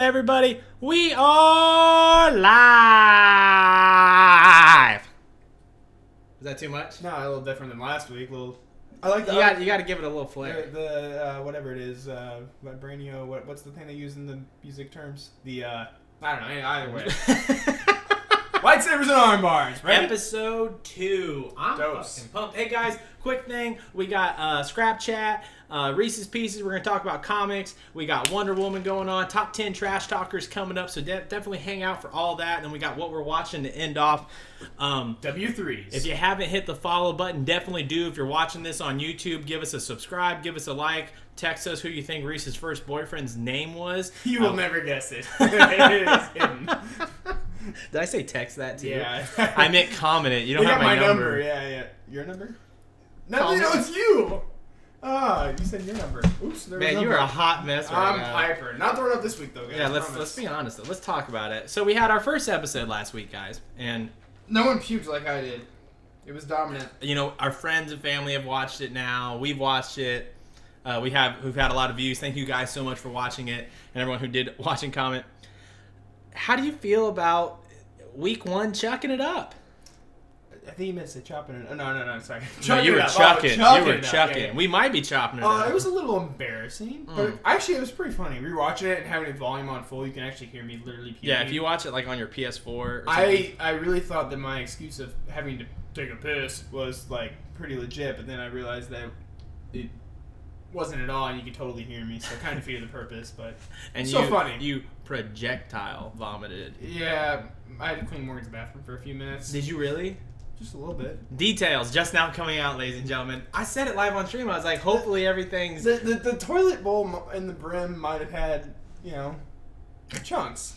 Everybody, we are live. Is that too much? No, a little different than last week. I like You got to give it a little flair. The whatever it is, vibranio. What's the thing they use in the music terms? I don't know. Either way, lightsabers and arm bars. Right? Episode 2. I'm fucking pumped. Hey guys, quick thing. We got Scrap Chat, Reese's Pieces. We're gonna talk about comics. We got Wonder Woman going on. Top 10 trash talkers coming up. So definitely hang out for all that. And then we got what we're watching to end off. W3s. If you haven't hit the follow button, definitely do. If you're watching this on YouTube, give us a subscribe, give us a like, text us who you think Reese's first boyfriend's name was. You will never guess it. It is hidden. Did I say text that to you? Yeah. I meant comment it. You don't have my number. Yeah. Your number? No, it's you. You said your number. Oops. Man, you are a hot mess right now. I'm hyper. Not throwing up this week though, guys. Yeah, let's be honest though. Let's talk about it. So we had our first episode last week, guys, and no one puked like I did. It was dominant. You know, our friends and family have watched it now. We've watched it. We've had a lot of views. Thank you guys so much for watching it, and everyone who did watch and comment. How do you feel about week 1 chucking it up? I think you meant to say chopping it. Oh, no, sorry. No, you were chucking. You were chucking. Yeah. We might be chopping it up. It was a little embarrassing, but actually it was pretty funny. Rewatching it and having the volume on full, you can actually hear me literally puking. Yeah, if you watch it like on your PS4 or something. I really thought that my excuse of having to take a piss was like pretty legit, but then I realized that it wasn't at all, and you could totally hear me, so it kind of defeated the purpose, but and so funny. You projectile vomited. Yeah, I had to clean Morgan's bathroom for a few minutes. Did you really? Just a little bit. Details just now coming out, ladies and gentlemen. I said it live on stream. I was like, hopefully everything's... The toilet bowl and the brim might have had, hunks of chunks.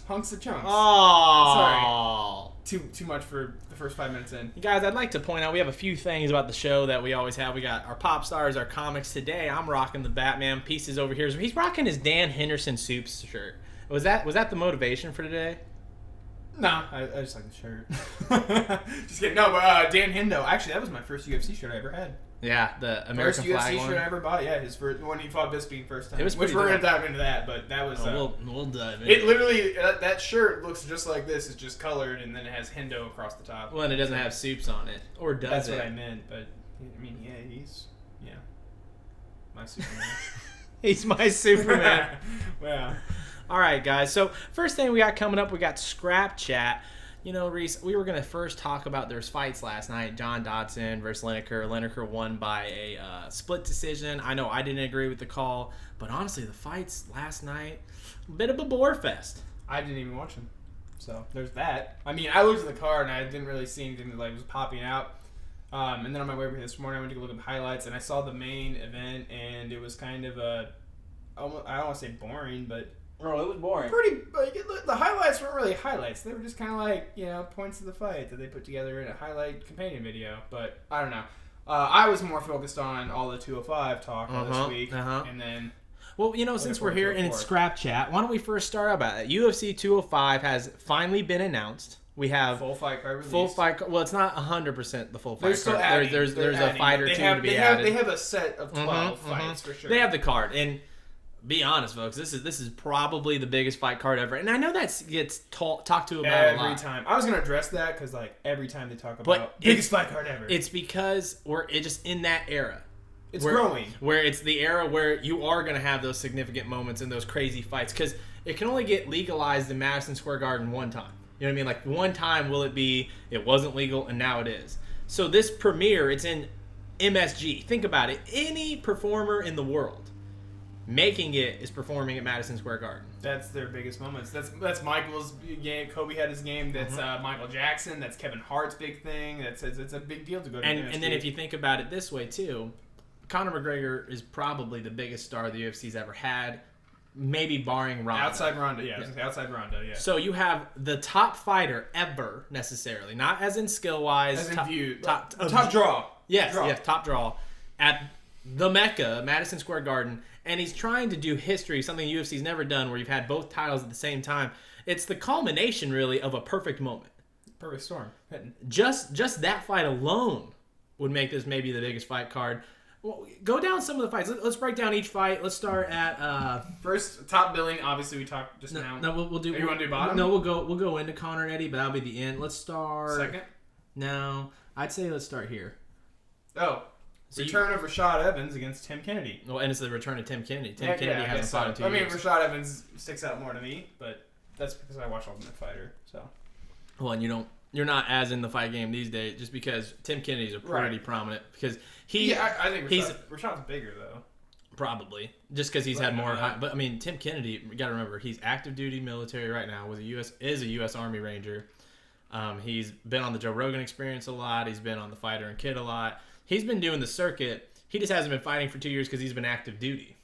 Oh, sorry. Too much for the first 5 minutes in. Guys, I'd like to point out we have a few things about the show that we always have. We got our pop stars, our comics. Today, I'm rocking the Batman pieces over here. So he's rocking his Dan Henderson Soups shirt. Was that the motivation for today? No, I just like the shirt. Just kidding. No, but Dan Hendo. Actually, that was my first UFC shirt I ever had. Yeah, the American flag UFC one. shirt I ever bought. Yeah, his first when he fought Bisping first time. It was which we're gonna dive into that, but that was. We'll dive in. It literally that shirt looks just like this. It's just colored, and then it has Hendo across the top. Well, and it doesn't have soups on it, or does That's it? What I meant, but I mean, he's my Superman. He's my Superman. Wow. All right, guys. So first thing we got coming up, we got Scrap Chat. You know, Reese, we were going to first talk about there's fights last night. John Dodson versus Lineker. Lineker won by a split decision. I know I didn't agree with the call, but honestly, the fights last night, a bit of a bore fest. I didn't even watch them. So there's that. I mean, I looked at the card and I didn't really see anything that was popping out. And then on my way over here this morning, I went to go look at the highlights, and I saw the main event, and it was kind of I don't want to say boring, but... Oh, it was boring. The highlights weren't really highlights. They were just kind of like, points of the fight that they put together in a highlight companion video. But I don't know. I was more focused on all the 205 talk this week. And then... Well, since we're here and it's Scrap Chat, why don't we first start about it? UFC 205 has finally been announced. We have... Full fight card released. Full fight card. Well, it's not 100% the full fight still card. adding. There's a fight or two to be added. They have a set of 12 fights for sure. They have the card. And... be honest, folks. This is probably the biggest fight card ever, and I know that gets talked to about a lot. Every time. I was gonna address that because every time they talk about biggest fight card ever, it's because we're just in that era. It's growing. Where it's the era where you are gonna have those significant moments and those crazy fights, because it can only get legalized in Madison Square Garden one time. You know what I mean? Like one time will it be? It wasn't legal, and now it is. So this premiere, it's in MSG. Think about it. Any performer in the world making it is performing at Madison Square Garden. That's their biggest moments. That's Michael's game. Kobe had his game. That's Michael Jackson. That's Kevin Hart's big thing. It's a big deal to go to. And then if you think about it this way too, Conor McGregor is probably the biggest star the UFC's ever had, maybe barring Ronda. Outside Ronda, yeah. Outside Ronda, yeah. So you have the top fighter ever, necessarily, not as in skill wise, as in view, top draw. Yes, top draw at the Mecca, Madison Square Garden. And he's trying to do history, something UFC's never done, where you've had both titles at the same time. It's the culmination, really, of a perfect moment. Perfect storm. Just that fight alone would make this maybe the biggest fight card. Well, go down some of the fights. Let's break down each fight. Let's start at first top billing. Obviously, we talked just now. No, we'll do. You want to do bottom? No, we'll go into Conor and Eddie, but that'll be the end. Let's start second. No, I'd say let's start here. Oh, return of Rashad Evans against Tim Kennedy. Well, and it's the return of Tim Kennedy. Tim Kennedy hasn't fought in 2 years. I mean, Rashad Evans sticks out more to me, but that's because I watch Ultimate Fighter. So. Well, and you're not as in the fight game these days, just because Tim Kennedy's a pretty prominent because he. Yeah, I think Rashad's bigger though. Probably just because he's had more. But I mean, Tim Kennedy, you got to remember he's active duty military right now. Is a U.S. Army Ranger. He's been on the Joe Rogan Experience a lot. He's been on the Fighter and Kid a lot. He's been doing the circuit. He just hasn't been fighting for 2 years because he's been active duty.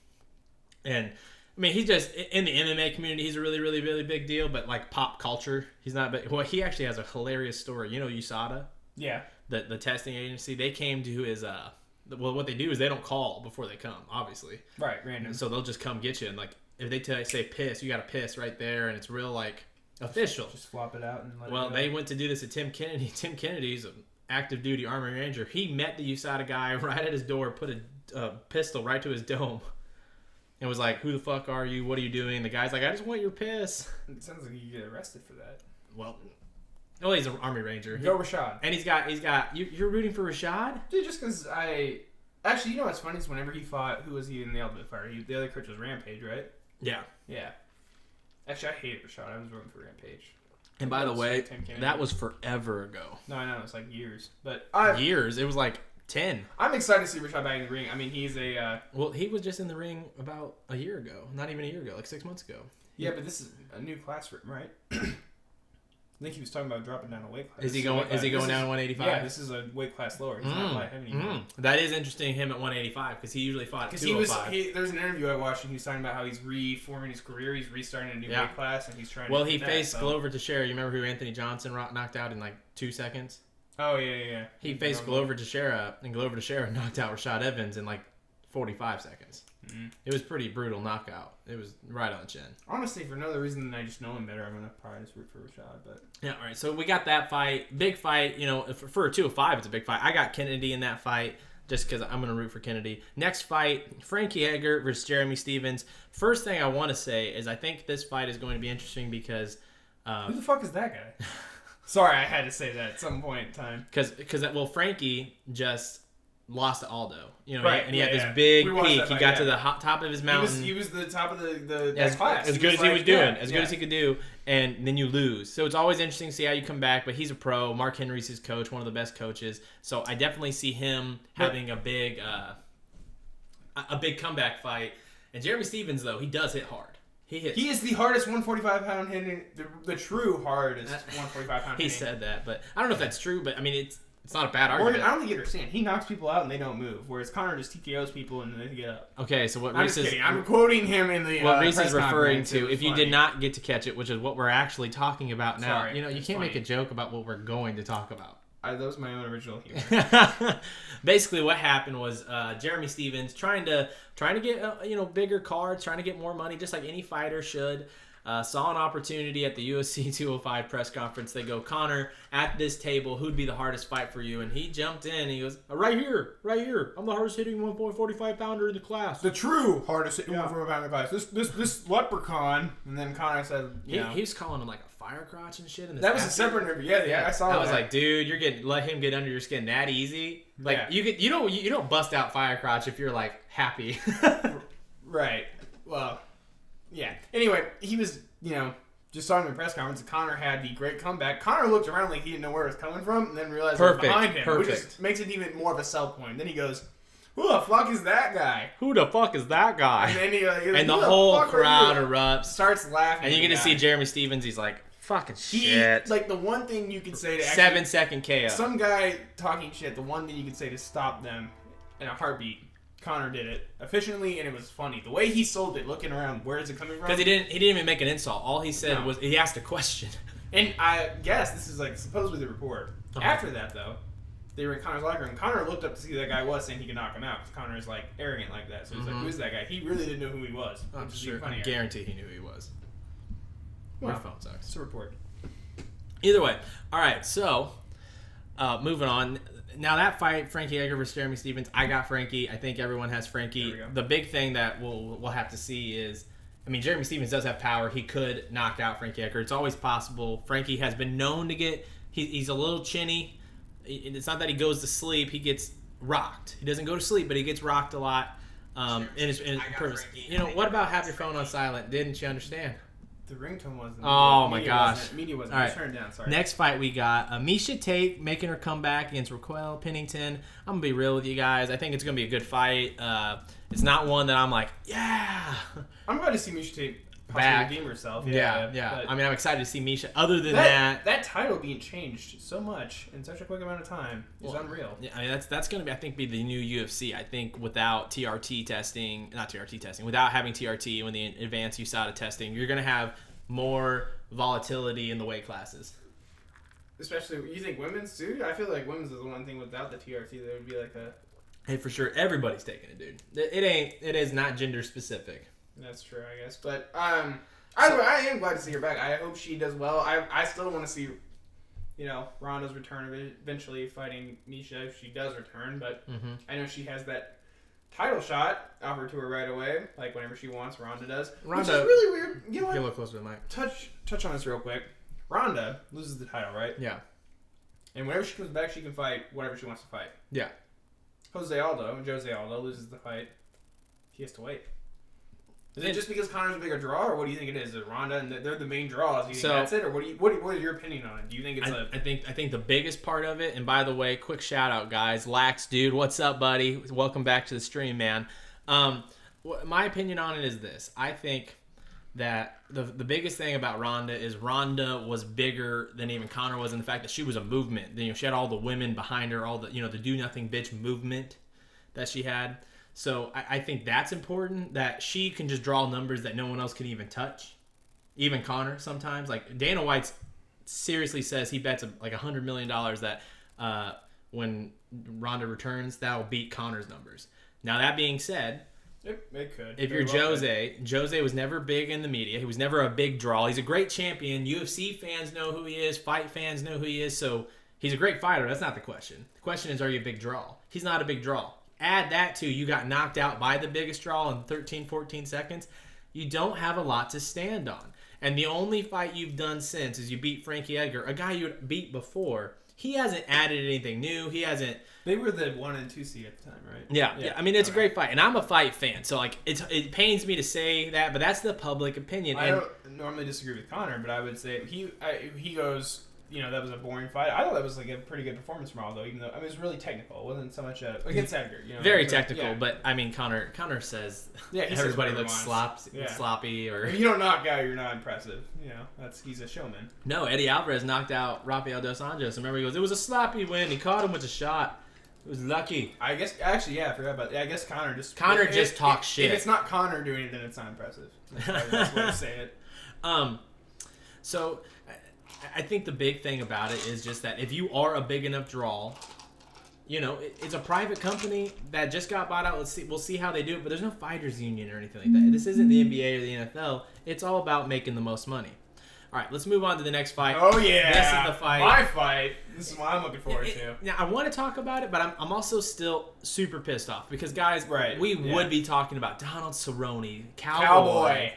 And I mean, he's just in the MMA community. He's a really, really, really big deal. But like pop culture, he's not. But well, he actually has a hilarious story. You know, USADA. Yeah. The testing agency. They came to his. Well, what they do is they don't call before they come. Obviously. Right. Random. So they'll just come get you, and like if they say piss, you got to piss right there, and it's real like official. Just flop it out and let it Well, go. they went to do this at Tim Kennedy. Tim Kennedy's an active duty Army Ranger. He met the USADA guy right at his door, put a pistol right to his dome, and was like, "Who the fuck are you? What are you doing?" The guy's like, "I just want your piss." It sounds like you get arrested for that. Well, he's an Army Ranger. Go Rashad. And he's got. You're rooting for Rashad? Dude, just because I. Actually, you know what's funny is whenever he fought, who was he in the Ultimate Fighter? The other coach was Rampage, right? Yeah. Yeah. Actually, I hated Rashad. I was rooting for Rampage. And by the way, that was forever ago. No, I know. It's like years. But years? It was like 10. I'm excited to see Rashad back in the ring. I mean, he's a... Well, he was just in the ring about a year ago. Not even a year ago. Like 6 months ago. Yeah, but this is a new class for him, right? I think he was talking about dropping down a weight class. Is he going down to 185? Yeah, this is a weight class lower. He's not light heavy anymore. That is interesting, him at 185, because he usually fought at 205. There's an interview I watched, and he was talking about how he's reforming his career. He's restarting a new weight class, and he's trying to... Well, he faced Glover Teixeira. You remember who Anthony Johnson knocked out in like 2 seconds? Oh, yeah. He faced Glover Teixeira, and Glover Teixeira knocked out Rashad Evans in like 45 seconds. Mm-hmm. It was pretty brutal knockout. It was right on the chin. Honestly, for no other reason than I just know him better, I'm going to probably just root for Rashad. But yeah, all right. So we got that fight. Big fight. You know, for a 205, it's a big fight. I got Kennedy in that fight just because I'm going to root for Kennedy. Next fight, Frankie Edgar versus Jeremy Stephens. First thing I want to say is I think this fight is going to be interesting because... who the fuck is that guy? Sorry, I had to say that at some point in time. Because Frankie just... lost to Aldo, right? And he had this big peak. He got to the top of his mountain. He was the top of the class. As good as he was doing, as good as he could do, and then you lose. So it's always interesting to see how you come back. But he's a pro. Mark Henry's his coach, one of the best coaches. So I definitely see him having a big comeback fight. And Jeremy Stephens, though, he does hit hard. He is the hardest 145-pound hitting, the true hardest 145-pound hitting. He said that, but I don't know if that's true. But I mean, it's not a bad argument. I don't think you understand. He knocks people out and they don't move, whereas Conor just TKOs people and they get up. Okay, so what I'm Reese just kidding. I'm quoting him in the what Reese is press referring to. If funny. you did not get to catch it, which is what we're actually talking about now, Sorry, you can't make a joke about what we're going to talk about. That was my own original humor. Basically, what happened was Jeremy Stephens trying to get bigger cards, trying to get more money, just like any fighter should. Saw an opportunity at the UFC 205 press conference. They go, Conor, at this table, who'd be the hardest fight for you? And he jumped in. And he goes, right here. I'm the hardest hitting 1.45 pounder in the class. The true hardest hitting 1.45 pounder class. This leprechaun. And then Conor said, he was calling him like a fire crotch and shit. That was a separate interview. Yeah, I saw that. I was like, dude, let him get under your skin that easy. Like you don't bust out fire crotch if you're like happy. Right. Well. Yeah. Anyway, he was, just talking in the press conference. Conor had the great comeback. Conor looked around like he didn't know where it was coming from, and then realized it was behind him, which just makes it even more of a sell point. Then he goes, "Who the fuck is that guy?" Who the fuck is that guy? And then he goes, and the whole crowd erupts, starts laughing, and you get to see Jeremy Stephens. He's like, "Fucking shit!" Like the one thing you could say to 7-second KO. Some guy talking shit. The one thing you could say to stop them in a heartbeat. Conor did it efficiently, and it was funny. The way he sold it, looking around, where is it coming from? Because he didn't even make an insult. All he said was he asked a question. And I guess this is like supposedly the report. After that, though, they were in Conor's locker room. Conor looked up to see who that guy was, saying he could knock him out. Because Conor is like arrogant like that. So he's like, "Who's that guy?" He really didn't know who he was. I'm sure. I guarantee he knew who he was. Well, my phone sucks. It's a report. Either way, all right. So moving on. now that fight, Frankie Edgar versus Jeremy Stephens, I got Frankie. I think everyone has Frankie. The big thing that we'll have to see is, I mean, Jeremy Stephens does have power. He could knock out Frankie Edgar. It's always possible. Frankie has been known to get, he's a little chinny. It's not that he goes to sleep. He gets rocked. He doesn't go to sleep, but he gets rocked a lot. What about have your phone on silent? Didn't you understand? The ringtone wasn't. Oh my gosh. Media wasn't. All right. Turn it down. Sorry. Next fight we got Miesha Tate making her comeback against Raquel Pennington. I'm gonna be real with you guys. I think it's gonna be a good fight. It's not one that I'm like, yeah. I'm glad to see Miesha Tate possibly redeem herself. Yeah. I mean, I'm excited to see Miesha. Other than that title being changed so much in such a quick amount of time is unreal. Yeah, I mean that's gonna be, I think, be the new UFC. I think without without having TRT when the advanced USADA testing, you're gonna have more volatility in the weight classes. Especially, you think women's too? I feel like women's is the one thing without the TRT that would be like a. Hey, for sure, everybody's taking it, dude. It is not gender specific. That's true, I guess. But I am glad to see her back. I hope she does well. I still want to see, Ronda's return eventually fighting Miesha if she does return. But I know she has that title shot offered to her right away, like whenever she wants. Ronda does, which is really weird. You know what? Get a little closer to the mic. Touch on this real quick. Ronda loses the title, right? Yeah. And whenever she comes back, she can fight whatever she wants to fight. Yeah. Jose Aldo loses the fight. He has to wait. Is it just because Connor's a bigger draw, or what do you think it is? Is it Ronda and they're the main draws? Do you think that's it, or what is your opinion on it? Do you think it's I think the biggest part of it, and by the way, quick shout out, guys, Lax dude, what's up, buddy? Welcome back to the stream, man. My opinion on it is this: I think that the biggest thing about Ronda is Ronda was bigger than even Connor was, in the fact that she was a movement. She had all the women behind her, all the the do nothing bitch movement that she had. So I think that's important, that she can just draw numbers that no one else can even touch. Even Connor sometimes. Like Dana White seriously says he bets like $100 million that when Ronda returns, that'll beat Connor's numbers. Now that being said, it could. If you're Jose was never big in the media. He was never a big draw. He's a great champion. UFC fans know who he is. Fight fans know who he is. So he's a great fighter. That's not the question. The question is, are you a big draw? He's not a big draw. Add that to you got knocked out by the biggest draw in 13, 14 seconds. You don't have a lot to stand on. And the only fight you've done since is you beat Frankie Edgar, a guy you had beat before. He hasn't added anything new. He hasn't. They were the 1 and 2 seed at the time, right? Yeah. I mean, it's a great fight, and I'm a fight fan, so like it pains me to say that, but that's the public opinion. I don't normally disagree with Connor, but I would say he goes. That was a boring fight. I thought that was like a pretty good performance from Aldo, even though it was really technical. It wasn't so much against Edgar. Very technical, but I mean, Connor says everybody looks sloppy. Sloppy, or if you don't knock out, you're not impressive. He's a showman. No, Eddie Alvarez knocked out Rafael dos Anjos. Remember, he goes, it was a sloppy win. He caught him with a shot. It was lucky. I guess actually, I forgot about that. I guess Connor just talks shit. If it's not Connor doing it, then it's not impressive. That's the way to say it. So I think the big thing about it is just that if you are a big enough draw, it's a private company that just got bought out. We'll see how they do it, but there's no fighters union or anything like that. This isn't the NBA or the NFL. It's all about making the most money. All right, let's move on to the next fight. Oh yeah, this is the fight. My fight. This is what I'm looking forward to. Now I want to talk about it, but I'm also still super pissed off because guys, we would be talking about Donald Cerrone, Cowboy.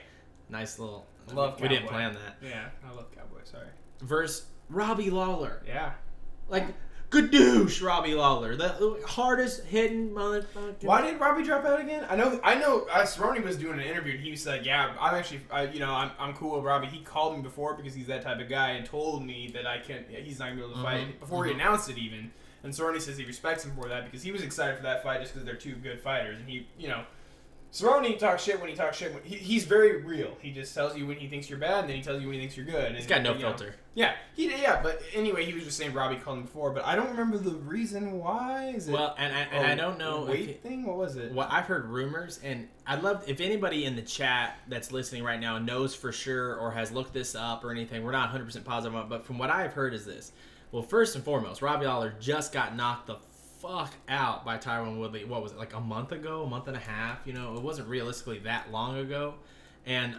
Nice little. Love Cowboy. We didn't plan that. Yeah, I love Cowboy. Sorry. Versus Robbie Lawler. Yeah. Like, gadoosh, Robbie Lawler. The hardest hitting motherfucker. Why did Robbie drop out again? I know. Cerrone was doing an interview and he said, "Yeah, I'm actually, I'm cool with Robbie. He called me before because he's that type of guy and told me that he's not gonna be able to fight before he announced it even." And Cerrone says he respects him for that because he was excited for that fight just because they're two good fighters and he. Cerrone talks shit when he talks shit. He's very real. He just tells you when he thinks you're bad, and then he tells you when he thinks you're good. And, he's got no filter. Yeah, but anyway, he was just saying Robbie called him before, but I don't remember the reason why. Is it I don't know weight thing? What was it? Well, I've heard rumors, and I'd love if anybody in the chat that's listening right now knows for sure or has looked this up or anything. We're not 100% positive on it, but from what I've heard is this. Well, first and foremost, Robbie Lawler just got knocked the fuck out by Tyron Woodley. What was it, like a month ago, a month and a half? It wasn't realistically that long ago. And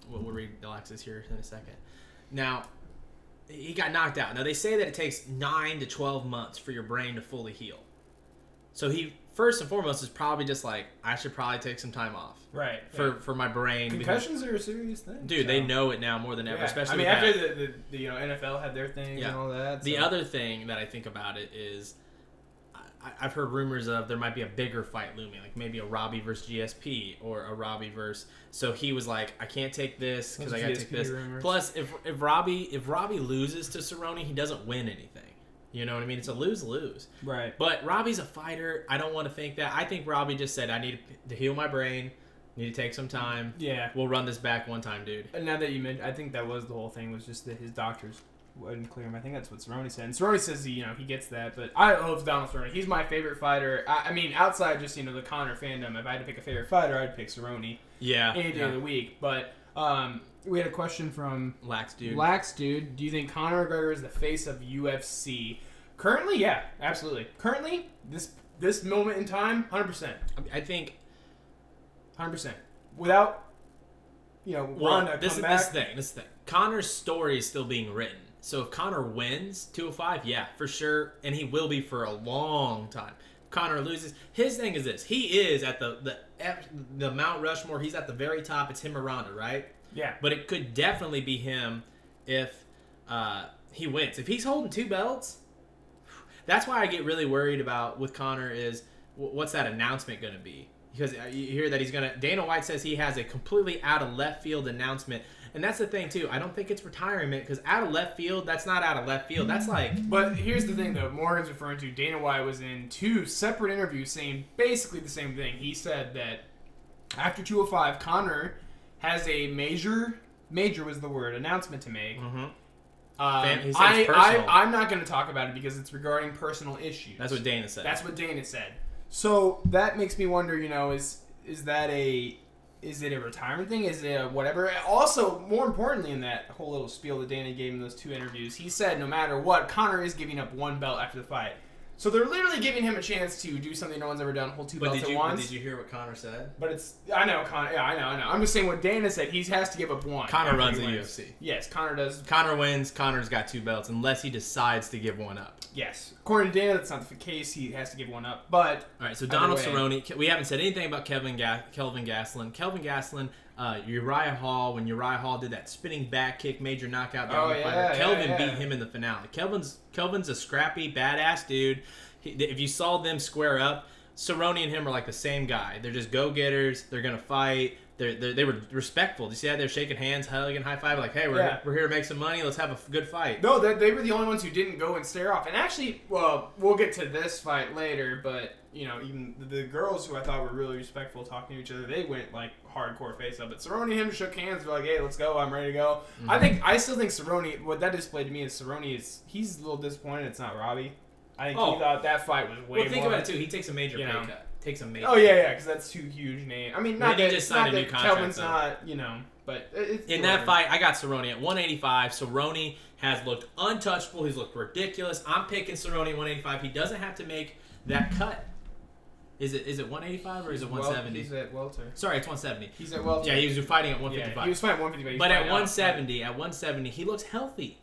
we'll read Alexis here in a second. Now, he got knocked out. Now they say that it takes 9 to 12 months for your brain to fully heal. So he first and foremost is probably just like, I should probably take some time off. Right. For my brain. Concussions are a serious thing. Dude, they know it now more than ever, especially after the NFL had their things and all that. So. The other thing that I think about it is I've heard rumors of there might be a bigger fight looming, like maybe a Robbie versus GSP or a Robbie versus. So he was like, I can't take this because I got to take this. Rumors. Plus, if Robbie loses to Cerrone, he doesn't win anything. You know what I mean? It's a lose-lose. Right. But Robbie's a fighter. I don't want to think that. I think Robbie just said, I need to heal my brain. Need to take some time. Yeah. We'll run this back one time, dude. And now that you mentioned, I think that was the whole thing, was just that his doctors wouldn't clear him. I think that's what Cerrone said. And Cerrone says he gets that, but I love Donald Cerrone. He's my favorite fighter. I mean, outside just, the Conor fandom, if I had to pick a favorite fighter, I'd pick Cerrone. Yeah. Any day of the week. But we had a question from Lax Dude. Do you think Conor McGregor is the face of UFC? Currently, yeah, absolutely. Currently, this moment in time, 100%. I think 100%. Without, Ronda this is the thing. Conor's story is still being written. So if Conor wins 205, yeah, for sure, and he will be for a long time. If Conor loses, his thing is this: he is at the Mount Rushmore. He's at the very top. It's him or Ronda, right? Yeah. But it could definitely be him if he wins. If he's holding 2 belts. That's why I get really worried about with Conor is what's that announcement going to be? Because you hear that he's going to... Dana White says he has a completely out of left field announcement. And that's the thing, too. I don't think it's retirement because out of left field, that's not out of left field. That's like... But here's the thing, though. Morgan's referring to Dana White was in 2 separate interviews saying basically the same thing. He said that after 205, Conor has a major was the word, announcement to make. Mm-hmm. I'm not going to talk about it because it's regarding personal issues. That's what Dana said. That's what Dana said. So that makes me wonder, is it a retirement thing? Is it a whatever? Also, more importantly in that whole little spiel that Dana gave in those 2 interviews, he said no matter what, Conor is giving up 1 belt after the fight. So they're literally giving him a chance to do something no one's ever done, hold 2 belts at once. But did you hear what Conor said? But I know Conor. Yeah, I know. I'm just saying what Dana said. He has to give up 1. Conor runs the UFC. Yes, Conor does. Conor wins. Conor's got 2 belts unless he decides to give 1 up. Yes. According to Dana, that's not the case. He has to give 1 up. But all right. So Donald Cerrone. We haven't said anything about Kelvin Gastelum. Kelvin Gastelum. Uriah Hall, when Uriah Hall did that spinning back kick, major knockout down the fighter. Kelvin beat him in the finale. Kelvin's a scrappy, badass dude. If you saw them square up, Cerrone and him are like the same guy. They're just go-getters. They're gonna fight. They were respectful. Did you see that? They're shaking hands, hugging, high five, like, hey, we're here to make some money. Let's have a good fight. No, they were the only ones who didn't go and stare off. And actually, well, we'll get to this fight later, but even the girls who I thought were really respectful talking to each other, they went like hardcore face up. But Cerrone and him shook hands. They're like, hey, let's go. I'm ready to go. Mm-hmm. I still think Cerrone. What that displayed to me is Cerrone he's a little disappointed it's not Robbie. I think he thought that fight was way more. Well, think about it too. He takes a major pay cut. Oh yeah, because that's 2 huge names. I mean, not that, just signed a new contract. Kelvin's not, but it's in that fight, I got Cerrone at 185. Cerrone has looked untouchable. He's looked ridiculous. I'm picking Cerrone at 185. He doesn't have to make that cut. Is it 185 or is it 170? He's at welter. Sorry, it's 170. He's at welter. Yeah, he was fighting at 155. Yeah, he was fighting at 155. But at 170, he looks healthy.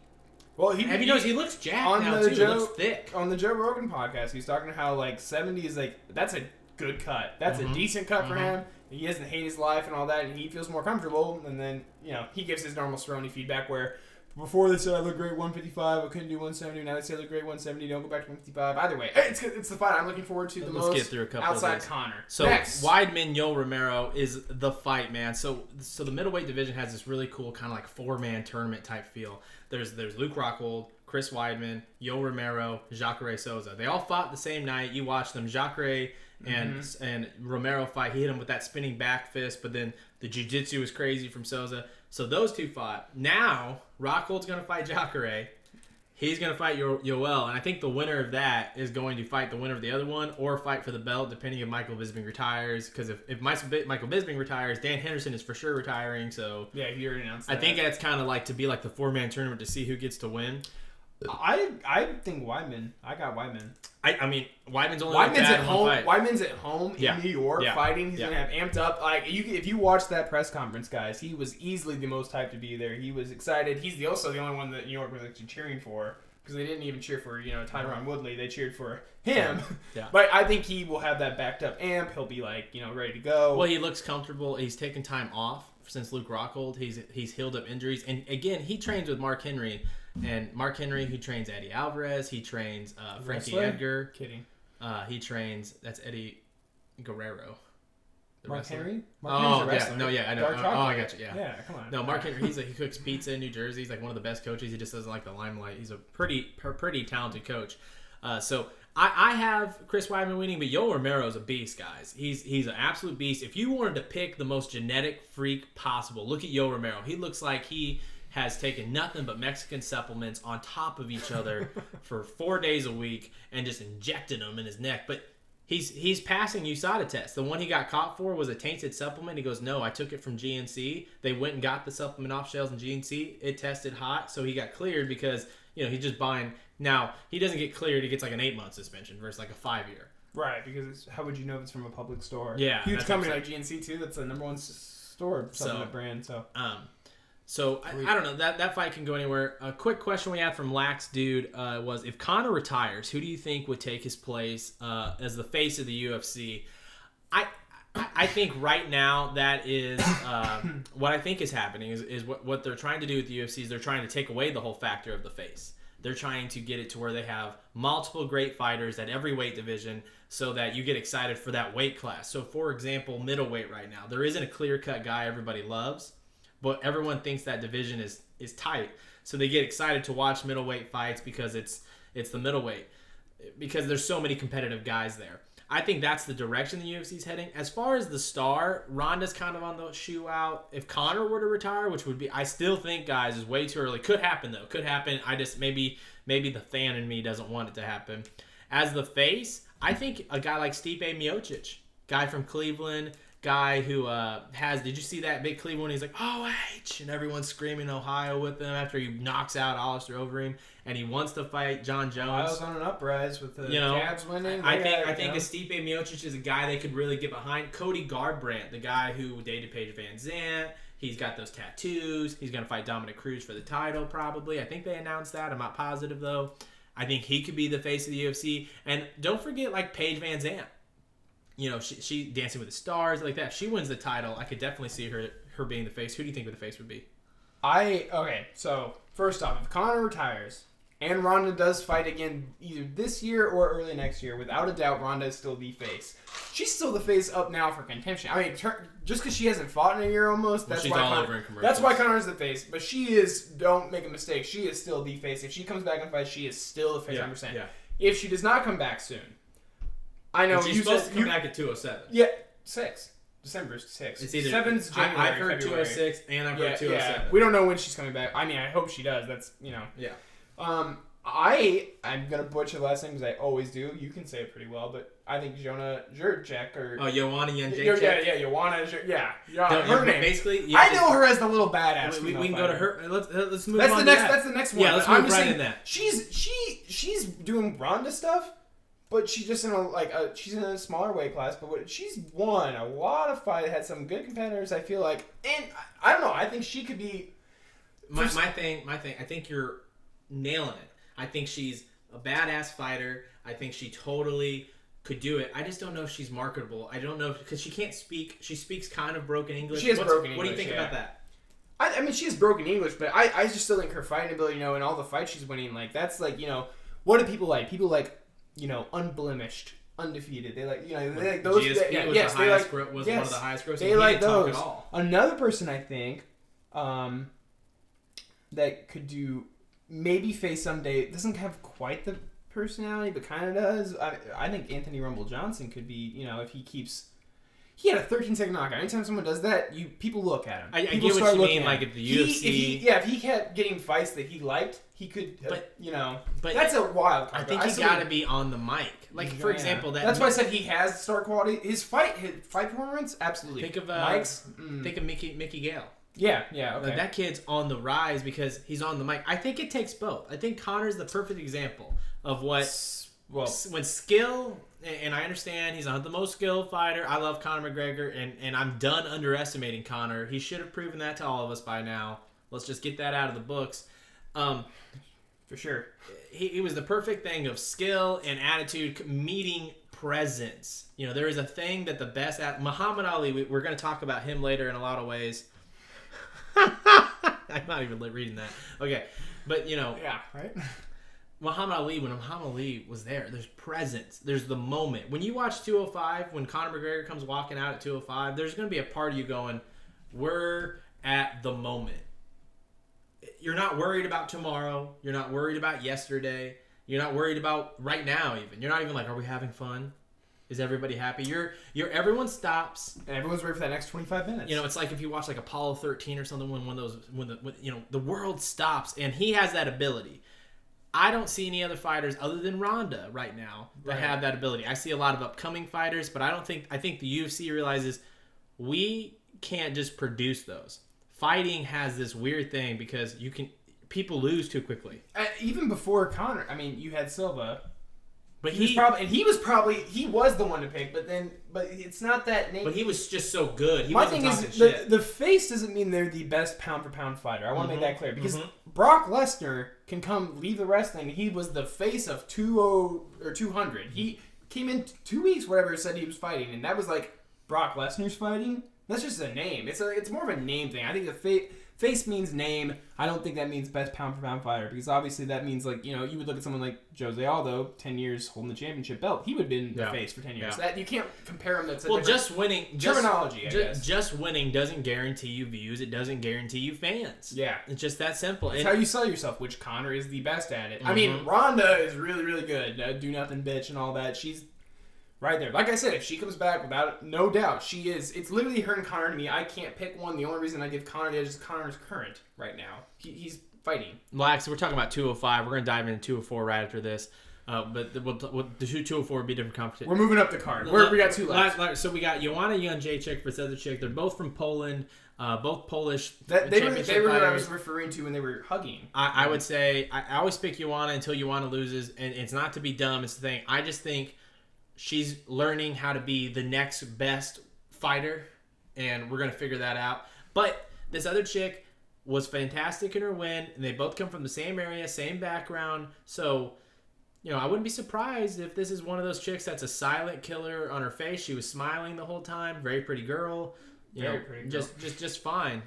Well, he looks jacked now too. He looks thick. On the Joe Rogan podcast, he's talking how 70 is that's a good cut. That's a decent cut for him. He doesn't hate his life and all that, and he feels more comfortable. And then he gives his normal Cerrone feedback where before they said I look great 155, I couldn't do 170. Now they say I look great 170. Don't go back to 155. Either way, it's the fight I'm looking forward to the most. Let's get through a couple outside of these. Conor. So next, Weidman, Yoel Romero is the fight, man. So the middleweight division has this really cool kind of like 4-man tournament type feel. There's Luke Rockhold, Chris Weidman, Yoel Romero, Jacare Souza. They all fought the same night. You watched them. Jacare and Romero fight. He hit him with that spinning back fist, but then the jiu-jitsu was crazy from Souza. So those 2 fought. Now, Rockhold's going to fight Jacare. He's going to fight Yoel, and I think the winner of that is going to fight the winner of the other one or fight for the belt, depending if Michael Bisping retires. Because if Michael Bisping retires, Dan Henderson is for sure retiring. So yeah, he already announced that. I think that's kind of like to be like the 4-man tournament to see who gets to win. I think Weidman. I got Weidman. I mean, Weidman's only Weidman's bad at in home. one fight. Weidman's at home Yeah. in New York Yeah. fighting. He's Yeah. gonna have amped up. Like if you watch that press conference, guys, he was easily the most hyped to be there. He was excited. He's also the only one that New York was actually cheering for because they didn't even cheer for Tyron Woodley. They cheered for him. Yeah. But I think he will have that backed up amp. He'll be like ready to go. Well, he looks comfortable. He's taken time off since Luke Rockhold. He's healed up injuries, and again, he trains with Mark Henry, and Mark Henry who trains Eddie Alvarez. He trains Frankie Wrestler? Edgar. Kidding. He trains Eddie Guerrero. The Mark wrestler. Henry? Oh, Henry's a yeah. wrestler. No, yeah, I know. Dark Oh, chocolate. I got you, yeah. Yeah, come on. No, Mark Henry. He cooks pizza in New Jersey. He's like one of the best coaches. He just doesn't like the limelight. He's a pretty talented coach. So I have Chris Weidman winning, but Yoel Romero's a beast, guys. He's an absolute beast. If you wanted to pick the most genetic freak possible, look at Yoel Romero. He looks like he has taken nothing but Mexican supplements on top of each other for 4 days a week and just injecting them in his neck. But he's passing USADA tests. The one he got caught for was a tainted supplement. He goes, no, I took it from GNC. They went and got the supplement off shelves in GNC. It tested hot, so he got cleared because he's just buying. Now he doesn't get cleared. He gets like an 8-month suspension versus like a 5-year. Right, because how would you know if it's from a public store? Yeah, huge that's company what I'm like GNC too. That's the number one store supplement brand. So I don't know, that fight can go anywhere. A quick question we had from Lax Dude was, if Conor retires, who do you think would take his place as the face of the UFC? I think right now that is what I think is happening is what they're trying to do with the UFC is they're trying to take away the whole factor of the face. They're trying to get it to where they have multiple great fighters at every weight division so that you get excited for that weight class. So, for example, middleweight right now, there isn't a clear-cut guy everybody loves, but everyone thinks that division is tight. So they get excited to watch middleweight fights because it's the middleweight, because there's so many competitive guys there. I think that's the direction the UFC's heading. As far as the star, Ronda's kind of on the shoe out. If Conor were to retire, which would be, I still think, guys, is way too early. Could happen, though. Could happen. I just, maybe the fan in me doesn't want it to happen. As the face, I think a guy like Stipe Miocic, guy from Cleveland, guy who did you see that big Cleveland? He's like, OH, and everyone's screaming Ohio with him after he knocks out Alistair Overeem, and he wants to fight John Jones. I was on an uprise with the Cavs winning. I think a Stipe Miocic is a guy they could really get behind. Cody Garbrandt, the guy who dated Paige Van Zandt. He's got those tattoos. He's going to fight Dominic Cruz for the title, probably. I think they announced that. I'm not positive, though. I think he could be the face of the UFC. And don't forget, like, Paige Van Zandt. She Dancing with the Stars, like that. She wins the title. I could definitely see her being the face. Who do you think the face would be? So first off, if Conor retires and Ronda does fight again either this year or early next year, without a doubt, Ronda is still the face. She's still the face up now for contention. I mean, just because she hasn't fought in a year almost, that's she's why all Conor, over in commercials. that's why Conor's the face. But she is. Don't make a mistake. She is still the face. If she comes back and fights, she is still the face. Yeah, 100%. yeah. If she does not come back soon, I know she's supposed to come back at 207. Yeah, 6. December 6th. It's either 7's January. I've heard February. 206 and I've heard 207. Yeah. We don't know when she's coming back. I mean, I hope she does. That's Yeah. I'm gonna butcher the last name because I always do. You can say it pretty well, but I think Jonah Jurczyk or Joanna Jędrzejczyk. Joanna. Her name. Basically, I know her as the little badass. We can go to her. Let's move That's on. That's the next one. Yeah, let's I'm move just right saying, in that. She's doing Ronda stuff, but she's just in she's in a smaller weight class. But she's won a lot of fights. Had some good competitors. I feel like, and I don't know. I think she could be. My thing. I think you're nailing it. I think she's a badass fighter. I think she totally could do it. I just don't know if she's marketable. I don't know because she can't speak. She speaks kind of broken English. She has broken English. What do you think about that? I mean, she has broken English, but I just still think her fighting ability, and all the fights she's winning, that's what do people like? People like, unblemished, undefeated. They like, they like those. GSP was yes, the highest, was one of the highest grossing. They like those. At all. Another person I think, that could do. Maybe face someday, doesn't have quite the personality, but kind of does. I think Anthony Rumble Johnson could be, if he keeps... He had a 13-second knockout. Anytime someone does that, people look at him. I get what you mean, like if the UFC... If he kept getting fights that he liked, he could, but that's a wild card. I think he got to be on the mic. Like, for example... That's why I said he has star quality. His fight performance, absolutely. Think of Mike's... Think of Mickey Gale. Yeah, okay. Like, that kid's on the rise because he's on the mic. I think it takes both. I think Conor's the perfect example of when skill, and I understand he's not the most skilled fighter. I love Conor McGregor, and I'm done underestimating Conor. He should have proven that to all of us by now. Let's just get that out of the books. For sure. He was the perfect thing of skill and attitude meeting presence. You know, there is a thing that the best at Muhammad Ali, we're going to talk about him later in a lot of ways. I'm not even reading that. Okay. But, you know. Yeah, right? Muhammad Ali, when Muhammad Ali was there, there's presence. There's the moment. When you watch 205, when Conor McGregor comes walking out at 205, there's going to be a part of you going, we're at the moment. You're not worried about tomorrow. You're not worried about yesterday. You're not worried about right now even. You're not even like, are we having fun? Is everybody happy? Everyone stops. And everyone's ready for that next 25 minutes. You know, it's like if you watch like Apollo 13 or something when the world stops, and he has that ability. I don't see any other fighters other than Ronda right now that have that ability. I see a lot of upcoming fighters, but I think the UFC realizes we can't just produce those. Fighting has this weird thing because people lose too quickly. Even before Conor, I mean, you had Silva, but he was the one to pick. But it's not that name. But he was just so good. My thing is the face doesn't mean they're the best pound for pound fighter. I want to make that clear because Brock Lesnar can come leave the wrestling. He was the face of 20 or 200. He came in 2 weeks, whatever, said he was fighting, and that was like Brock Lesnar's fighting. That's just a name. It's more of a name thing. I think the face means name. I don't think that means best pound for pound fighter because obviously that means like, you know, you would look at someone like Jose Aldo, 10 years holding the championship belt. He would have been the face for 10 years. Yeah. That you can't compare him. That's just winning terminology. I guess. Just winning doesn't guarantee you views. It doesn't guarantee you fans. Yeah, it's just that simple. It's how you sell yourself. Which Conor is the best at it. I mean, Ronda is really, really good. Do nothing, bitch, and all that. She's right there. Like I said, if she comes back, without no doubt, she is. It's literally her and Conor to me. I can't pick one. The only reason I give Conor the edge is Conor's current right now. He's fighting. Lax, we're talking about 205. We're going to dive into 204 right after this. But the 204 would be a different competition. We moving up the card. We got two left. So we got Joanna Jędrzejczyk versus other chick. They're both from Poland. Both Polish. They were who I was referring to when they were hugging. I would say I always pick Joanna until Joanna loses. And it's not to be dumb. It's the thing. I just think she's learning how to be the next best fighter, and we're going to figure that out. But this other chick was fantastic in her win, and they both come from the same area, same background. So, you know, I wouldn't be surprised if this is one of those chicks that's a silent killer on her face. She was smiling the whole time. Very pretty girl. Very pretty girl. Just fine.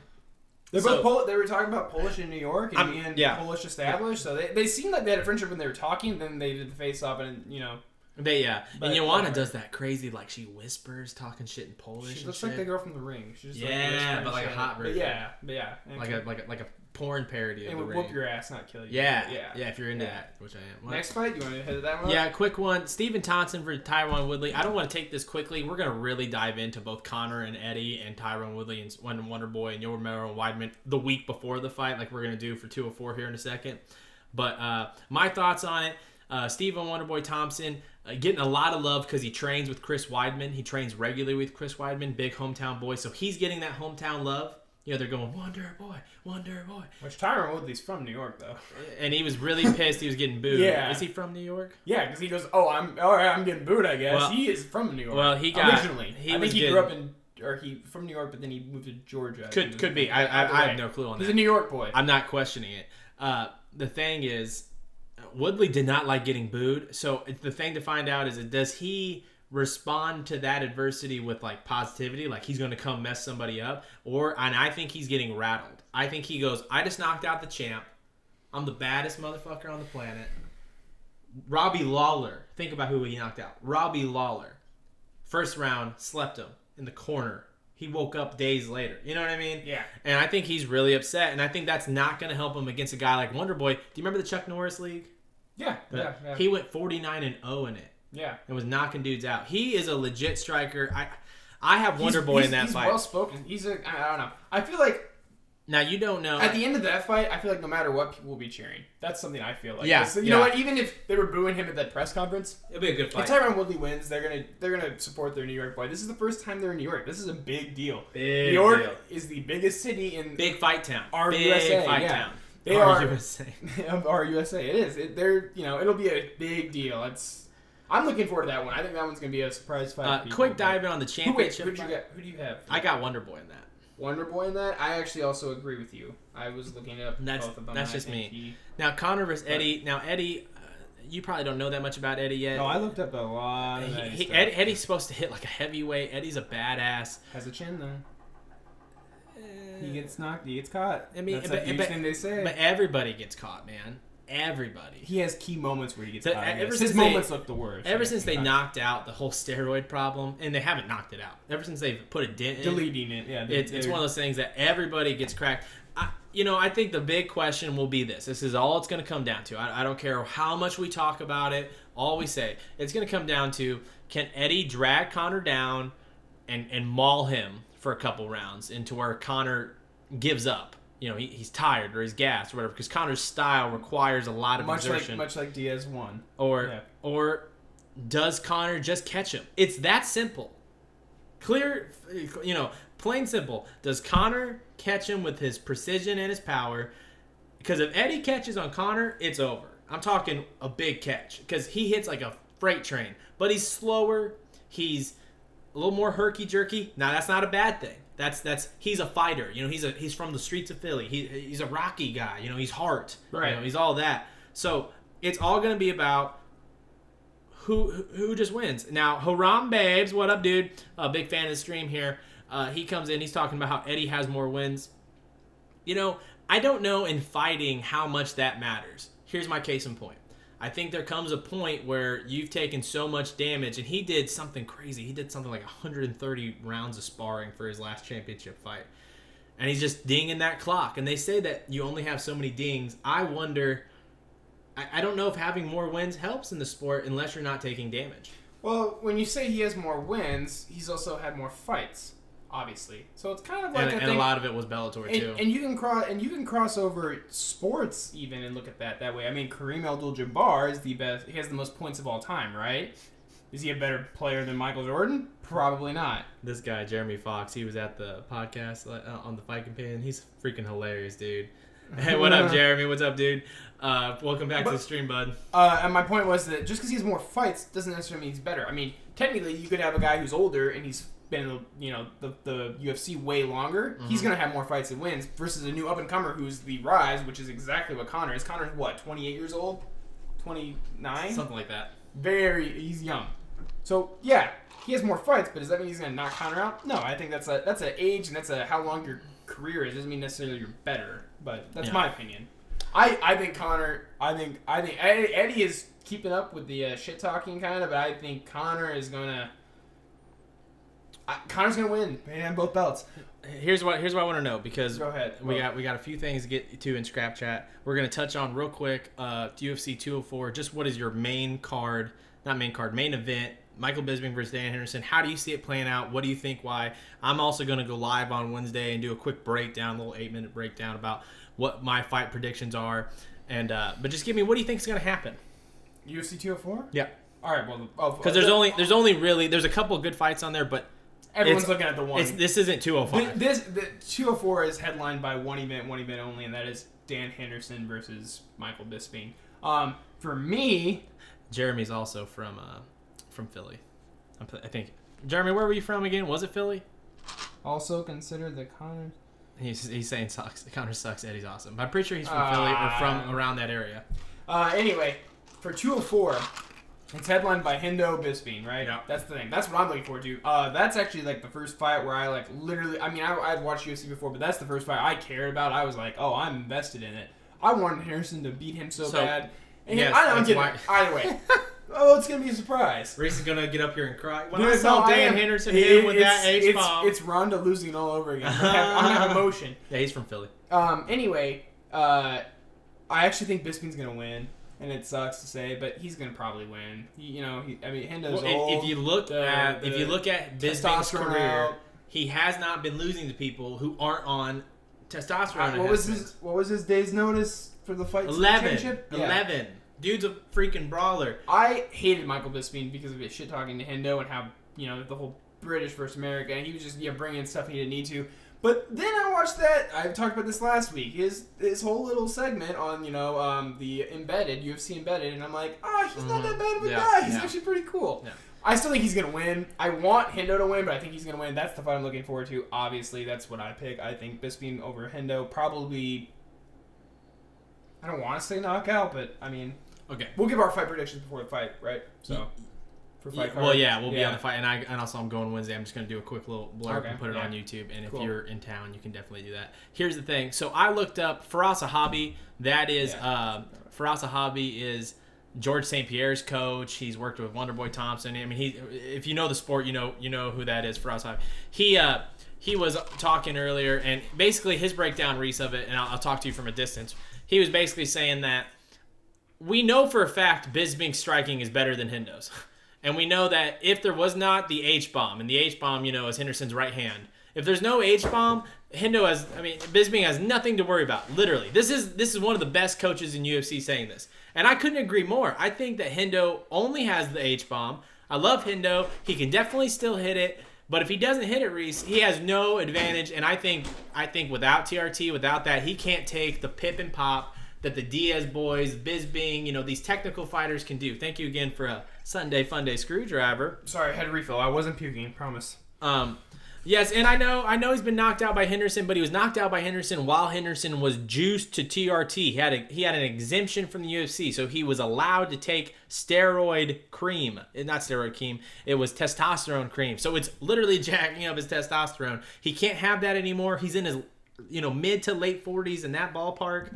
They're both they were talking about Polish in New York and being Polish established. So they seemed like they had a friendship when they were talking. Then they did the face off, and you know. And Joanna does that crazy, like she whispers, talking shit in Polish. She looks like the girl from The Ring. She's just but like a hot version. But yeah. Like a porn parody. And of The would Ring. whoop your ass, not kill you. Yeah. If you're into that, which I am. What? Next fight, you want to hit that one? Yeah, quick one. Stephen Thompson for Tyron Woodley. I don't want to take this quickly. We're gonna really dive into both Conor and Eddie and Tyron Woodley and Wonder Boy and Romero and Weidman the week before the fight, like we're gonna do for 204 here in a second. But my thoughts on it. Stephen Wonderboy Thompson getting a lot of love because he trains with Chris Weidman. He trains regularly with Chris Weidman, big hometown boy. So he's getting that hometown love. You know, they're going, Wonder Boy. Which Tyron Woodley's from New York, though. And he was really pissed he was getting booed. Yeah. Is he from New York? Yeah, because he goes, I'm getting booed, I guess. Well, he is from New York. Well, he got... Originally. I think he grew up in... Or he from New York, but then he moved to Georgia. Could be. I have no clue on that. He's a New York boy. I'm not questioning it. The thing is... Woodley did not like getting booed, so the thing to find out is, does he respond to that adversity with like positivity, like he's going to come mess somebody up, and I think he's getting rattled. I think he goes, I just knocked out the champ. I'm the baddest motherfucker on the planet. Robbie Lawler, think about who he knocked out. Robbie Lawler, first round, slept him in the corner. He woke up days later. You know what I mean? Yeah. And I think he's really upset, and I think that's not going to help him against a guy like Wonder Boy. Do you remember the Chuck Norris League? Yeah. He went 49-0 in it. Yeah. And was knocking dudes out. He is a legit striker. I have Wonder Boy in that fight. He's well spoken. I don't know. I feel like Now, you don't know. At the end of that fight, I feel like no matter what, people will be cheering. That's something I feel like. Yeah. So, you know what? Even if they were booing him at that press conference, It'll be a good fight. if Tyron Woodley wins, they're gonna support their New York boy. This is the first time they're in New York. This is a big deal. Big New York deal. is the biggest city in Big fight town. Our Big USA, fight yeah. town. They Our are USA. our USA. It is. It'll be a big deal. I'm looking forward to that one. I think that one's gonna be a surprise fight. Quick dive in on the championship. Who do you have? I got Wonder Boy in that. Wonder Boy in that. I actually also agree with you. I was looking up both of them. That's just me. Now Conor versus Eddie. Now Eddie, you probably don't know that much about Eddie yet. No, I looked up a lot of that stuff. Eddie's supposed to hit like a heavyweight. Eddie's a badass. Has a chin though. He gets knocked. He gets caught. I mean, that's a huge thing they say. But everybody gets caught, man. Everybody. He has key moments where he gets caught. His moments look the worst. Ever since they knocked out the whole steroid problem, and they haven't knocked it out. Ever since they've put a dent in deleting it, yeah. It's one of those things that everybody gets cracked. I think the big question will be this. This is all it's going to come down to. I don't care how much we talk about it. All we say, it's going to come down to, can Eddie drag Conor down and maul him for a couple rounds into where Conor gives up? He's tired or he's gassed or whatever, because Conor's style requires a lot of exertion. Much like Diaz won. Or does Conor just catch him? It's that simple. Clear, plain simple. Does Conor catch him with his precision and his power? Because if Eddie catches on Conor, it's over. I'm talking a big catch, because he hits like a freight train. But he's slower. He's a little more herky-jerky. Now, that's not a bad thing. He's a fighter. He's from the streets of Philly. He's a Rocky guy. He's Hart. Right. He's all that. So it's all going to be about who just wins. Now, Haram Babes, what up, dude? A big fan of the stream here. He comes in. He's talking about how Eddie has more wins. I don't know in fighting how much that matters. Here's my case in point. I think there comes a point where you've taken so much damage, and he did something crazy. He did something like 130 rounds of sparring for his last championship fight. And he's just dinging that clock. And they say that you only have so many dings. I wonder, I don't know if having more wins helps in the sport unless you're not taking damage. Well, when you say he has more wins, he's also had more fights, obviously. So it's kind of like a lot of it was Bellator too. And you can cross over sports even and look at that way. I mean, Kareem Abdul-Jabbar is the best. He has the most points of all time, right? Is he a better player than Michael Jordan? Probably not. This guy, Jeremy Fox, he was at the podcast on the Fight Companion. He's freaking hilarious, dude. Hey, what up, Jeremy? What's up, dude? Welcome back to the stream, bud. And my point was that just because he has more fights doesn't necessarily mean he's better. I mean, technically, you could have a guy who's older and he's been, the UFC way longer. Mm-hmm. He's gonna have more fights and wins versus a new up and comer who's the rise, which is exactly what Conor is. Conor's what, 28 years old, 29, something like that. He's young. So yeah, he has more fights, but does that mean he's gonna knock Conor out? No, I think that's an age and that's how long your career is. It doesn't mean necessarily you're better, but that's my opinion. I think Conor. I think Eddie is keeping up with the shit talking kind of, but I think Conor's gonna win. Man, both belts. Here's what I want to know, because go ahead. We got a few things to get to in Scrap Chat. We're gonna touch on real quick UFC 204. Just what is your main event? Michael Bisping versus Dan Henderson. How do you see it playing out? What do you think? Why? I'm also going to go live on Wednesday and do a quick breakdown, a little 8-minute breakdown about what my fight predictions are. And but just give me, what do you think is going to happen? UFC 204? Yeah. All right. Well, because there's a couple of good fights on there, but everyone's looking at the one. This isn't 205. The 204 is headlined by one event only, and that is Dan Henderson versus Michael Bisping. For me, Jeremy's also from Philly. I think. Jeremy, where were you from again? Was it Philly? Also consider the Conor. He's saying sucks. Conor sucks. Eddie's awesome. But I'm pretty sure he's from Philly or from around that area. Anyway, for 204, it's headlined by Hendo Bisping, right? Yeah. That's the thing. That's what I'm looking forward to. That's actually like the first fight where I literally. I mean, I'd watched UFC before, but that's the first fight I cared about. I was like, oh, I'm invested in it. I wanted Henderson to beat him so bad. And yes, I don't get it. Either way. Oh, it's gonna be a surprise. Reese is gonna get up here and cry. When I saw Dan Henderson hit with that H-bomb. It's Ronda losing all over again. I'm gonna have emotion. Yeah, he's from Philly. Anyway, I actually think Bisping's gonna win, and it sucks to say, but he's gonna probably win. Hendo's old. If you look at Bisping's career, he has not been losing to people who aren't on testosterone. What was his day's notice for the fight 11. championship? Yeah. 11. Dude's a freaking brawler. I hated Michael Bisping because of his shit talking to Hendo and how, the whole British versus America, and he was just bringing stuff he didn't need to. But then I watched that. I talked about this last week. His whole little segment on the UFC embedded, and I'm like, he's not that bad of a guy. He's actually pretty cool. Yeah. I still think he's gonna win. I want Hendo to win, but I think he's gonna win. That's the fight I'm looking forward to. Obviously, that's what I pick. I think Bisping over Hendo, probably. I don't want to say knockout, but I mean, okay, we'll give our fight predictions before the fight, right? So. We'll be on the fight, and also I'm going Wednesday. I'm just going to do a quick little blurb and put it on YouTube, and if you're in town, you can definitely do that. Here's the thing. So I looked up Firas Zahabi. That is, Firas Zahabi is George St. Pierre's coach. He's worked with Wonderboy Thompson. I mean, if you know the sport, you know who that is, Firas Zahabi. He was talking earlier, and basically his breakdown, Reese, of it, and I'll talk to you from a distance. He was basically saying that we know for a fact Bisping's striking is better than Hendo's. And we know that if there was not the H-bomb, and the H-bomb, is Henderson's right hand. If there's no H-bomb, Bisping has nothing to worry about. Literally. This is one of the best coaches in UFC saying this. And I couldn't agree more. I think that Hendo only has the H-bomb. I love Hendo. He can definitely still hit it. But if he doesn't hit it, Reese, he has no advantage. And I think without TRT, without that, he can't take the pip and pop that the Diaz boys, Bisping, these technical fighters can do. Thank you again for a Sunday Funday screwdriver. Sorry, I had a refill. I wasn't puking, promise. Yes, and I know he's been knocked out by Henderson, but he was knocked out by Henderson while Henderson was juiced to TRT. He had an exemption from the UFC, so he was allowed to take steroid cream. Not steroid cream. It was testosterone cream. So it's literally jacking up his testosterone. He can't have that anymore. He's in his mid to late 40s in that ballpark.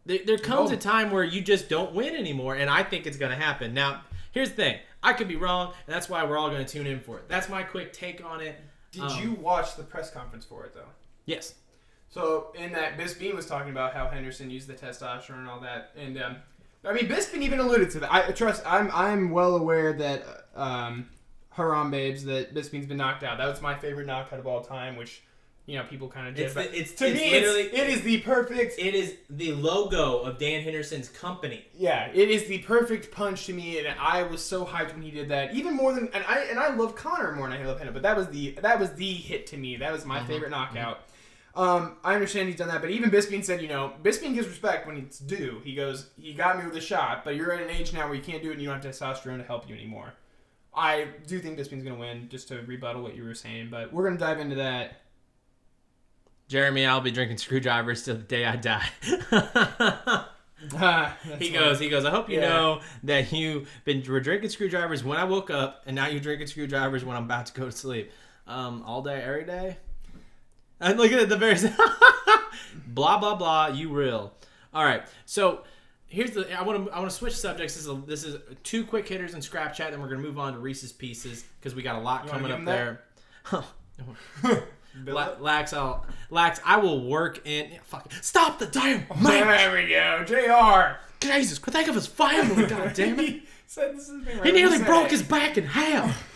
There comes a time where you just don't win anymore, and I think it's going to happen. Now, here's the thing. I could be wrong, and that's why we're all going to tune in for it. That's my quick take on it. Did you watch the press conference for it, though? Yes. So, in that, Bisping was talking about how Henderson used the testosterone and all that, and, Bisping even alluded to that. I'm well aware that, Haram Babes, that Bisping's been knocked out. That was my favorite knockout of all time, which... people kind of did. It is the perfect... It is the logo of Dan Henderson's company. Yeah, it is the perfect punch to me, and I was so hyped when he did that. Even more than... And I love Conor more than I love Hendo, but that was the hit to me. That was my favorite knockout. I understand he's done that, but even Bisping said, Bisping gives respect when it's due. He goes, he got me with a shot, but you're at an age now where you can't do it and you don't have testosterone to help you anymore. I do think Bisping's going to win, just to rebuttal what you were saying, but we're going to dive into that. Jeremy, I'll be drinking screwdrivers till the day I die. He goes, I hope you know that were drinking screwdrivers when I woke up, and now you're drinking screwdrivers when I'm about to go to sleep. All day, every day? And look at the very... blah, blah, blah, you real. All right, so... I want to switch subjects. This is 2 quick hitters in Scrap Chat, then we're going to move on to Reese's Pieces, because we got a lot coming up there. Lax, I will work in... Stop the damn match! There we go, JR! Jesus, think of his family, goddammit! He said this is He nearly broke his back in half!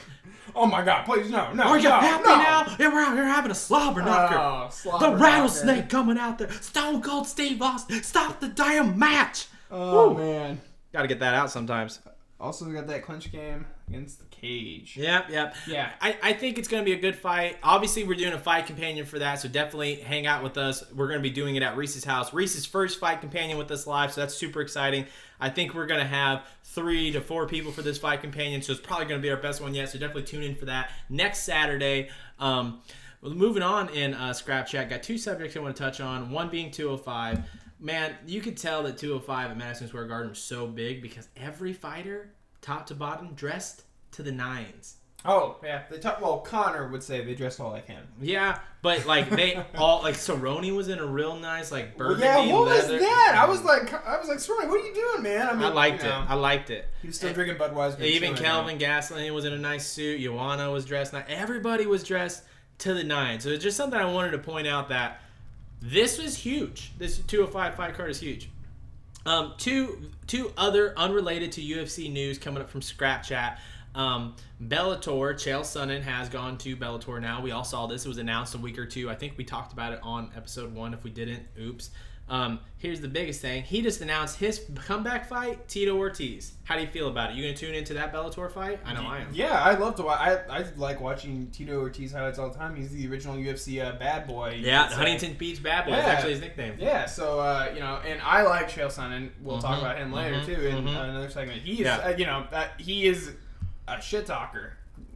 Oh my god, please, no. Are you happy now? Yeah, we're out here having a slobber knocker. The rattlesnake coming out there. Stone Cold Steve Austin, stop the damn match! Oh, man. Gotta get that out sometimes. Also, we got that clinch game against the Cage. Yep. Yeah. I think it's going to be a good fight. Obviously, we're doing a fight companion for that, so definitely hang out with us. We're going to be doing it at Reese's house. Reese's first fight companion with us live, so that's super exciting. I think we're going to have 3 to 4 people for this fight companion, so it's probably going to be our best one yet, so definitely tune in for that. Next Saturday, moving on in Scrap Chat, got 2 subjects I want to touch on, one being 205. Man, you could tell that 205 at Madison Square Garden was so big because every fighter, top to bottom, dressed to the nines. Oh, yeah. Conor would say they dressed all like him. Yeah, but they all Cerrone was in a real nice burgundy leather. What was that? I was like, Cerrone, what are you doing, man? I liked it. I liked it. He was still drinking Budweiser. Even Kelvin Gastelum was in a nice suit. Joanna was dressed nice. Everybody was dressed to the nines. So it's just something I wanted to point out that this was huge. This 205 fight card is huge. Two other unrelated to UFC news coming up from Scrap Chat. Bellator, Chael Sonnen has gone to Bellator now. We all saw this. It was announced a week or two. I think we talked about it on episode 1. If we didn't, oops. Here's the biggest thing. He just announced his comeback fight, Tito Ortiz. How do you feel about it? You going to tune into that Bellator fight? I know I am. Yeah, I love to watch. I like watching Tito Ortiz highlights all the time. He's the original UFC bad boy. Yeah, Huntington Beach bad boy is actually his nickname. Yeah, so, and I like Chael Sonnen. We'll talk about him later, too, in another segment. He is, he is a shit talker.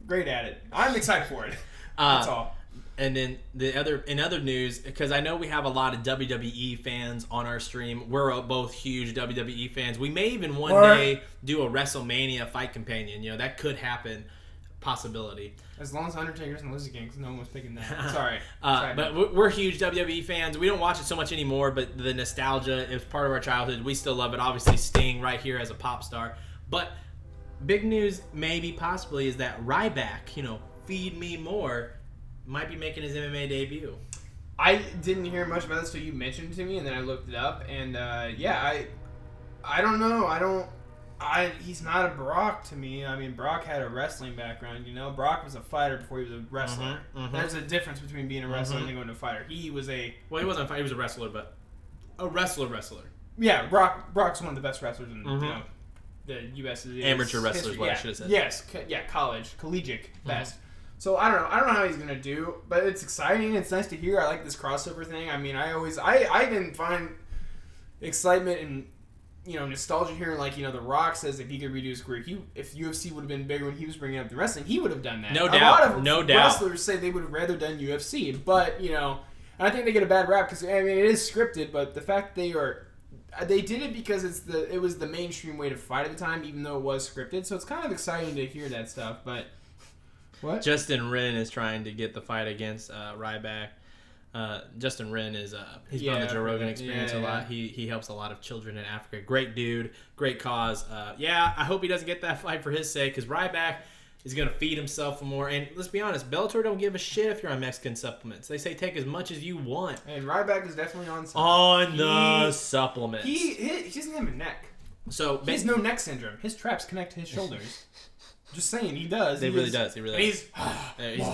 Great at it. I'm excited for it. That's all. And then in other news, because I know we have a lot of WWE fans on our stream. We're both huge WWE fans. We may even one day do a WrestleMania fight companion. That could happen. Possibility. As long as Undertaker's in Lizzie King, because no one was picking that. Sorry. But we're huge WWE fans. We don't watch it so much anymore, but the nostalgia is part of our childhood. We still love it. Obviously, Sting right here as a pop star. But big news, maybe, possibly, is that Ryback, Feed Me More, might be making his MMA debut. I didn't hear much about this, so you mentioned it to me, and then I looked it up, and I don't know. He's not a Brock to me. I mean, Brock had a wrestling background, Brock was a fighter before he was a wrestler. There's a difference between being a wrestler and going to a fighter. He was a... Well, he wasn't a fighter. He was a wrestler, but... A wrestler. Yeah, Brock's one of the best wrestlers in, the U.S. Amateur wrestlers, history. What I should have said. Yes, collegiate best. So I don't know how he's gonna do, but it's exciting. It's nice to hear. I like this crossover thing. I mean, I didn't find excitement and nostalgia here. Like The Rock says if he could redo his career, if UFC would have been bigger when he was bringing up the wrestling, he would have done that. No doubt. A lot of wrestlers say they would have rather done UFC, but and I think they get a bad rap because it is scripted. But the fact they did it because it was the mainstream way to fight at the time, even though it was scripted. So it's kind of exciting to hear that stuff, but. What? Justin Wren is trying to get the fight against Ryback. Justin Wren is he's been on the Joe Rogan Experience a lot. He helps a lot of children in Africa. Great dude, great cause. I hope he doesn't get that fight for his sake because Ryback is going to feed himself more. And let's be honest, Bellator don't give a shit if you're on Mexican supplements. They say take as much as you want. And Ryback is definitely on the supplements. He doesn't have a neck. So he has no neck syndrome. His traps connect to his shoulders. Just saying, he does. He really does. He's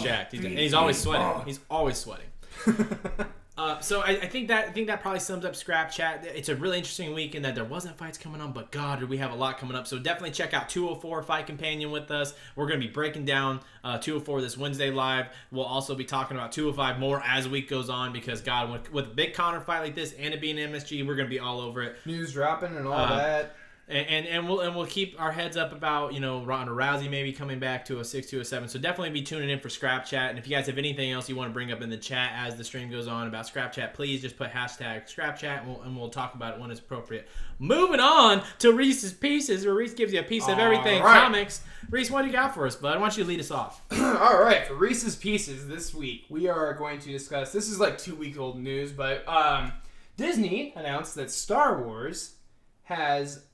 jacked. And he's always sweating. He's always sweating. So I think that probably sums up Scrap Chat. It's a really interesting week in that there wasn't fights coming on, but God, did we have a lot coming up. So definitely check out 204 Fight Companion with us. We're going to be breaking down 204 this Wednesday live. We'll also be talking about 205 more as the week goes on because, God, with a big Conor fight like this and it being MSG, we're going to be all over it. News dropping and all that. And we'll keep our heads up about Ronda Rousey maybe coming back to a 6 7. So definitely be tuning in for Scrap Chat. And if you guys have anything else you want to bring up in the chat as the stream goes on about Scrap Chat, please just put hashtag Scrap Chat and we'll talk about it when it's appropriate. Moving on to Reese's Pieces, where Reese gives you a piece of everything comics. Reese, what do you got for us, bud? I want you to lead us off. All right, for Reese's Pieces this week, we are going to discuss. This is like 2-week-old news, but Disney announced that Star Wars has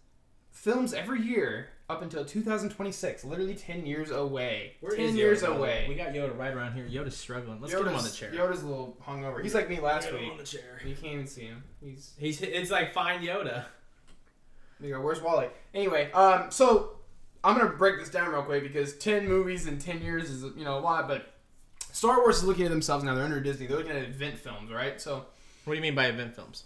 films every year up until 2026, literally 10 years away. 10 years away. We got Yoda right around here. Yoda's struggling. Let's get him on the chair. Yoda's a little hungover. He's like me last week. Get him on the chair. You can't even see him. It's like Find Yoda. There you go. Where's Wally? Anyway, so I'm gonna break this down real quick because 10 movies in 10 years is a lot, but Star Wars is looking at themselves now. They're under Disney. They're looking at event films, right? So, what do you mean by event films?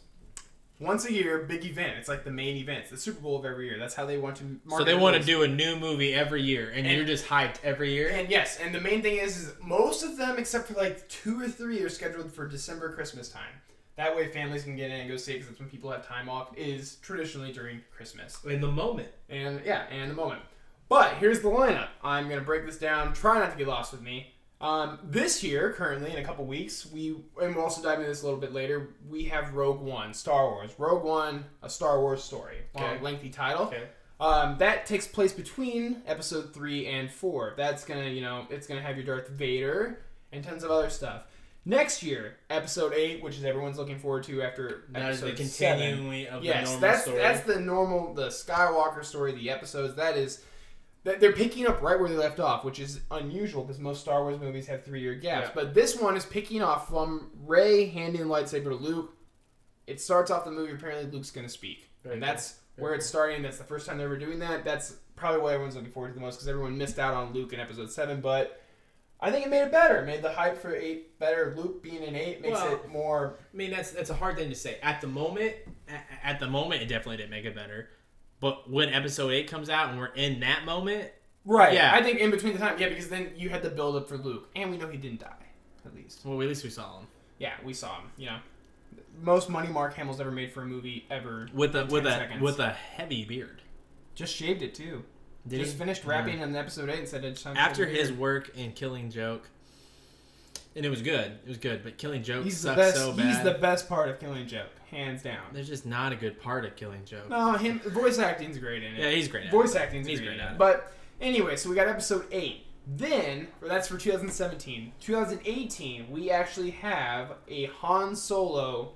Once a year, big event. It's like the main event. It's the Super Bowl of every year. That's how they want to market. So they want to do a new movie every year, and you're just hyped every year? And yes, and the main thing is most of them, except for like 2 or 3, are scheduled for December, Christmas time. That way families can get in and go see it because that's when people have time off, is traditionally during Christmas. In the moment. And the moment. But here's the lineup. I'm going to break this down. Try not to get lost with me. This year, currently, in a couple weeks, we'll also dive into this a little bit later, we have Rogue One, Star Wars. Rogue One, a Star Wars story. Long, lengthy title. Okay. That takes place between episode 3 and 4. That's gonna, it's gonna have your Darth Vader and tons of other stuff. Next year, episode 8, which is everyone's looking forward to after that episode is the 7. continuing of the normal story. That's the normal, the Skywalker story, the episodes. They're picking up right where they left off, which is unusual because most Star Wars movies have 3-year gaps. Yeah. But this one is picking off from Rey handing the lightsaber to Luke. It starts off the movie, apparently Luke's going to speak. And that's where it's starting. That's the first time they were doing that. That's probably what everyone's looking forward to the most because everyone missed out on Luke in episode 7. But I think it made it better. It made the hype for 8 better. Luke being in 8 makes it more. I mean, that's a hard thing to say. At the moment, it definitely didn't make it better. But when episode 8 comes out and we're in that moment, right? Yeah, I think in between the time, because then you had the build up for Luke, and we know he didn't die, at least. Well, at least we saw him. Yeah, we saw him. You know, most money Mark Hamill's ever made for a movie ever. With a heavy beard. Just shaved it too. Did just he? finished rapping in episode 8 and said it's time. After his work in Killing Joke, and it was good. It was good, but Killing Joke sucks so bad. He's the best part of Killing Joke, hands down. There's just not a good part of Killing Joke. No, voice acting's great in it. Yeah, he's great at it. Voice acting's He's great great at it. But anyway, so we got episode 8. Then, that's for 2017. 2018, we actually have a Han Solo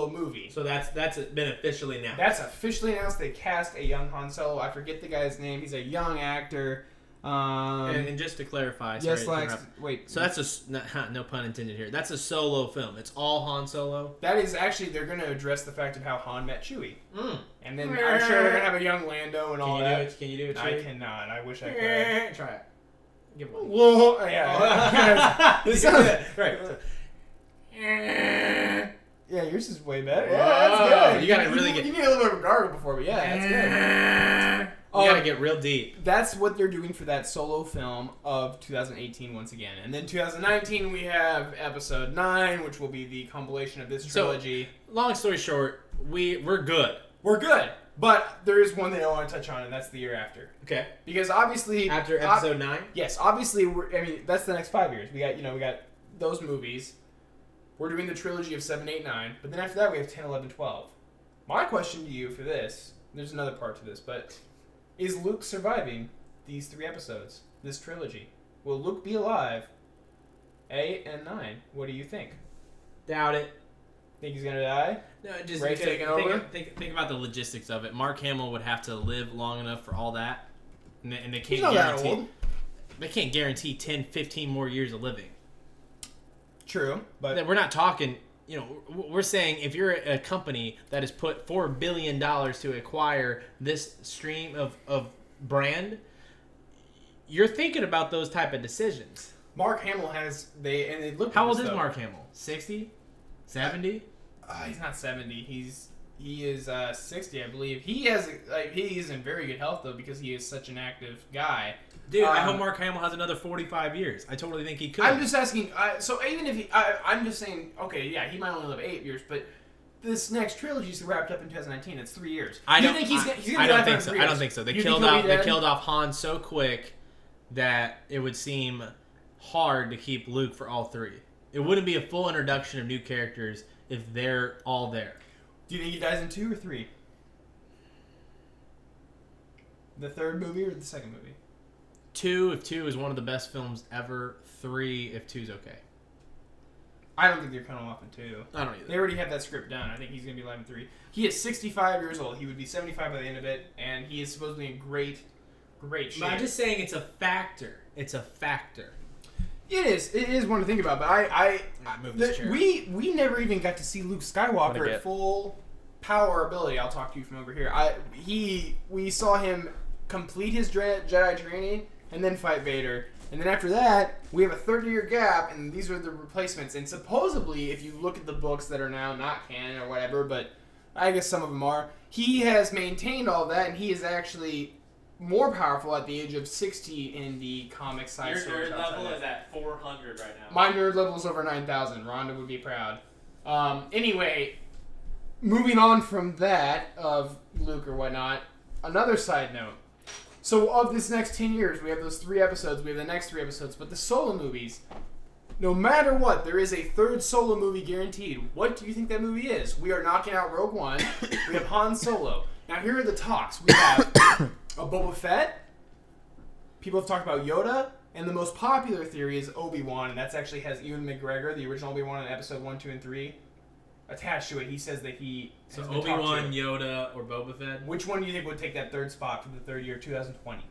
movie. So that's been officially announced. That's officially announced. They cast a young Han Solo. I forget the guy's name. He's a young actor. And just to clarify, yes, sorry, wait. so that's no pun intended here. That's a solo film. It's all Han Solo. That is actually, they're going to address the fact of how Han met Chewie. And then I'm sure they're going to have a young Lando and all that. Can you do it? I cannot. I wish I could. Try it. Give it one. Whoa! Yeah. Right. Yeah, yours is way better. Whoa, Yeah, that's good. you gotta really You need a little bit of a gargle before, but yeah, that's good. You gotta get real deep. That's what they're doing for that solo film of 2018 once again. And then 2019 we have episode 9, which will be the compilation of this trilogy. So, long story short, we're good. We're good. But there is one thing I want to touch on, and that's the year after. Okay. Because obviously after episode 9? Yes, obviously that's the next 5 years. We got those movies. We're doing the trilogy of 7, 8, 9, but then after that we have 10, 11, 12. My question to you for this, there's another part to this, but is Luke surviving these 3 episodes, this trilogy? Will Luke be alive? 8 and 9. What do you think? Doubt it. Think he's gonna die? No, just Rey taking over? Think about the logistics of it. Mark Hamill would have to live long enough for all that, and they can't He's not that guarantee. old. They can't guarantee 10, 15 more years of living. True, but We're not talking. We're saying if you're a company that has put $4 billion to acquire this stream of brand, you're thinking about those type of decisions. Mark Hamill they look. How old is Mark Hamill? 60? 70? He's not 70. He is 60, I believe. He's in very good health though because he is such an active guy. Dude, I hope Mark Hamill has another 45 years. I totally think he could. I'm just asking. So even if I'm just saying, okay, yeah, he might only live 8 years, but this next trilogy is wrapped up in 2019. It's 3 years. I don't think he's gonna be I don't alive think for so. 3 I years? don't think so. They You killed think he'll off. be They dead? killed off Han so quick that it would seem hard to keep Luke for all 3. It wouldn't be a full introduction of new characters if they're all there. Do you think he dies in 2 or 3? The third movie or the second movie? 2, if 2 is one of the best films ever. 3, if 2's okay. I don't think they're cutting him off in 2. I don't either. They already have that script done. I think he's going to be alive in 3. He is 65 years old. He would be 75 by the end of it, and he is supposedly in great shape. But I'm just saying it's a factor. It's a factor. It is. It is one to think about. But Move this chair. we never even got to see Luke Skywalker get? at full power ability. I'll talk to you from over here. We saw him complete his Jedi training and then fight Vader. And then after that, we have a 30-year gap, and these are the replacements. And supposedly, if you look at the books that are now not canon or whatever, but I guess some of them are, he has maintained all that, and he is actually more powerful at the age of 60 in the comic side. Your nerd level is at 400 right now. My nerd level is over 9,000. Rhonda would be proud. Anyway, moving on from that of Luke or whatnot, another side note. So of this next 10 years, we have those 3 episodes, we have the next 3 episodes, but the solo movies, no matter what, there is a third solo movie guaranteed. What do you think that movie is? We are knocking out Rogue One. We have Han Solo. Now here are the talks. We have a Boba Fett. People have talked about Yoda. And the most popular theory is Obi-Wan, and that actually has Ewan McGregor, the original Obi-Wan in episode 1, 2, and 3, attached to it. He says that he So has been talked Obi-Wan, to. Yoda, or Boba Fett? Which one do you think would take that third spot for the third year, 2020?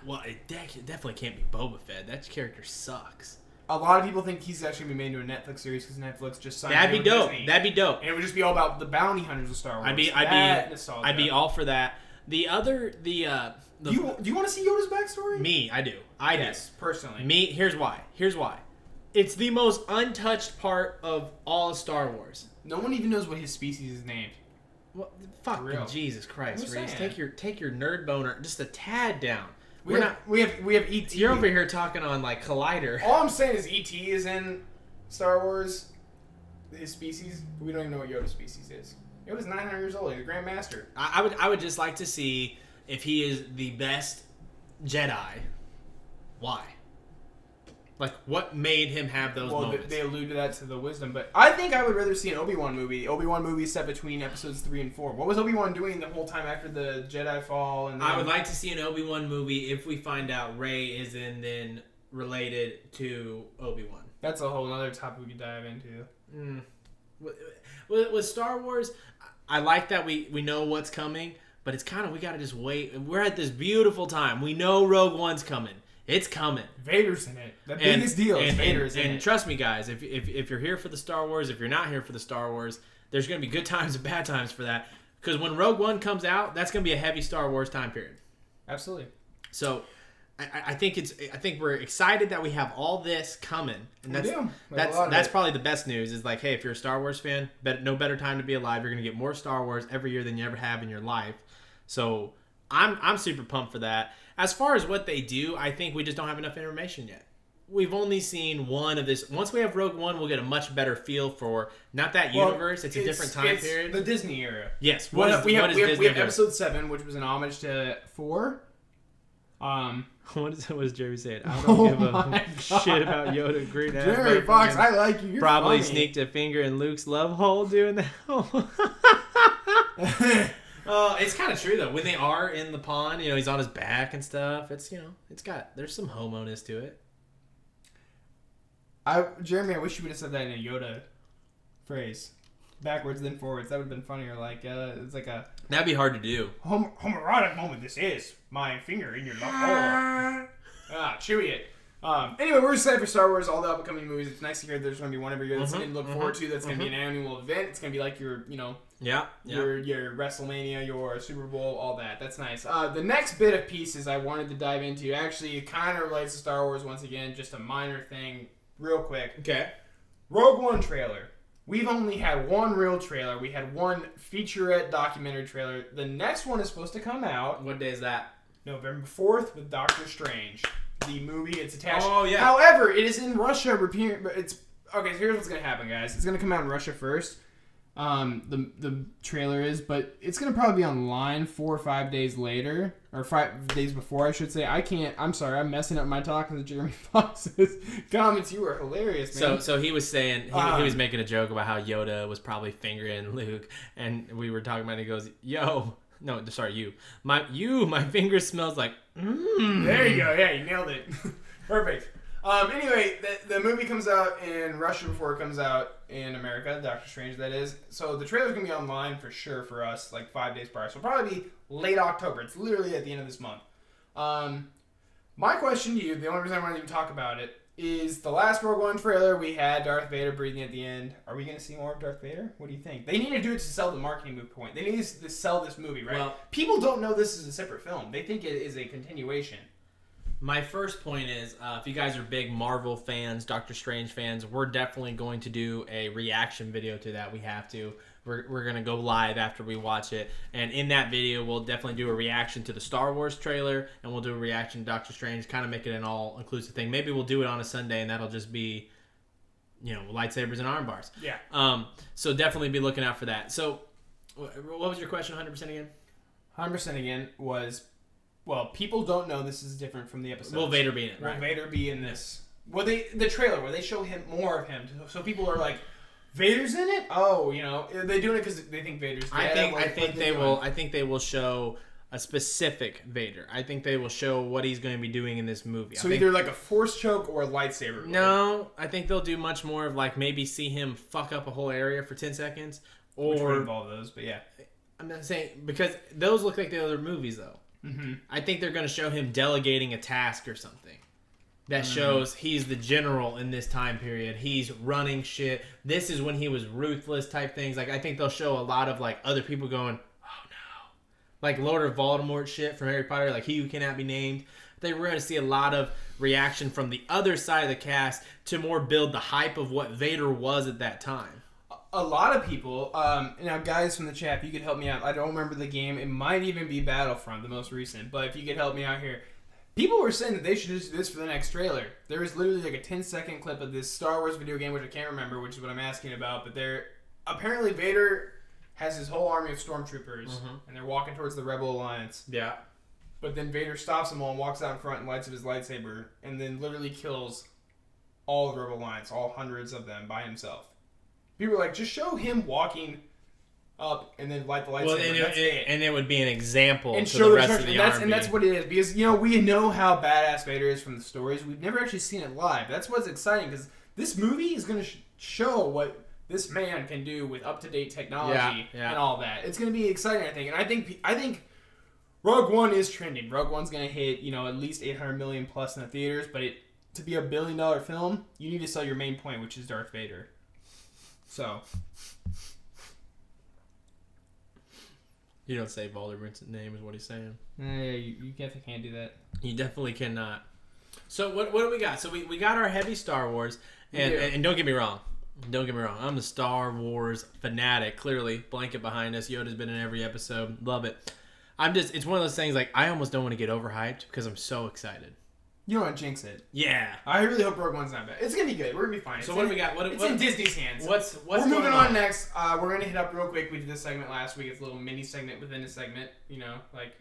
Well, it definitely can't be Boba Fett. That character sucks. a lot of people think he's actually going to be made into a Netflix series because Netflix just signed That'd him be with dope. Disney. That'd be dope. And it would just be all about the bounty hunters of Star Wars. I'd be all for that. The other do you want to see Yoda's backstory? Me, I do. Yes, personally. Me, here's why. It's the most untouched part of all of Star Wars. No one even knows what his species is named. Well, fucking Jesus Christ, Reese. Take your nerd boner just a tad down. We have ET. You're over here talking on like Collider. All I'm saying is ET is in Star Wars. His species, we don't even know what Yoda's species is. Yoda's 900 years old. He's a Grand Master. I would just like to see if he is the best Jedi. Why? Like, what made him have those moments? They allude to that to the wisdom, but I think I would rather see an Obi-Wan movie. The Obi-Wan movie is set between episodes 3 and 4. What was Obi-Wan doing the whole time after the Jedi fall? And I would like to see an Obi-Wan movie if we find out Rey is then related to Obi-Wan. That's a whole other topic we could dive into. With Star Wars, I like that we know what's coming, but it's kind of, we got to just wait. We're at this beautiful time. We know Rogue One's coming. It's coming. Vader's in it. The biggest deal is Vader's in it. And trust me, guys, if you're here for the Star Wars, if you're not here for the Star Wars, there's going to be good times and bad times for that. Because when Rogue One comes out, that's going to be a heavy Star Wars time period. Absolutely. So I think we're excited that we have all this coming. And that's probably the best news is like, hey, if you're a Star Wars fan, no better time to be alive. You're going to get more Star Wars every year than you ever have in your life. So I'm super pumped for that. As far as what they do, I think we just don't have enough information yet. We've only seen one of this. Once we have Rogue One, we'll get a much better feel for not that universe. It's a different time period. The Disney era. Yes. We have Episode 7, which was an homage to 4. What is Jeremy saying? I don't give a shit about Yoda. Green Jeremy Fox, I like you. You're probably funny. Sneaked a finger in Luke's love hole doing that. It's kind of true though. When they are in the pond, he's on his back and stuff. It's there's some homo-ness to it. Jeremy, I wish you would have said that in a Yoda phrase, backwards then forwards. That would have been funnier. Like it's like a that'd be hard to do. Homoerotic moment. This is my finger in your love hole. Chewy it. Anyway, we're excited for Star Wars, all the upcoming movies. It's nice to hear there's going to be one every year that's something to look forward to. That's going to be an annual event. It's going to be like your WrestleMania, your Super Bowl, all that. That's nice. The next bit of pieces I wanted to dive into actually kind of relates to Star Wars once again. Just a minor thing, real quick. Okay. Rogue One trailer. We've only had one real trailer. We had one featurette documentary trailer. The next one is supposed to come out. What day is that? November 4th with Doctor Strange. The movie, it's attached. Oh, yeah. However, it is in Russia. But it's okay. So here's what's gonna happen, guys. It's gonna come out in Russia first. The trailer is, but it's gonna probably be online 4 or 5 days later, or 5 days before, I should say. I'm sorry, I'm messing up my talk with Jeremy Fox's comments. You were hilarious, man. So he was saying he was making a joke about how Yoda was probably fingering Luke, and we were talking about it. He goes, "Yo." No, sorry, you. My finger smells like. There you go. Yeah, you nailed it. Perfect. Anyway, the movie comes out in Russia before it comes out in America. Doctor Strange, that is. So the trailer's gonna be online for sure for us, like 5 days prior. So it'll probably be late October. It's literally at the end of this month. My question to you, the only reason I want to even talk about it, is the last Rogue One trailer we had Darth Vader breathing at the end. Are we going to see more of Darth Vader? What do you think? They need to do it to sell the marketing point. They need to sell this movie, right? Well, people don't know this is a separate film. They think it is a continuation. My first point is, if you guys are big Marvel fans, Doctor Strange fans, we're definitely going to do a reaction video to that. We have to. We're going to go live after we watch it. And in that video, we'll definitely do a reaction to the Star Wars trailer, and we'll do a reaction to Doctor Strange, kind of make it an all-inclusive thing. Maybe we'll do it on a Sunday, and that'll just be, lightsabers and arm bars. Yeah. So definitely be looking out for that. So what was your question 100% again? 100% again was, well, people don't know this is different from the episode. Will Vader be in it, right? Will Vader be in this? Well, the trailer where they show him more of him, so people are like, Vader's in it? Oh, they're doing it because they think Vader's dead. I think they will show a specific Vader. I think they will show what he's going to be doing in this movie. So either like a force choke or a lightsaber. No, I think they'll do much more of like maybe see him fuck up a whole area for 10 seconds. Which would involve those, but yeah. I'm not saying, because those look like the other movies though. Mm-hmm. I think they're going to show him delegating a task or something. that shows he's the general in this time period. He's running shit. This is when he was ruthless type things. Like, I think they'll show a lot of, like, other people going, oh no. Like Lord of Voldemort shit from Harry Potter, like He Who Cannot Be Named. I think we're going to see a lot of reaction from the other side of the cast to more build the hype of what Vader was at that time. A lot of people, now guys from the chat, if you could help me out. I don't remember the game. It might even be Battlefront, the most recent. But if you could help me out here. People were saying that they should just do this for the next trailer. There was literally like a 10-second clip of this Star Wars video game, which I can't remember, which is what I'm asking about. But apparently Vader has his whole army of stormtroopers, and they're walking towards the Rebel Alliance. Yeah. But then Vader stops them all and walks out in front and lights up his lightsaber, and then literally kills all the Rebel Alliance, all hundreds of them, by himself. People are like, just show him walking up and then light the lightsaber. Well, and it would be an example and to the rest of the army. And that's what it is. Because, we know how badass Vader is from the stories. We've never actually seen it live. That's what's exciting, because this movie is going to show what this man can do with up-to-date technology and all that. It's going to be exciting, I think. And I think Rogue One is trending. Rogue One's going to hit, at least 800 million plus in the theaters. But to be $1 billion film, you need to sell your main point, which is Darth Vader. So... You don't say Voldemort's name is what he's saying. You definitely can't do that. You definitely cannot. So what do we got? So we got our heavy Star Wars, and don't get me wrong. Don't get me wrong. I'm a Star Wars fanatic. Clearly, blanket behind us. Yoda's been in every episode. Love it. It's one of those things like I almost don't want to get overhyped because I'm so excited. You don't want to jinx it. Yeah. I really hope Rogue One's not bad. It's going to be good. We're going to be fine. So what do we got? It's in Disney's hands. What's we're moving on next. We're going to hit up real quick. We did this segment last week. It's a little mini segment within a segment. Like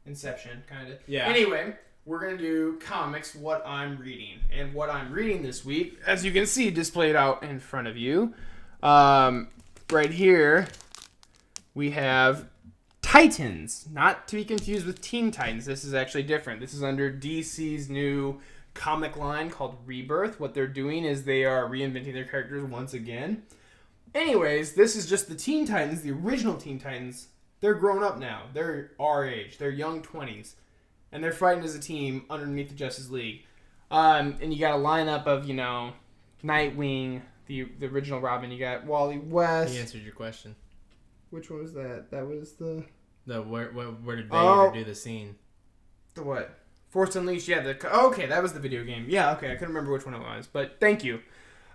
Inception, kind of. Yeah. Anyway, we're going to do comics, what I'm reading. And what I'm reading this week, as you can see displayed out in front of you, right here, we have... Titans, not to be confused with Teen Titans. This is actually different. This is under DC's new comic line called Rebirth. What they're doing is they are reinventing their characters once again. Anyways, this is just the Teen Titans, the original Teen Titans. They're grown up now. They're our age. They're young 20s. And they're fighting as a team underneath the Justice League. And you got a lineup of, Nightwing, the original Robin. You got Wally West. He answered your question. Which one was that? That was the... Where did Vader do the scene? The what? Force Unleashed. Yeah. Okay, that was the video game. Yeah. Okay, I couldn't remember which one it was, but thank you.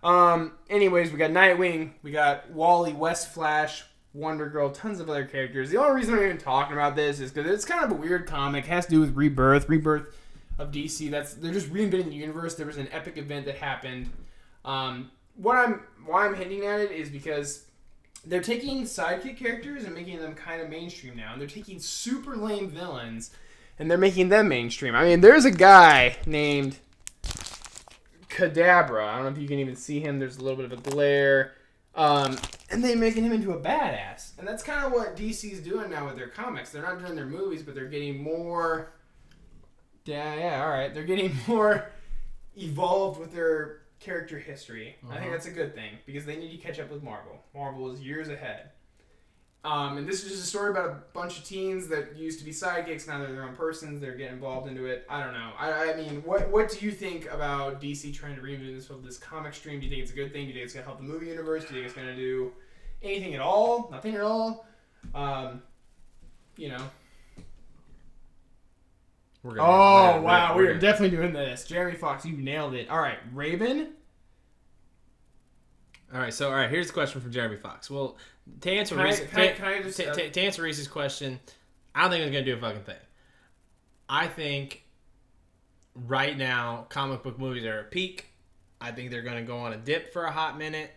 Anyways, we got Nightwing, we got Wally, West, Flash, Wonder Girl, tons of other characters. The only reason I'm even talking about this is because it's kind of a weird comic. It has to do with rebirth of DC. They're just reinventing the universe. There was an epic event that happened. Why I'm hinting at it is because they're taking sidekick characters and making them kind of mainstream now. And they're taking super lame villains and they're making them mainstream. I mean, there's a guy named Kadabra. I don't know if you can even see him. There's a little bit of a glare. And they're making him into a badass. And that's kind of what DC's doing now with their comics. They're not doing their movies, but they're getting more... Yeah, all right. They're getting more evolved with their character history. I think that's a good thing because they need to catch up with Marvel. Marvel is years ahead. And this is just a story about a bunch of teens that used to be sidekicks. Now they're their own persons. They're getting involved into it. I don't know. I mean, what do you think about DC trying to reinvent this comic stream? Do you think it's a good thing? Do you think it's going to help the movie universe? Do you think it's going to do anything at all? Nothing at all? Wow, we are definitely doing this. Jeremy Fox, you nailed it. All right, Raven. All right, here's the question from Jeremy Fox. Well, to answer Reese's question, I don't think it's going to do a fucking thing. I think right now comic book movies are at peak. I think they're going to go on a dip for a hot minute.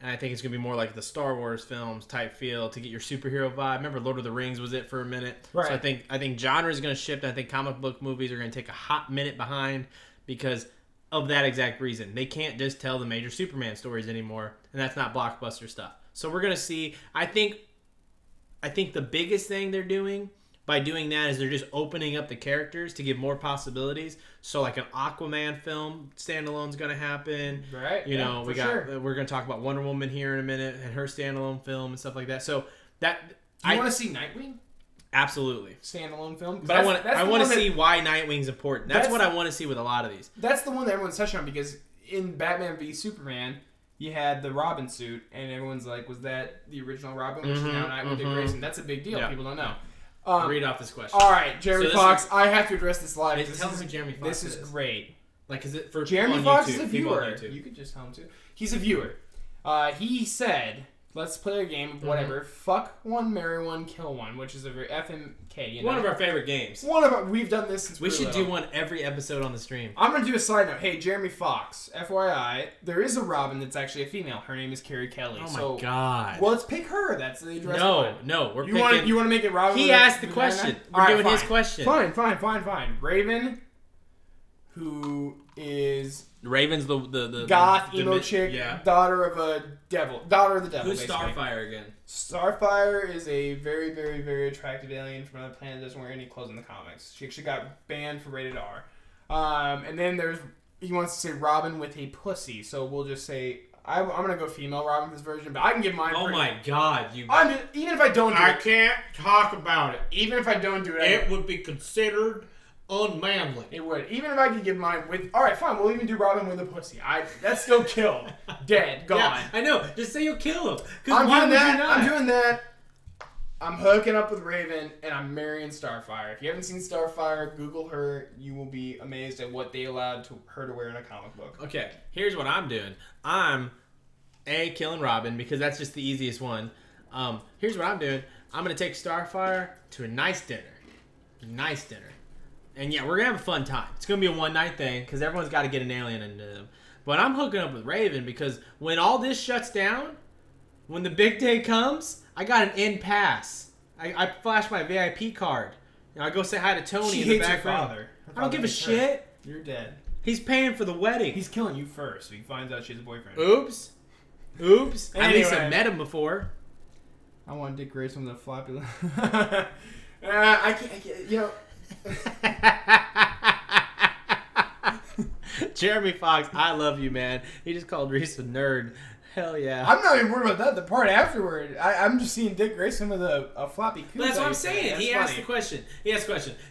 And I think it's going to be more like the Star Wars films type feel to get your superhero vibe. Remember Lord of the Rings was it for a minute? Right. So I think genre is going to shift. I think comic book movies are going to take a hot minute behind because of that exact reason. They can't just tell the major Superman stories anymore, and that's not blockbuster stuff. So we're going to see, I think the biggest thing they're doing by doing that is they're just opening up the characters to give more possibilities. So like an Aquaman film standalone is going to happen. Right. We're going to talk about Wonder Woman here in a minute and her standalone film and stuff like that. So that you want to see Nightwing? Absolutely. standalone film. But I want to see why Nightwing's important. That's what I want to see with a lot of these. That's the one that everyone's touching on because in Batman v Superman, you had the Robin suit, and everyone's like, was that the original Robin, which is now Nightwing Dick Grayson? That's a big deal. Yeah. People don't know. Read off this question. All right, Jeremy So Fox, I have to address this live. Tell me who Jeremy Fox This is great. Like, is it for Jeremy on Fox YouTube, is a people on viewer. YouTube? You could just tell him to. He's a viewer. He said, let's play a game of whatever. Fuck one, marry one, kill one, which is a very FMK. You know? One of our favorite games. We've done this since we should little. do one every episode on the stream. I'm going to do a side note. Hey, Jeremy Fox, FYI, there is a Robin that's actually a female. Her name is Carrie Kelly. Oh my God. Well, let's pick her. That's the address. No, we're you picking... You want to make it Robin? He asked the question. We're doing his question. Fine. Raven, who is... Raven's the goth, emo chick, daughter of the devil. Who's basically. Starfire again? Starfire is a very, very, very attractive alien from another planet that doesn't wear any clothes in the comics. She actually got banned for rated R. And then he wants to say Robin with a pussy, so we'll just say, I'm going to go female Robin for this version, but I can give mine. Oh my God. Even if I don't do it. I can't talk about it. Even if I don't do it. It would be considered unmanly. It would. Even if I could give mine with... Alright, fine. We'll even do Robin with a pussy. That's still kill. Dead. Gone. Yeah, I know. Just say you'll kill him. I'm doing that. I'm hooking up with Raven, and I'm marrying Starfire. If you haven't seen Starfire, Google her. You will be amazed at what they allowed her to wear in a comic book. Okay, here's what I'm doing. I'm killing Robin because that's just the easiest one. Here's what I'm doing. I'm going to take Starfire to a nice dinner. And yeah, we're going to have a fun time. It's going to be a one-night thing because everyone's got to get an alien into them. But I'm hooking up with Raven because when all this shuts down, when the big day comes, I got an in pass. I flash my VIP card. I go say hi to Tony in the background. I don't give a shit. You're dead. He's paying for the wedding. He's killing you first so he finds out she has a boyfriend. Oops. At least I've met him before. I want Dick Grayson with a floppy... I can't, you know... Jeremy Fox, I love you, man. He just called Reese a nerd. Hell yeah. I'm not even worried about that. The part afterward, I'm just seeing Dick Grayson with a floppy coot. That's what I'm saying. He asked the question.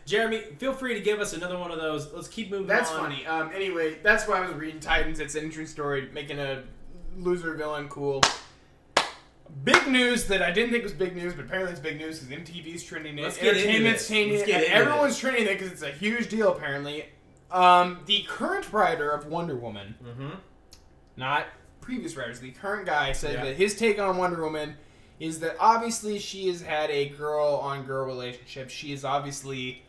Jeremy, feel free to give us another one of those. Let's keep moving on. That's funny. Anyway, that's why I was reading Titans. It's an interesting story, making a loser villain cool. Big news that I didn't think was big news, but apparently it's big news because MTV's trending it. Entertainment's trending it. And everyone's trending it because it's a huge deal, apparently. The current writer of Wonder Woman, not previous writers, the current guy said that his take on Wonder Woman is that obviously she has had a girl-on-girl relationship. She has obviously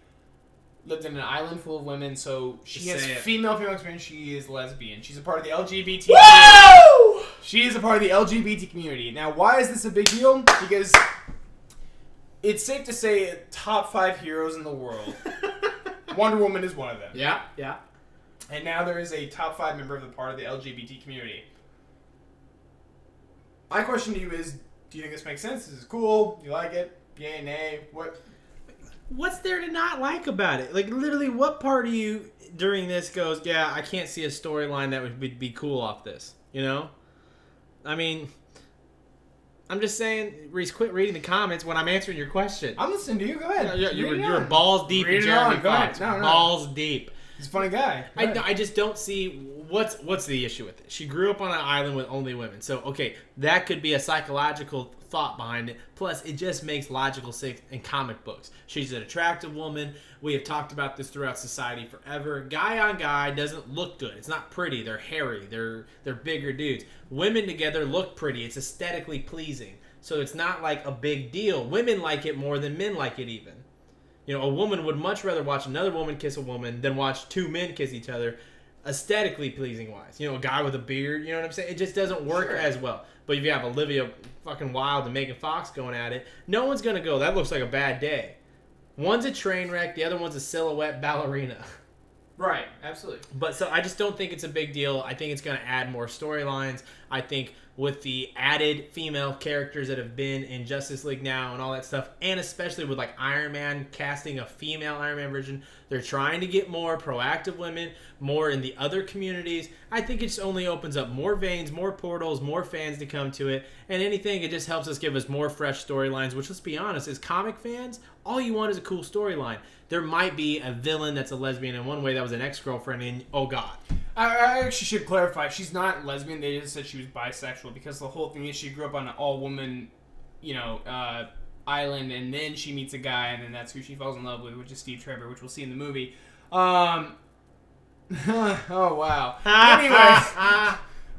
lived in an island full of women, so she has female experience. She is lesbian. She's a part of the LGBT community. She is a part of the LGBT community. Now, why is this a big deal? Because it's safe to say top 5 heroes in the world. Wonder Woman is one of them. Yeah. And now there is a top 5 member of the part of the LGBT community. My question to you is, do you think this makes sense? Is this cool? Do you like it? Yay, nay? What? What's there to not like about it? Like, literally, what part of you during this goes, yeah, I can't see a storyline that would be cool off this, you know? I mean, I'm just saying, Reese, quit reading the comments when I'm answering your question. I'm listening to you. Go ahead. You're balls deep in Jeremy Fox. Balls deep. He's a funny guy. I just don't see what's the issue with it. She grew up on an island with only women. So, okay, that could be a psychological thought behind it. Plus, it just makes logical sense in comic books. She's an attractive woman. We have talked about this throughout society forever. Guy on guy doesn't look good. It's not pretty. They're hairy. They're bigger dudes. Women together look pretty. It's aesthetically pleasing. So it's not like a big deal. Women like it more than men like it even. You know, a woman would much rather watch another woman kiss a woman than watch 2 men kiss each other, aesthetically pleasing wise. You know, a guy with a beard, you know what I'm saying? It just doesn't work as well. But if you have Olivia fucking Wilde and Megan Fox going at it, no one's going to go, that looks like a bad day. One's a train wreck, the other one's a silhouette ballerina. Right, absolutely. But so I just don't think it's a big deal. I think it's going to add more storylines. I think with the added female characters that have been in Justice League now and all that stuff, and especially with like Iron Man casting a female Iron Man version, they're trying to get more proactive women, more in the other communities. I think it just only opens up more veins, more portals, more fans to come to it, and anything, it just helps us give us more fresh storylines, which, let's be honest, as comic fans, all you want is a cool storyline. There might be a villain that's a lesbian in one way that was an ex-girlfriend, and oh god. I actually should clarify. She's not lesbian. They just said she was bisexual because the whole thing is she grew up on an all-woman, island, and then she meets a guy, and then that's who she falls in love with, which is Steve Trevor, which we'll see in the movie. Oh wow. Anyway,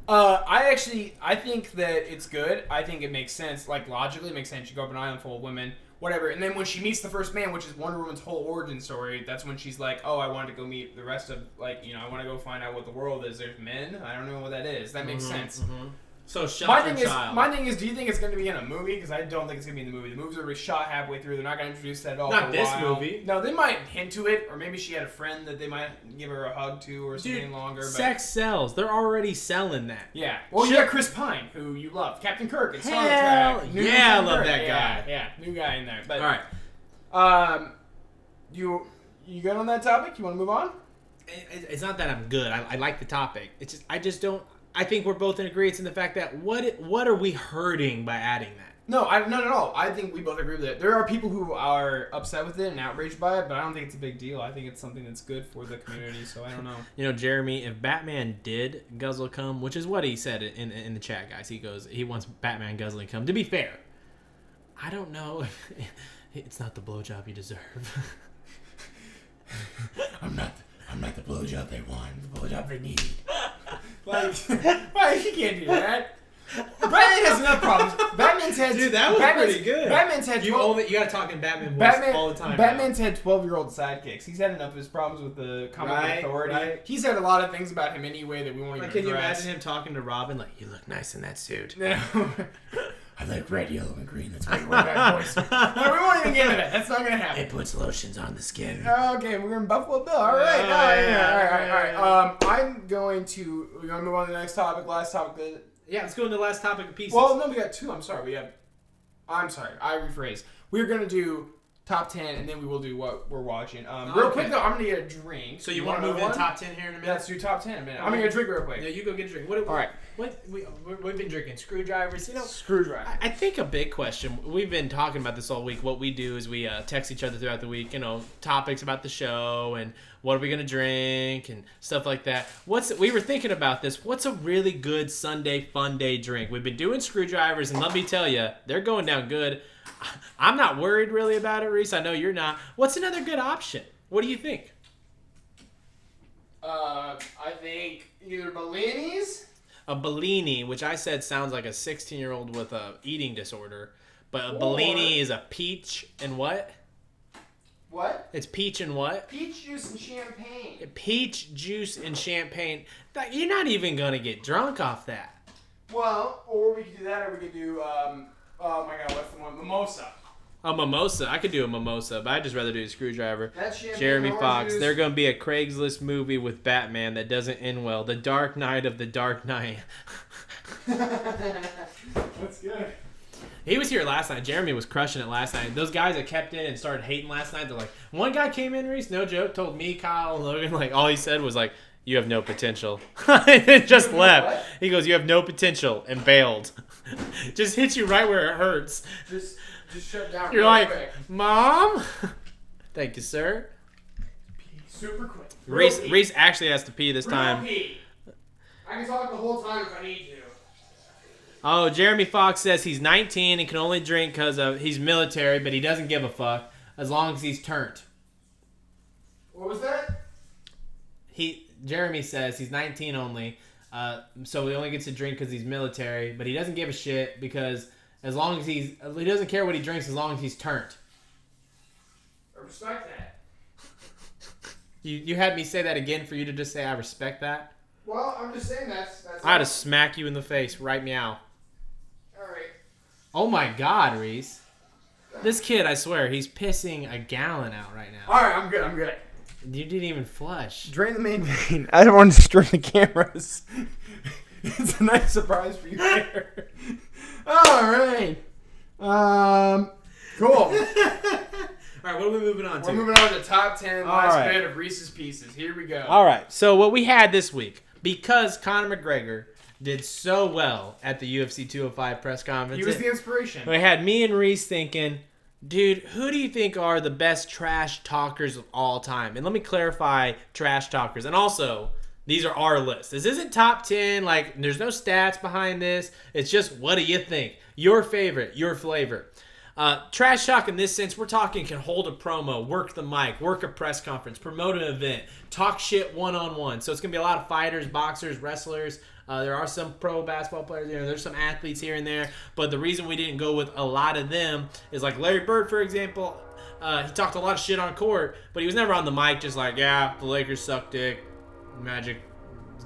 I think that it's good. I think it makes sense. Like logically, it makes sense. You go up an island full of women. Whatever, and then when she meets the first man, which is Wonder Woman's whole origin story, that's when she's like, oh, I wanted to go meet the rest of, I want to go find out what the world is. There's men? I don't know what that is. That makes sense. Mm-hmm. So, my thing is, do you think it's going to be in a movie? Because I don't think it's going to be in the movie. The movie's already shot halfway through. They're not going to introduce that at all. Not for a this while. movie. No, they might hint to it, or maybe she had a friend that they might give her a hug to or something longer. But sex sells. They're already selling that. yeah. Well, you got Chris Pine, who you love. Captain Kirk. It's Star Hell Trek. yeah, I love that guy. Yeah, new guy in there. But All right. You good on that topic? You want to move on? It's not that I'm good. I like the topic. It's just I just don't. I think we're both in agreement in the fact that what are we hurting by adding that? No, not at all. I think we both agree with it. There are people who are upset with it and outraged by it, but I don't think it's a big deal. I think it's something that's good for the community. So I don't know. Jeremy, if Batman did guzzle cum, which is what he said in the chat, guys, he wants Batman guzzling cum. To be fair, I don't know. It's not the blowjob you deserve. I'm not the blowjob they want. The blowjob they need. Well, you can't do that. Batman has enough problems. Batman's had Dude, that was pretty good. Batman's had You gotta talk in Batman voice all the time. Batman's had 12-year-old sidekicks. He's had enough of his problems with the comic authority. Right. He's had a lot of things about him anyway that we won't even Can you address. imagine him talking to Robin like, "You look nice in that suit." No. I like red, yellow, and green. That's why you wear that voice. No, we won't even get into that. That's not gonna happen. It puts lotions on the skin. Okay, we're in Buffalo Bill. All right. All right. We're gonna move on to the next topic. Last topic. Yeah, let's go into the last topic of pieces. Well, no, we got two. I'm sorry. I rephrase. We're gonna do top 10, and then we will do what we're watching. Real quick though, I'm gonna get a drink. So you want to move into top 10 here in a minute? Yeah, let's do top 10 in a minute. I'm gonna get a drink real quick. Yeah, you go get a drink. All right. We've been drinking screwdrivers. Screwdriver. I think a big question. We've been talking about this all week. What we do is we text each other throughout the week. Topics about the show and what are we gonna drink and stuff like that. We were thinking about this. What's a really good Sunday fun day drink? We've been doing screwdrivers, and let me tell you, they're going down good. I'm not worried really about it, Reese. I know you're not. What's another good option? What do you think? I think either Bellini's. A Bellini, which I said sounds like a 16-year-old with a eating disorder, but a Bellini is a peach and what? What? It's peach and what? Peach juice and champagne. Peach juice and champagne. You're not even gonna get drunk off that. Well, or we could do that, or we could do oh my god, what's the one? Mimosa. A mimosa. I could do a mimosa, but I'd just rather do a screwdriver. That's champagne. Jeremy Fox. Juice. There's going to be a Craigslist movie with Batman that doesn't end well. The Dark Knight of the Dark Knight. That's good. He was here last night. Jeremy was crushing it last night. Those guys that kept in and started hating last night, they're like, one guy came in, Reese, no joke, told me, Kyle, and Logan, like, all he said was like, you have no potential. And just left. What? He goes, you have no potential, and bailed. Just hits you right where it hurts. Just shut down. You're real like, quick. Mom? Thank you, sir. Super quick. Reese actually has to pee this time. Pee. I can talk the whole time if I need to. Oh, Jeremy Fox says he's 19 and can only drink because he's military, but he doesn't give a fuck as long as he's turned. What was that? Jeremy says he's 19 only, so he only gets to drink because he's military, but he doesn't give a shit because as long as he doesn't care what he drinks as long as he's turned. I respect that. You had me say that again for you to just say I respect that? Well, I'm just saying that's I had to smack you in the face right meow. Alright. Oh my god, Reese. This kid, I swear, he's pissing a gallon out right now. Alright, I'm good. You didn't even flush. Drain the main vein. I don't want to destroy the cameras. It's a nice surprise for you there. All right. Cool. All right, what are we moving on to? We're moving on to the top 10 last right. bit of Reese's Pieces. Here we go. All right, so what we had this week, because Conor McGregor did so well at the UFC 205 press conference, He was the inspiration. we had me and Reese thinking, dude, who do you think are the best trash talkers of all time? And let me clarify trash talkers. And also, these are our lists. This isn't top 10. Like, there's no stats behind this. It's just, what do you think? Your favorite, your flavor. Trash talk in this sense, we're talking can hold a promo, work the mic, work a press conference, promote an event, talk shit one-on-one. So it's going to be a lot of fighters, boxers, wrestlers. There are some pro basketball players, there's some athletes here and there. But the reason we didn't go with a lot of them is like Larry Bird, for example. He talked a lot of shit on court, but he was never on the mic just like, yeah, the Lakers suck dick, Magic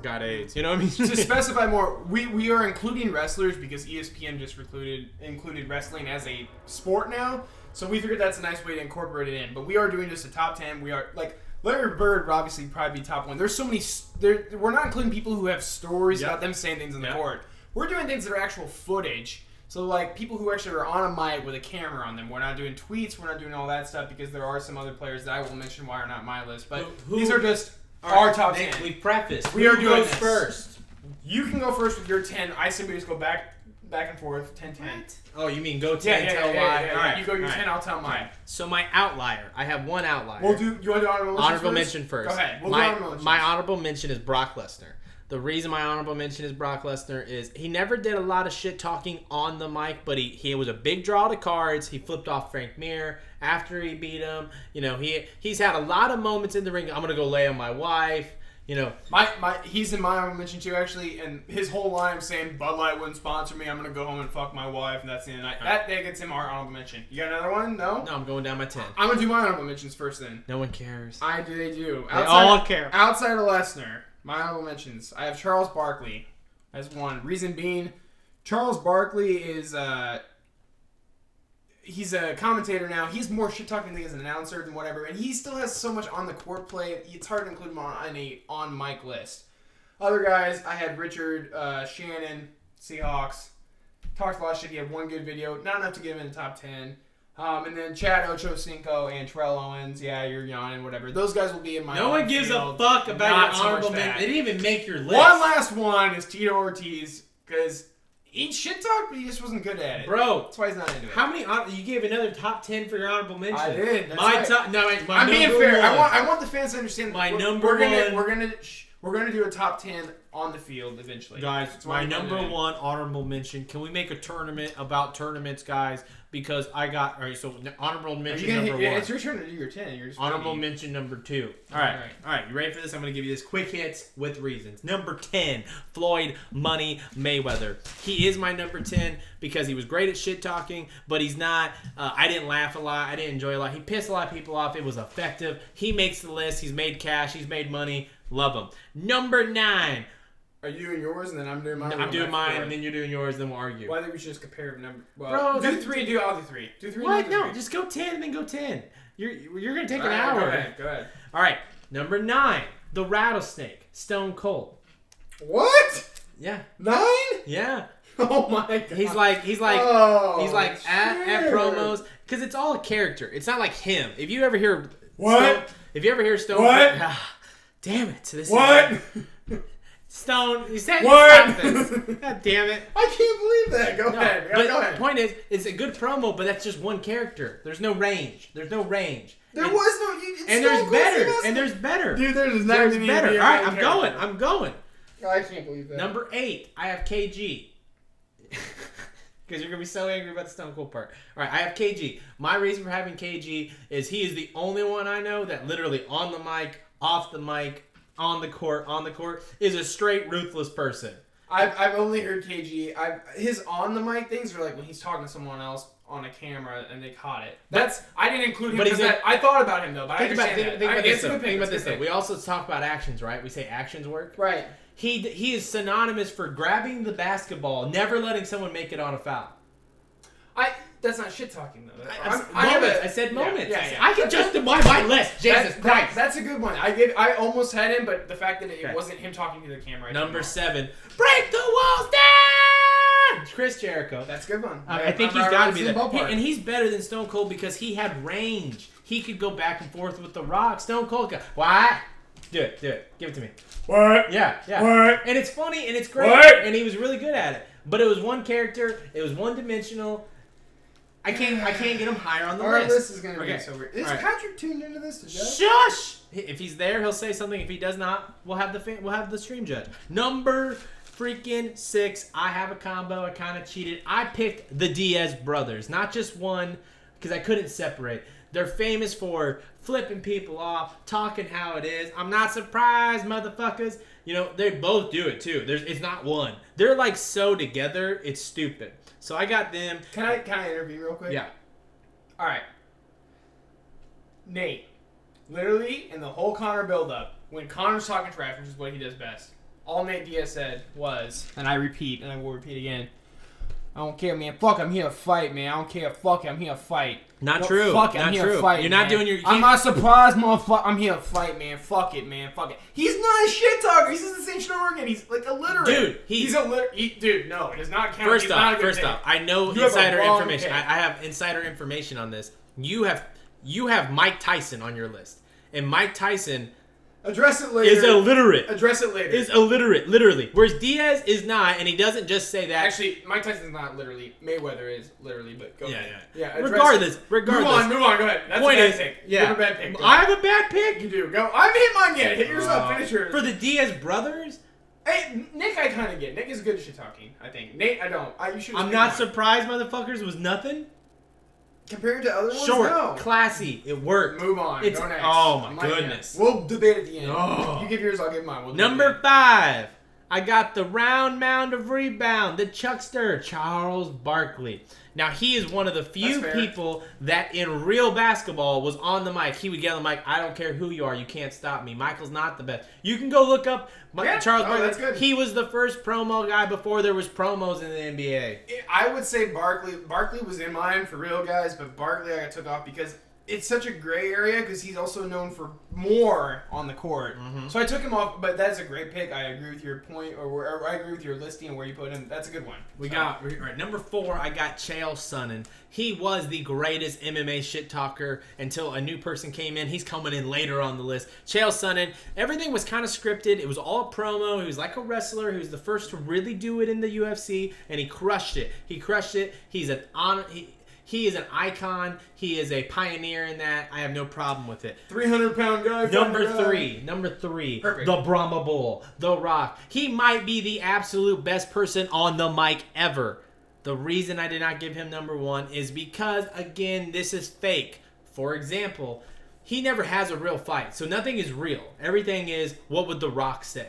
got AIDS. You know what I mean? To specify more, we are including wrestlers because ESPN just included wrestling as a sport now. So we figured that's a nice way to incorporate it in. But we are doing just a top 10. We are like Larry Bird would obviously probably be top 1. There's so many. We're not including people who have stories about them saying things on the court. We're doing things that are actual footage. So like people who actually are on a mic with a camera on them. We're not doing tweets. We're not doing all that stuff because there are some other players that I will mention why are not my list. But these are just our top 10. We preface. We are Who doing goes this. first. You can go first with your 10. I simply just go back and forth. 10-10. Oh, you mean go 10, Yeah, tell why? yeah. All right. You go your all 10, right. I'll tell mine. So my outlier, I have one outlier. You want to do honorable mention first. Go ahead. We'll my, do honorable mentions. my honorable mention is Brock Lesnar. The reason my honorable mention is Brock Lesnar is he never did a lot of shit talking on the mic, but he was a big draw to cards. He flipped off Frank Mir after he beat him. You know, he's had a lot of moments in the ring. I'm gonna go lay on my wife. You know, he's in my honorable mention too, actually, and his whole line saying Bud Light wouldn't sponsor me. I'm gonna go home and fuck my wife, and that's the end of the night. That gets him our honorable mention. You got another one? No. I'm going down my 10. I'm gonna do my honorable mentions first, then. No one cares. They do. They all care. Outside of Lesnar, my honorable mentions. I have Charles Barkley as one. Reason being, Charles Barkley is he's a commentator now. He's more shit talking as an announcer than whatever, and he still has so much on the court play. It's hard to include him on a on mic list. Other guys, I had Richard Shannon, Seahawks. Talked a lot of shit. He had one good video, not enough to get him in the top 10. And then Chad Ochocinco and Terrell Owens. Yeah, you're yawning, whatever. Those guys will be in my. No one gives a fuck about Not your so much honorable mention. that. They didn't even make your list. One last one is Tito Ortiz because he shit talked, but he just wasn't good at it. Bro, That's why he's not into it. how many? You gave another top 10 for your honorable mention. I did. That's My right. top. No, my I'm being number fair. one. I want the fans to understand. My we're, number we're gonna, one- We're gonna do a top 10 on the field eventually. Guys, That's what my I'm gonna number do. one honorable mention. Can we make a tournament about tournaments, guys? Because I got all right. So honorable Are you mention gonna number hit, one. it's your turn to do your 10. You're just Honorable ready. mention number 2. All right. All right. You ready for this? I'm going to give you this quick hits with reasons. Number 10, Floyd Money Mayweather. He is my number 10 because he was great at shit talking, but he's not. I didn't laugh a lot. I didn't enjoy a lot. He pissed a lot of people off. It was effective. He makes the list. He's made cash. He's made money. Love him. Number 9. Are you doing yours and then I'm doing mine? I'm doing mine, and then you're doing yours, then we'll argue. Well, I think we should just compare number. Well, Bro, do that's- 3. I'll do 3. Do 3. What? Do No, 3. just go 10 and then go 10. You're going to take All an right, hour. Go ahead. All right. Number 9, the Rattlesnake, Stone Cold. What? Yeah. 9? Yeah. Oh my god. He's like Oh, at shit. promos because it's all a character. It's not like him. If you ever hear What? Stone, What? Damn it! This What? is Stone. You said What? stop this. God damn it! I can't believe that. Go No, ahead. but Go ahead. the point is, it's a good promo, but that's just one character. There's no range. There And- was no. It's and so there's cool, better. Sebastian. And there's better. Dude, there's There's not better. even All right, I'm going. I can't believe that. Number 8, I have KG. Because you're going to be so angry about the Stone Cold part. All right, I have KG. My reason for having KG is he is the only one I know that literally on the mic, off the mic, on the court, is a straight ruthless person. I've only heard KG. His on the mic things are like when he's talking to someone else on a camera and they caught it. I didn't include him But he's because I thought about him though. But I Think about, understand think that. about It's this, a though. good pick, Think about it's a this, good though. pick. We also talk about actions, right? We say actions work. Right. He is synonymous for grabbing the basketball, never letting someone make it on a foul. that's not shit talking though. I said moments. Yeah. I can justify my list. Jesus Christ. That's a good one. I almost had him, but the fact that it wasn't him talking to the camera. Number 7, break the walls down. Chris Jericho. That's a good one. I think he's got to be there. Ballpark. And he's better than Stone Cold because he had range. He could go back and forth with The Rock. Stone Cold could. What? Do it. Give it to me. What? Yeah. What? And it's funny and it's great. What? And he was really good at it. But it was one character. It was one dimensional. I can't get him higher on the Our list. list is gonna be Okay. so weird. Is All right. Patrick tuned into this to judge? Shush! If he's there, he'll say something. If he does not, we'll have the stream judge. Number freaking 6. I have a combo. I kind of cheated. I picked the Diaz brothers, not just one, because I couldn't separate. They're famous for flipping people off, talking how it is. I'm not surprised, motherfuckers. You know, they both do it too. It's not one. They're like so together, it's stupid. So I got them. Can I interview real quick? Yeah. All right. Nate, literally in the whole Connor build-up, when Connor's talking trash, which is what he does best, all Nate Diaz said was, and I repeat, and I will repeat again, I don't care, man. Fuck, I'm here to fight, man. I don't care. Fuck, I'm here to fight. Not No, true. Fuck it, Not I'm here true. to fight, You're not man. doing your. I'm not surprised, motherfucker. I'm here to fight, man. Fuck it, man. Fuck it. He's not a shit talker. He says the same shit over again. He's like illiterate. Dude, he's illiterate. Dude, no, it does not count. First He's not a good off, pick. I know You have a insider wrong information. pick. I have insider information on this. You have Mike Tyson on your list, and Mike Tyson Address it later. is illiterate. Address it later. Is illiterate, literally. Whereas Diaz is not, and he doesn't just say that. Actually, Mike Tyson's not literally. Mayweather is literally, but go ahead. Yeah. address Regardless, it. regardless. Move on. Go ahead. That's Point a bad is, pick. yeah. You have a bad pick. Go I ahead. have a bad pick You do. Go. I haven't hit mine yet. Hit yours up. Finish yours. for the Diaz brothers. Hey, Nick, I kind of get. Nick is good at shit talking. I think Nate, I don't. You should. I'm not surprised, motherfuckers. Was nothing. Compared to other ones, Short, no. classy. It worked. Move on. It's- Go next. oh my I'm like, goodness. yeah. We'll debate at the end. Oh. You give yours, I'll give mine. We'll Number debate. 5, I got the round mound of rebound, the Chuckster, Charles Barkley. Now, he is one of the few That's fair. people that in real basketball was on the mic. He would get on the mic, I don't care who you are, you can't stop me. Michael's not the best. You can go look up Yeah. Charles Oh, Barkley. that's good. He was the first promo guy before there was promos in the NBA. I would say Barkley. Barkley was in mine for real, guys, but Barkley I took off because it's such a gray area because he's also known for more on the court. Mm-hmm. So I took him off, but that's a great pick. I agree with your point, or I agree with your listing and where you put him. That's a good one. We So, got right, number 4. I got Chael Sonnen. He was the greatest MMA shit talker until a new person came in. He's coming in later on the list. Chael Sonnen. Everything was kind of scripted. It was all promo. He was like a wrestler. He was the first to really do it in the UFC, and he crushed it. He's an honor. He is an icon. He is a pioneer in that. I have no problem with it. 300-pound guy. Number three, Perfect. the Brahma Bull, The Rock. He might be the absolute best person on the mic ever. The reason I did not give him number 1 is because, again, this is fake. For example, he never has a real fight, so nothing is real. Everything is, what would The Rock say?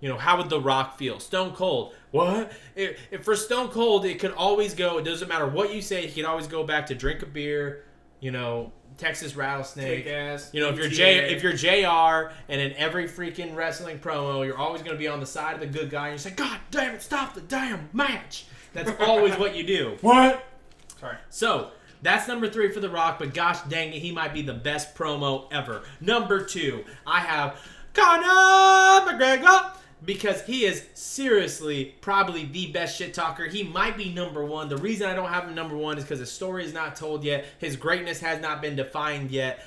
You know, how would The Rock feel? Stone Cold. What? If for Stone Cold, it could always go, it doesn't matter what you say, he could always go back to drink a beer, you know, Texas Rattlesnake. Kick ass. You know, if you're JR and in every freaking wrestling promo, you're always going to be on the side of the good guy and you say, God damn it, stop the damn match. That's always what you do. What? Sorry. So, that's number 3 for The Rock, but gosh dang it, he might be the best promo ever. Number 2, I have Conor McGregor. Because he is seriously probably the best shit talker. He might be number 1. The reason I don't have him number 1 is because his story is not told yet. His greatness has not been defined yet.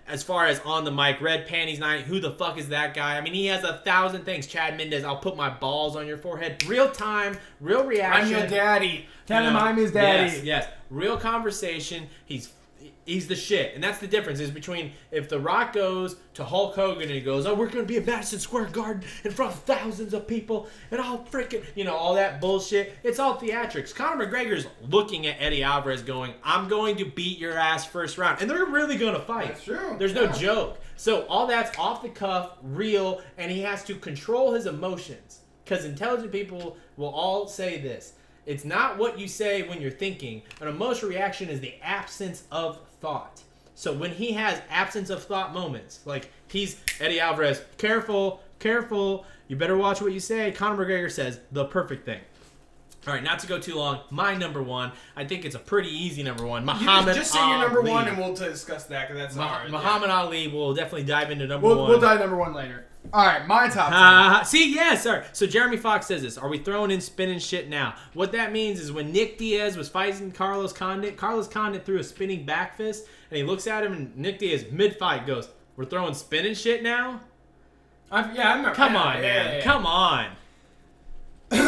As far as on the mic, Red Panties Night, who the fuck is that guy? I mean, he has 1,000 things. Chad Mendez, I'll put my balls on your forehead. Real time, real reaction. I'm your daddy. Tell You him know, I'm his daddy. Yes. Real conversation. He's the shit. And that's the difference is between if The Rock goes to Hulk Hogan and he goes, oh, we're going to be at Madison Square Garden in front of thousands of people and I'll freaking, you know, all that bullshit. It's all theatrics. Conor McGregor's looking at Eddie Alvarez going, I'm going to beat your ass first round. And they're really going to fight. That's true. There's no joke. So all that's off the cuff, real, and he has to control his emotions. Because intelligent people will all say this. It's not what you say when you're thinking. An emotional reaction is the absence of thought. So when he has absence of thought moments, like he's Eddie Alvarez, careful, you better watch what you say. Conor McGregor says the perfect thing. All right, not to go too long, my number one, I think it's a pretty easy number one. Muhammad Just say your number Ali. one, and we'll discuss that because that's hard. Muhammad Ali. We'll definitely dive into number We'll one. dive number one later. All right, my top 10. See, yes, sir. So Jeremy Fox says this. Are we throwing in spinning shit now? What that means is when Nick Diaz was fighting Carlos Condit threw a spinning back fist, and he looks at him, and Nick Diaz, mid-fight, goes, we're throwing spinning shit now? I remember. Come on, man. Yeah. Come on. All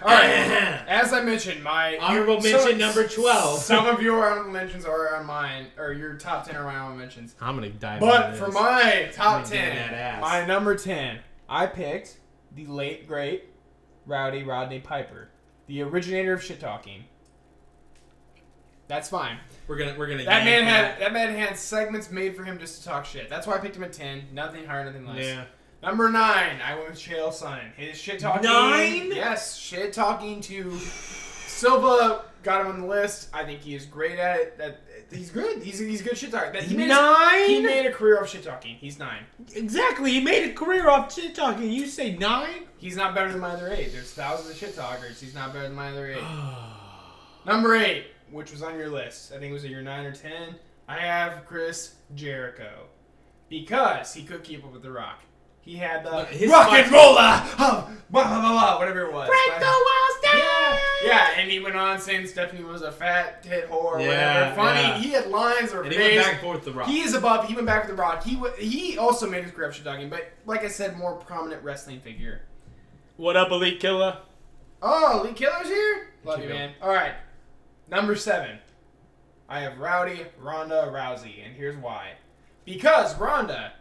right. As I mentioned, my Honorable mention number 12. Some of your honorable mentions are on mine, or your top 10 are my honorable mentions. I'm going to dive But into for this. my top Let me get 10, that ass. my number 10, I picked the late great Rowdy Rodney Piper, the originator of shit talking. That's fine. We're gonna That man yank had segments made for him just to talk shit. That's why I picked him at 10. Nothing higher, nothing less. Yeah. Number 9, I went with Chael Sonnen. His shit talking. 9? Yes, shit talking to Silva got him on the list. I think he is great at it. He's good. He's a good shit talker. He 9? made a career of shit talking. He's 9. Exactly. He made a career off shit talking. You say 9? He's not better than my other 8. There's thousands of shit talkers. He's not better than my other 8. Number 8, which was on your list. I think it was your 9 or 10. I have Chris Jericho because he could keep up with The Rock. He had the His rock fight- and roller, blah, blah, blah, blah, whatever it was. Break the walls down. Yeah, and he went on saying Stephanie was a fat tit whore or Yeah, whatever. Funny, yeah. he had lines or And he went days. back and forth with The Rock. He is above. He went back with The Rock. He also made his career of shit talking, but like I said, more prominent wrestling figure. What up, Elite Killer? Oh, Lee Killer's here? Love you, Chico. man. All right. Number 7. I have Ronda Rousey, and here's why. Because Ronda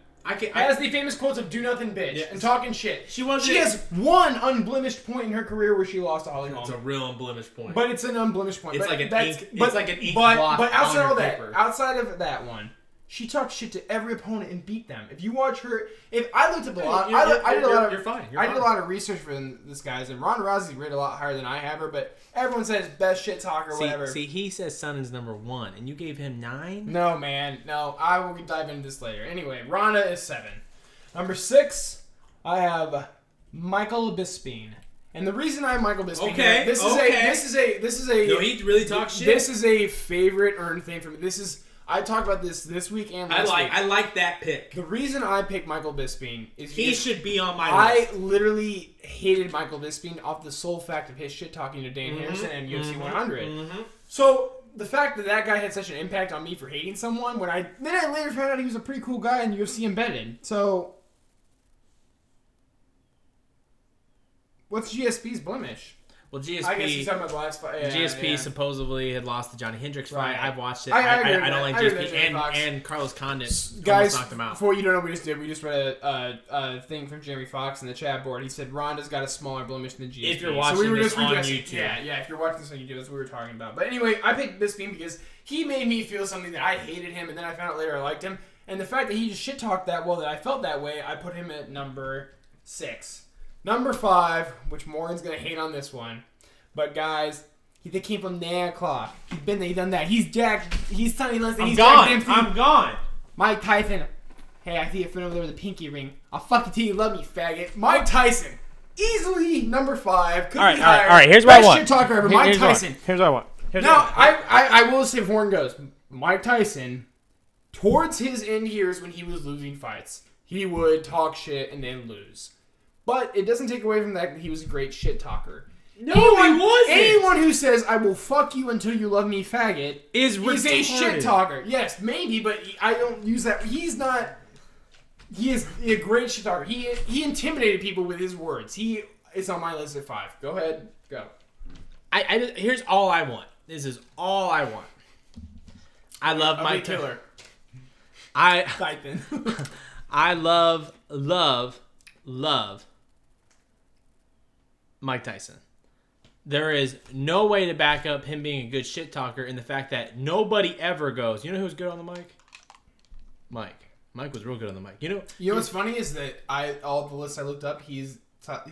has the famous quotes of "Do nothing, bitch," Yeah. and talking shit. She wasn't- She has one unblemished point in her career where she lost to Holly It's Holm. a real unblemished point. But it's an unblemished point. It's But like an that's- ink- But, it's like an ink but, block but outside on of your that, paper. outside of that one, she talked shit to every opponent and beat them. If you watch her, if I looked up a lot, I did a lot of. You're fine. I did a lot of research for this guys, and Ronda Rousey's rated a lot higher than I have her. But everyone says best shit talker, whatever. See, he says Sonnen's number 1, and you gave him 9? No, man, no. I will dive into this later. Anyway, Ronda is 7. Number 6, I have Michael Bisping. And the reason I have Michael Bisping, Okay, this is a No, he really talks shit. This is a favorite earned thing for me. I talked about this week and last week. I like that pick. The reason I picked Michael Bisping is He because should be on my I list. literally hated Michael Bisping off the sole fact of his shit talking to Dan Harrison and UFC 100. So the fact that guy had such an impact on me for hating someone, then I later found out he was a pretty cool guy and UFC embedded. So what's GSP's blemish? Well, I guess he's GSP, talking about the last fight. Yeah, GSP yeah. supposedly had lost the Johnny Hendricks fight. Right. I've watched it. I agree with I don't that. like I agree with GSP, that, Fox. and Carlos Condit Guys, almost knocked him out. for what you don't know, we just read a thing from Jeremy Fox in the chat board. He said Ronda's got a smaller blemish than GSP. If you're watching this on redressing- YouTube. yeah, if you're watching this on YouTube, that's what we were talking about. But anyway, I picked Bisping because he made me feel something that I hated him, and then I found out later I liked him. And the fact that he just shit talked that well that I felt that way, I put him at number 6. Number 5, which Morgan's gonna hate on this one, but guys. They came from Nan Claw. He's been there, he's done that. He's Jack. He's Sonny Liston. I'm He's gone. Jack Dempsey. I'm gone. Mike Tyson. Hey, I see your friend over there with a pinky ring. I'll fuck you till you love me, faggot. Mike Tyson. Easily number 5. Could All right, be all right, higher. all right. Here's what I Best want. shit talker ever. Mike Tyson. Here's what I want. Now, I will say before it goes, Mike Tyson, towards his end years when he was losing fights, he would talk shit and then lose. But it doesn't take away from that he was a great shit talker. No, he wasn't. Anyone who says, I will fuck you until you love me, faggot, Is he's a retarded. shit talker. Yes, maybe, but I don't use that. He's not. He is a great shit talker. He intimidated people with his words. It's on my list at 5. Go ahead, go. Here's all I want. This is all I want. I love Mike Mike Killer. I love Mike Tyson. There is no way to back up him being a good shit talker in the fact that nobody ever goes, you know who's good on the mic? Mike. Mike was real good on the mic. You know What's funny is that all the lists I looked up, he's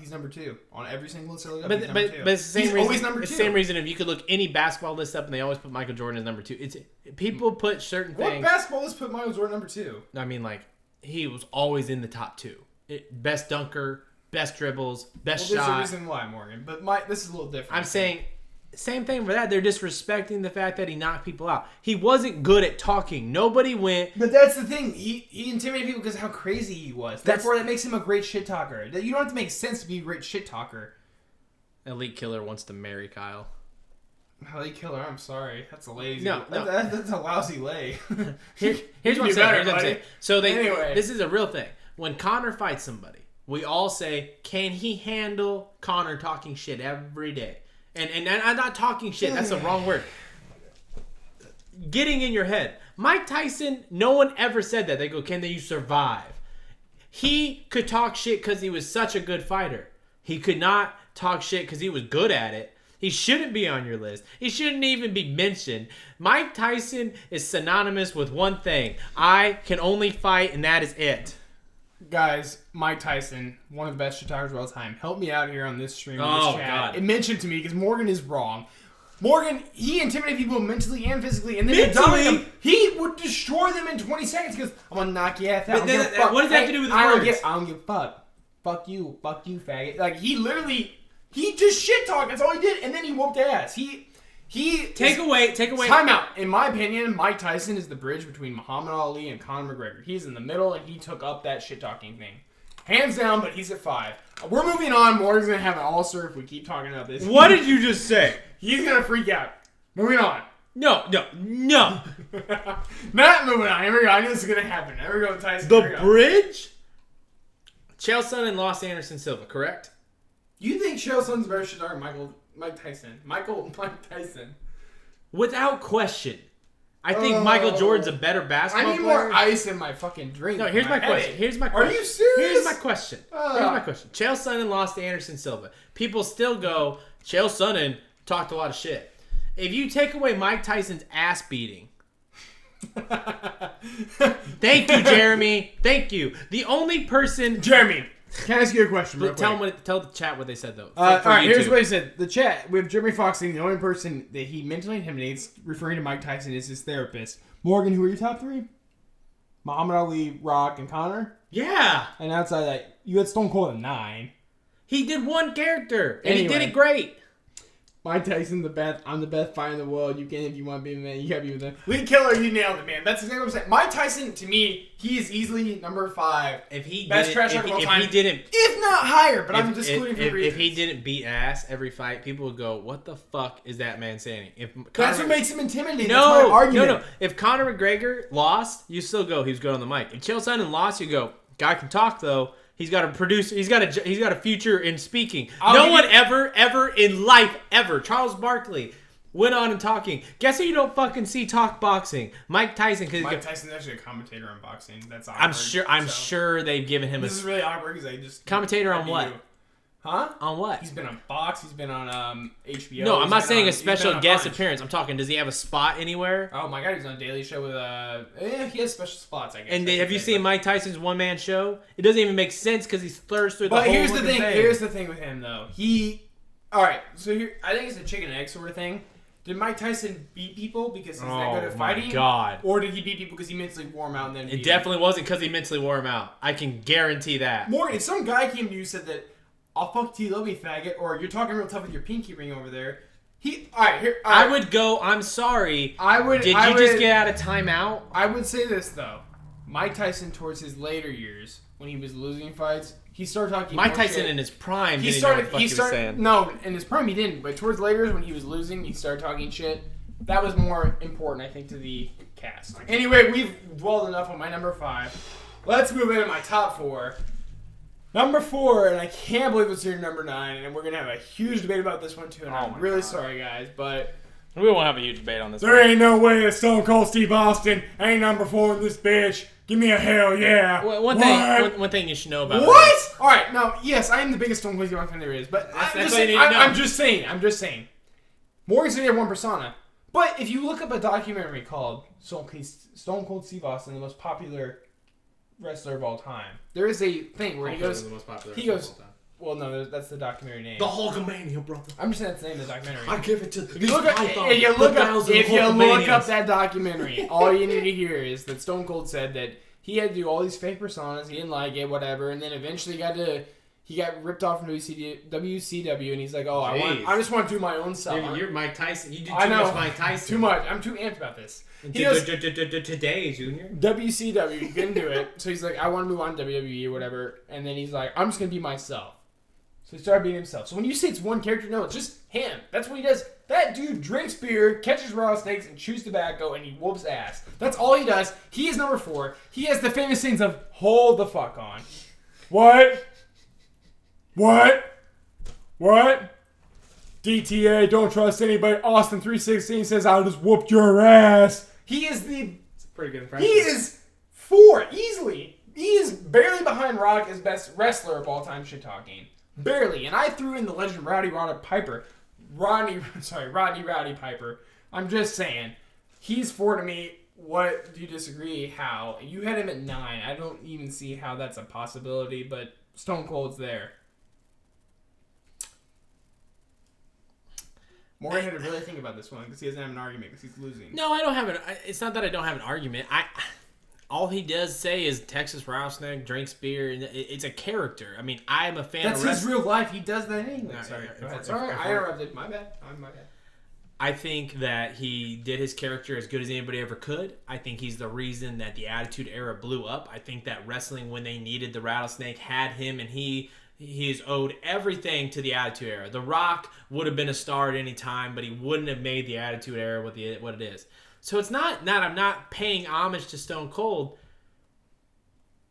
number 2 on every single list I looked up. But he's number 2. it's the same He's reason. always number 2. It's the same reason if you could look any basketball list up and they always put Michael Jordan as number 2. It's people put certain What things. basketball list put Michael Jordan number 2? I mean, like he was always in the top 2. Best dunker, best dribbles, best Well, there's a shot. reason why, Morgan. But this is a little different. I'm saying, same thing for that. They're disrespecting the fact that he knocked people out. He wasn't good at talking. Nobody went. But that's the thing. He intimidated people because of how crazy he was. Therefore, that makes him a great shit talker. You don't have to make sense to be a great shit talker. Elite Killer wants to marry Kyle. Elite Killer, I'm sorry. That's a lazy. No. That's a lousy lay. Here's what I'm do saying. better, Here's what I'm buddy. saying. So Anyway. this is a real thing. When Connor fights somebody, we all say, can he handle Connor talking shit every day? And I'm not talking shit. That's the wrong word. Getting in your head. Mike Tyson, no one ever said that. They go, can you survive? He could talk shit because he was such a good fighter. He could not talk shit because he was good at it. He shouldn't be on your list. He shouldn't even be mentioned. Mike Tyson is synonymous with one thing. I can only fight, and that is it. Guys, Mike Tyson, one of the best shit talkers of all time. Help me out here on this stream. On Oh, this chat. God. It mentioned to me because Morgan is wrong. Morgan, he intimidated people mentally and physically, and then Mentally? he would destroy them in 20 seconds because I'm gonna knock your ass out. But then, what does that have to do with his I don't words? give a fuck. Fuck you, faggot. Like he just shit talked. That's all he did, and then he whooped ass. He Take away. Time out. In my opinion, Mike Tyson is the bridge between Muhammad Ali and Conor McGregor. He's in the middle, and he took up that shit talking thing. Hands down, but he's at 5. We're moving on. Morgan's gonna have an ulcer if we keep talking about this. What did you just say? He's gonna freak out. Moving on. No. Not moving on. Here we go. I knew this was gonna happen. There we go, Tyson. The Here we go. bridge? Chael Sonnen and Lost Anderson Silva, correct? You think Chael Sonnen's better shit talker than Mike Tyson? Mike Tyson. Without question. I think Michael Jordan's a better basketball I need player. more ice in my fucking drink. No, here's my question. Are you serious? Here's my question. Chael Sonnen lost to Anderson Silva. People still go, Chael Sonnen talked a lot of shit. If you take away Mike Tyson's ass beating, thank you, Jeremy. Thank you. The only person. Jeremy, can I ask you a question? Real Tell quick? tell the chat what they said though. All For right, here's YouTube. what he said. The chat, we have Jeremy Fox saying the only person that he mentally intimidates, referring to Mike Tyson, is his therapist. Morgan, who are your top 3? Muhammad Ali, Rock, and Connor? Yeah, And outside of that, you had Stone Cold at 9. he did one character and he did Anyway. it great. Mike Tyson, the best. I'm the best fighter in the world. You can, if you want to be a man, you gotta be with him. Elite Killer, you nailed it, man. That's exactly what I'm saying. Mike Tyson, to me, he is easily number 5. If he Best didn't, trash talker of all if time. he didn't, If not higher, but I'm if, just if, excluding if, for if he reasons. didn't beat ass every fight, people would go, "What the fuck is that man saying?" If That's Conor- what makes him intimidating. no, That's my argument. no. If Conor McGregor lost, you still go, "He's good on the mic." If Chael Sonnen lost, you go, "Guy can talk though. He's got a producer. He's got a future in speaking." No one ever in life ever. Charles Barkley went on and talking. Guess who you don't fucking see talk boxing? Mike Tyson. Mike Tyson's actually a commentator on boxing. That's awkward. I'm sure they've given him This a is really awkward because I just commentator on what? Huh? On what? He's been on Fox. He's been on HBO. No, I'm he's not been saying on- a he's been special on a guest bunch. appearance. I'm talking, does he have a spot anywhere? Oh my god, he's on a Daily Show with he has special spots, I guess. And I should have you say, seen but- Mike Tyson's one-man show? It doesn't even make sense because he thirsts through the But whole here's the fucking thing. Here's the thing with him though. All right. So here, I think it's a chicken and egg sort of thing. Did Mike Tyson beat people because he's that good at fighting? Oh my God. Or did he beat people because he mentally wore them out and then? It definitely wasn't because he mentally wore him out. I can guarantee that. Morgan, if some guy came to you and said that, "I'll fuck T. Love me, faggot," or "You're talking real tough with your pinky ring over there," I would go, "I'm sorry. Did you just get out of timeout?" I would say this though, Mike Tyson towards his later years when he was losing fights, he started talking. Mike more Tyson shit. in his prime He didn't started. know what the fuck He he was started. saying. No, in his prime he didn't. But towards later years when he was losing, he started talking shit. That was more important, I think, to the cast. Anyway, we've dwelled enough on my number 5. Let's move into my top 4. Number 4, and I can't believe it's your number 9, and we're gonna have a huge debate about this one too. And I'm really sorry, guys, but We won't have a huge debate on this. there ain't no way that Stone Cold Steve Austin ain't number 4 in this bitch. Give me a hell yeah. One thing you should know about What? All right, now yes, I am the biggest Stone Cold Steve Austin fan there is, but That's all you need to know. I'm just saying. Morgan's gonna have one persona, but if you look up a documentary called Stone Cold Steve Austin, the most popular wrestler of all time, there is a thing where he goes. Well, no, that's the documentary name. The Hulkamania, brother. I'm just saying that's the name of the documentary. I give it to If you look up that documentary, all you need to hear is that Stone Cold said that he had to do all these fake personas, he didn't like it, whatever, and then eventually got to He got ripped off from WCW, and he's like, "Oh, Jeez. I just want to do my own stuff." You're Mike Tyson. You do too I know. much Mike Tyson. Too much. I'm too amped about this. He goes, Today, Junior. WCW, you couldn't do it. So he's like, I want to move on to WWE or whatever. And then he's like, I'm just going to be myself. So he started being himself. So when you say it's one character, no, it's just him. That's what he does. That dude drinks beer, catches rattlesnakes, and chews tobacco, and he whoops ass. That's all he does. He is number 4. He has the famous things of, hold the fuck on. What? DTA, don't trust anybody. Austin 316 says, I just whooped your ass. He is the... It's a pretty good impression. He is 4, easily. He is barely behind Rock as best wrestler of all time shit talking. Barely. And I threw in the legend Rodney Rowdy Piper. Rodney Rowdy Piper. I'm just saying. He's 4 to me. What do you disagree? How? You had him at 9. I don't even see how that's a possibility, but Stone Cold's there. Morgan had to really think about this one because he doesn't have an argument because he's losing. No, I don't have an. It's not that I don't have an argument. All he does say is Texas Rattlesnake, drinks beer, and it's a character. I mean, I am a fan That's of his real life. He does that anyway. No, Sorry. if- Go ahead. if- Sorry, if- I interrupted. My bad. My bad. I think that he did his character as good as anybody ever could. I think he's the reason that the Attitude Era blew up. I think that wrestling, when they needed the Rattlesnake, had him, and he is owed everything to the Attitude Era. The Rock would have been a star at any time, but he wouldn't have made the Attitude Era what it is. So it's not I'm not paying homage to Stone Cold.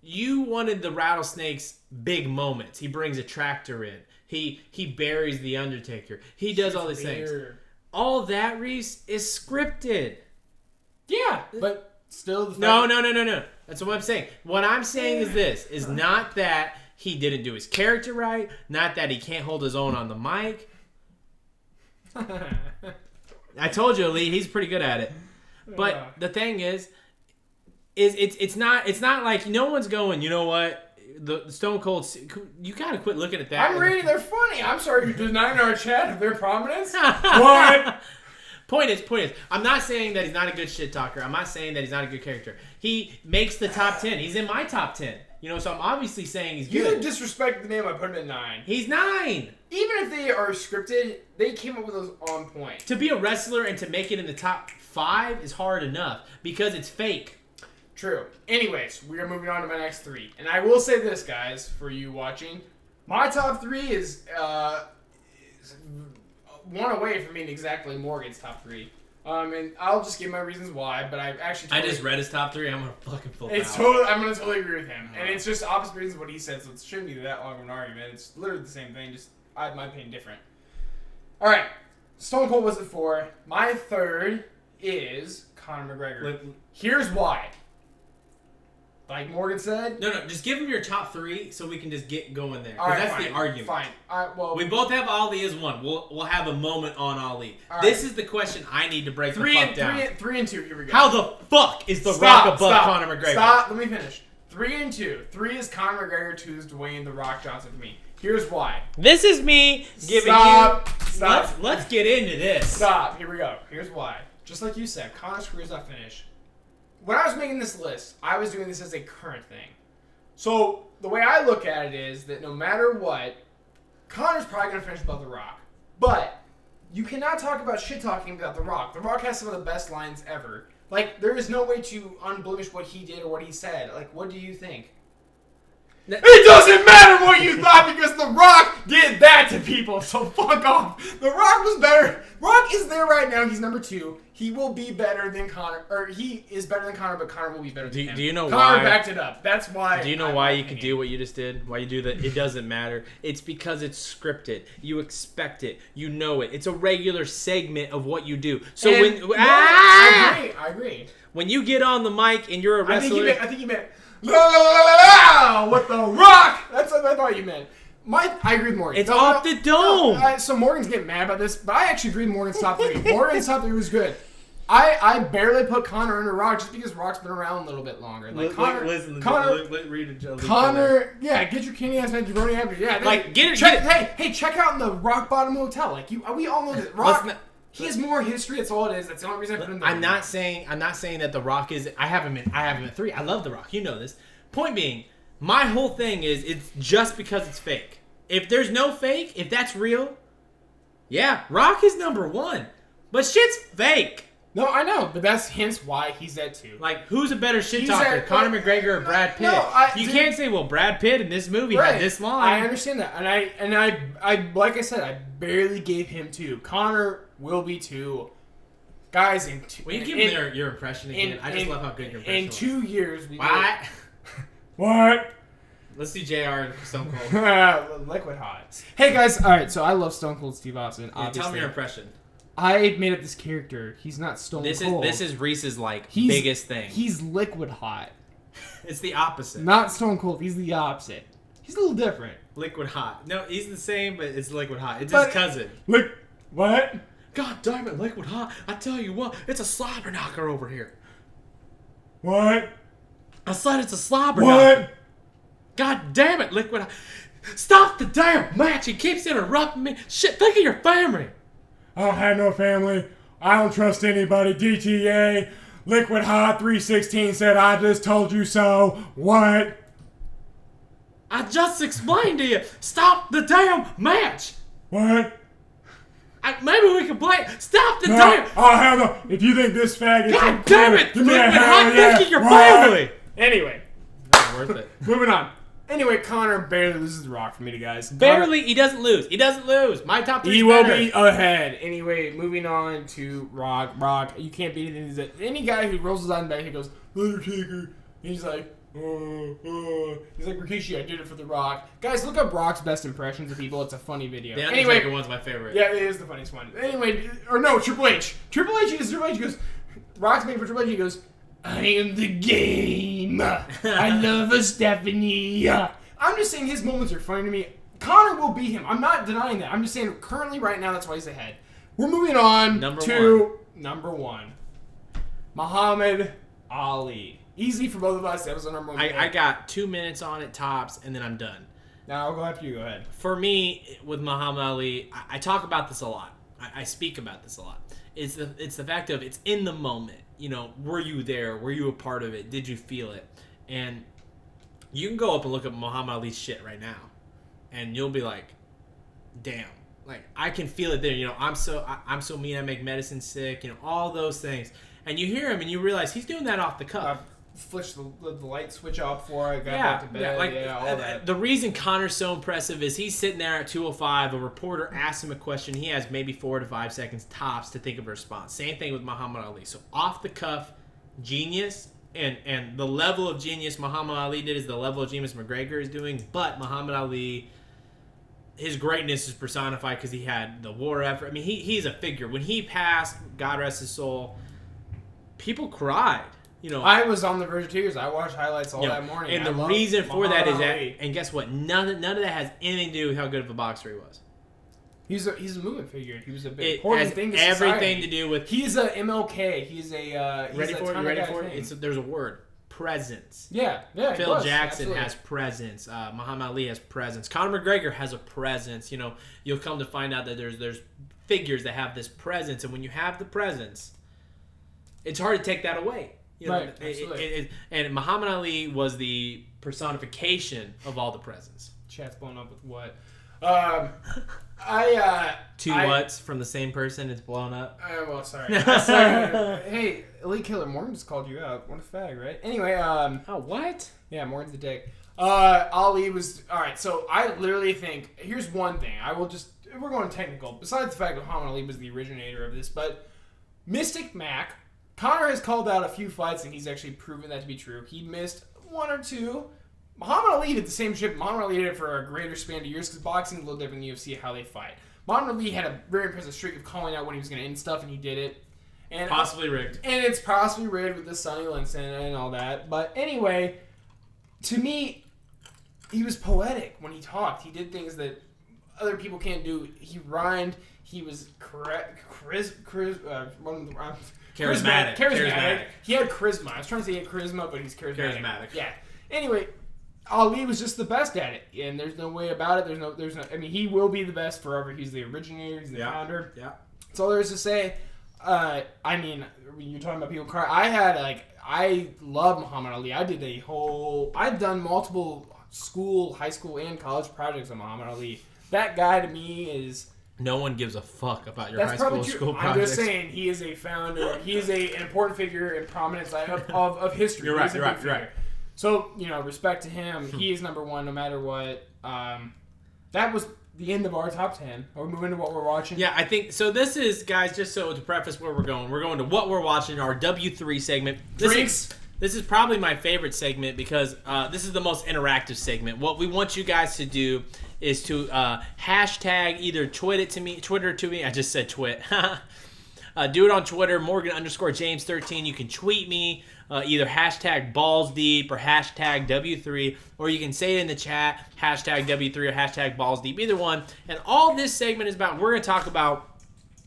You wanted the Rattlesnake's big moments. He brings a tractor in. He buries the Undertaker. He does all these things. All that, Reese, is scripted. Yeah, but still. No. That's what I'm saying. What I'm saying is this: is not that he didn't do his character right, not that he can't hold his own on the mic. I told you, Lee, he's pretty good at it. But the thing is it's not like no one's going, you know what? The Stone Cold, you gotta quit looking at that. I'm reading. They're funny. I'm sorry you're denying our chat of their prominence. What? Point is, I'm not saying that he's not a good shit talker. I'm not saying that he's not a good character. He makes the top 10. He's in my top 10. You know, so I'm obviously saying he's good. You disrespect the name. I put him at 9. He's 9. Even if they are scripted, they came up with those on point. To be a wrestler and to make it in the top 5 is hard enough because it's fake. True. Anyways, we are moving on to my next 3. And I will say this, guys, for you watching. My top 3 is one away from being exactly Morgan's top 3. And I'll just give my reasons why, but I actually I just read his top 3. I'm gonna fucking flip out. I'm gonna totally agree with him, and it's just opposite reasons of what he said, so it shouldn't be that long of an argument. It's literally the same thing, just I have my opinion different. All right, Stone Cold was at 4. My 3rd is Conor McGregor. Here's why. Like Morgan said. No, just give him your top 3 so we can just get going there. All right, that's fine, the argument. Fine. Well, we both have Ali as 1. We'll have a moment on Ali. All this right. is the question I need to break 3 the fuck and down. 3 and 2. Here we go. How the fuck is The Rock above Conor McGregor? Stop. Let me finish. 3 and 2. 3 is Conor McGregor. 2 is Dwayne The Rock Johnson for me. Here's why. This is me giving Stop. Let's get into this. Stop. Here we go. Here's why. Just like you said, Conor's career's not finished. When I was making this list, I was doing this as a current thing. So the way I look at it is that no matter what, Conor's probably going to finish above The Rock. But you cannot talk about shit talking about The Rock. The Rock has some of the best lines ever. Like, there is no way to unblemish what he did or what he said. Like, what do you think? It doesn't matter what you thought because The Rock did that to people, so fuck off. The Rock was better. Rock is there right now. He's number 2. He will be better than Conor, or he is better than Conor, but Conor will be better than him. Do you know Conor why? backed it up. That's why. Do you know why you could do what you just did? Why you do that? It doesn't matter. It's because it's scripted. You expect it. You know it. It's a regular segment of what you do. So I agree. When you get on the mic and you're a wrestler, I think you meant la la la la with The Rock. That's what I thought you meant. I agree with Morgan. It's off the dome. So Morgan's getting mad about this, but I actually agree with Morgan's top 3. Morgan's top 3 was good. I barely put Conor under Rock just because Rock's been around a little bit longer. Like Conor, yeah, get your candy ass man jabroni after. Yeah, like get it. Hey, check out in the Rock Bottom Hotel. Like we all know that Rock. He has more history. That's all it is. That's the only reason I put him there. I'm not saying that The Rock is. I have him at 3. I love The Rock. You know this. Point being, my whole thing is it's just because it's fake. if there's no fake, if that's real, yeah, Rock is number one. But shit's fake. No, I know, but that's hence why he's at 2. Like, who's a better shit He's talker, at- Conor McGregor or Brad Pitt? You can't say, well, Brad Pitt in this movie had this line. I understand that, and I like I said, I barely gave him 2. Conor will be 2. Guys, in 2. Will you give me your impression again? I just love how good your impression in was. 2 years. We What? What? Let's do JR and Stone Cold. Liquid hot. Hey guys, all right. So I love Stone Cold Steve Austin. Yeah, Obviously, tell me your impression. I made up this character. He's not Stone Cold. This is Reese's He's- biggest thing. He's liquid hot. It's the opposite. Not Stone Cold. He's the opposite. He's a little different. Liquid hot. No, he's the same, but it's liquid hot. It's But- his cousin. What? God damn it, liquid hot. I tell you what, it's a slobber knocker over here. What? I said it's a slobber knocker. What? God damn it, liquid hot. Stop the damn match. He keeps interrupting me. Shit, think of your family. I don't have no family. I don't trust anybody. DTA, Liquid Hot 316 said, I just told you so. What? I just explained to you. Stop the damn match. What? Maybe we can play. Stop the No, damn. I'll have no. If you think this fag is. God damn it. Give me a Liquid hell hot. yeah. Think of your What? family. Anyway, Not worth it. moving on. Anyway, Conor barely loses the Rock for me, guys. Barely, he doesn't lose. He doesn't lose. My top 3 He is will better. be ahead. Anyway, moving on to Rock. Rock, you can't beat anything. Any guy who rolls his eyes back, he goes, Undertaker. He's like, he's like, Rikishi, I did it for the Rock. Guys, look up Rock's best impressions of people. It's a funny video. The Undertaker Anyway, one's my favorite. yeah, it is the funniest one. Anyway, or no, Triple H. Triple H goes, Rock's made for Triple H. He goes, I am the game. I love a Stephanie. I'm just saying his moments are funny to me. Conor will beat him. I'm not denying that. I'm just saying currently right now that's why he's ahead. We're moving on to number 1. Muhammad Ali. Easy for both of us. That was our number 1. I got 2 minutes on it tops, and then I'm done. Now I'll go after you. Go ahead. For me, with Muhammad Ali, I talk about this a lot. I speak about this a lot. It's the fact of it's in the moment. You know, were you there? Were you a part of it? Did you feel it? And you can go up and look at Muhammad Ali's shit right now, and you'll be like, damn. Like, I can feel it there. You know, I'm so mean, I make medicine sick. You know, all those things. And you hear him, and you realize he's doing that off the cuff. Flish the light switch off before I got back to bed. All that. The reason Conor's so impressive is he's sitting there at 2:05. A reporter asks him a question. He has maybe 4 to 5 seconds tops to think of a response. Same thing with Muhammad Ali. So off the cuff, genius, and the level of genius Muhammad Ali did is the level of genius McGregor is doing. But Muhammad Ali, his greatness is personified because he had the war effort. I mean, he's a figure. When he passed, God rest his soul, people cried. You know, I was on the verge of tears. I watched highlights all that morning. And the reason for that is that, and guess what? None of that has anything to do with how good of a boxer he was. He's a movement figure. He was a big It important has thing to everything society. to do with. He's a MLK. He's a Ready for it? You ready for it? Thing. There's a word. Presence. Yeah. Phil Jackson absolutely. has presence. Muhammad Ali has presence. Conor McGregor has a presence. You know, you'll come to find out that there's figures that have this presence, and when you have the presence, it's hard to take that away. You know, Right, absolutely. And Muhammad Ali was the personification of all the presence. Chat's blown up with what? Two what's from the same person? It's blown up. Well, sorry. Hey, Elite Killer, Morgan just called you out. What a fag, right? Anyway, Oh, what? yeah, Morgan's the dick. Ali was alright. So I literally think here's one thing. We're going technical. Besides the fact that Muhammad Ali was the originator of this, but Mystic Mac, Conor has called out a few fights and he's actually proven that to be true. He missed 1 or 2. Muhammad Ali did the same shit. Muhammad Ali did it for a greater span of years because boxing is a little different than UFC how they fight. Muhammad Ali had a very impressive streak of calling out when he was going to end stuff, and he did it. And Possibly rigged. And it's possibly rigged with the Sonny Liston and all that. But anyway, to me, he was poetic when he talked. He did things that other people can't do. He rhymed. He was charismatic. He had charisma. I was trying to say he had charisma, but he's charismatic. Yeah. Anyway, Ali was just the best at it, and there's no way about it. There's no. I mean, he will be the best forever. He's the originator. He's the founder. Yeah. That's all there is to say. I mean, you're talking about people cry. I love Muhammad Ali. I've done multiple high school, and college projects of Muhammad Ali. That guy to me is. No one gives a fuck about your That's high probably school true. I'm projects. just saying he is a founder. He is an important figure in prominence of history. You're right. He's a You're big right. You're figure. So respect to him. He is number one no matter what. That was the end of our top 10. Are we moving to what we're watching? Yeah, I think so. This is, guys, just so to preface where we're going to what we're watching, our W3 segment. This is probably my favorite segment because this is the most interactive segment. What we want you guys to do is to hashtag either Twitter to me. I just said twit. Do it on Twitter, Morgan_James13. You can tweet me, either hashtag BallsDeep or hashtag W3, or you can say it in the chat, hashtag W3 or hashtag BallsDeep, either one. And all this segment is about, we're going to talk about,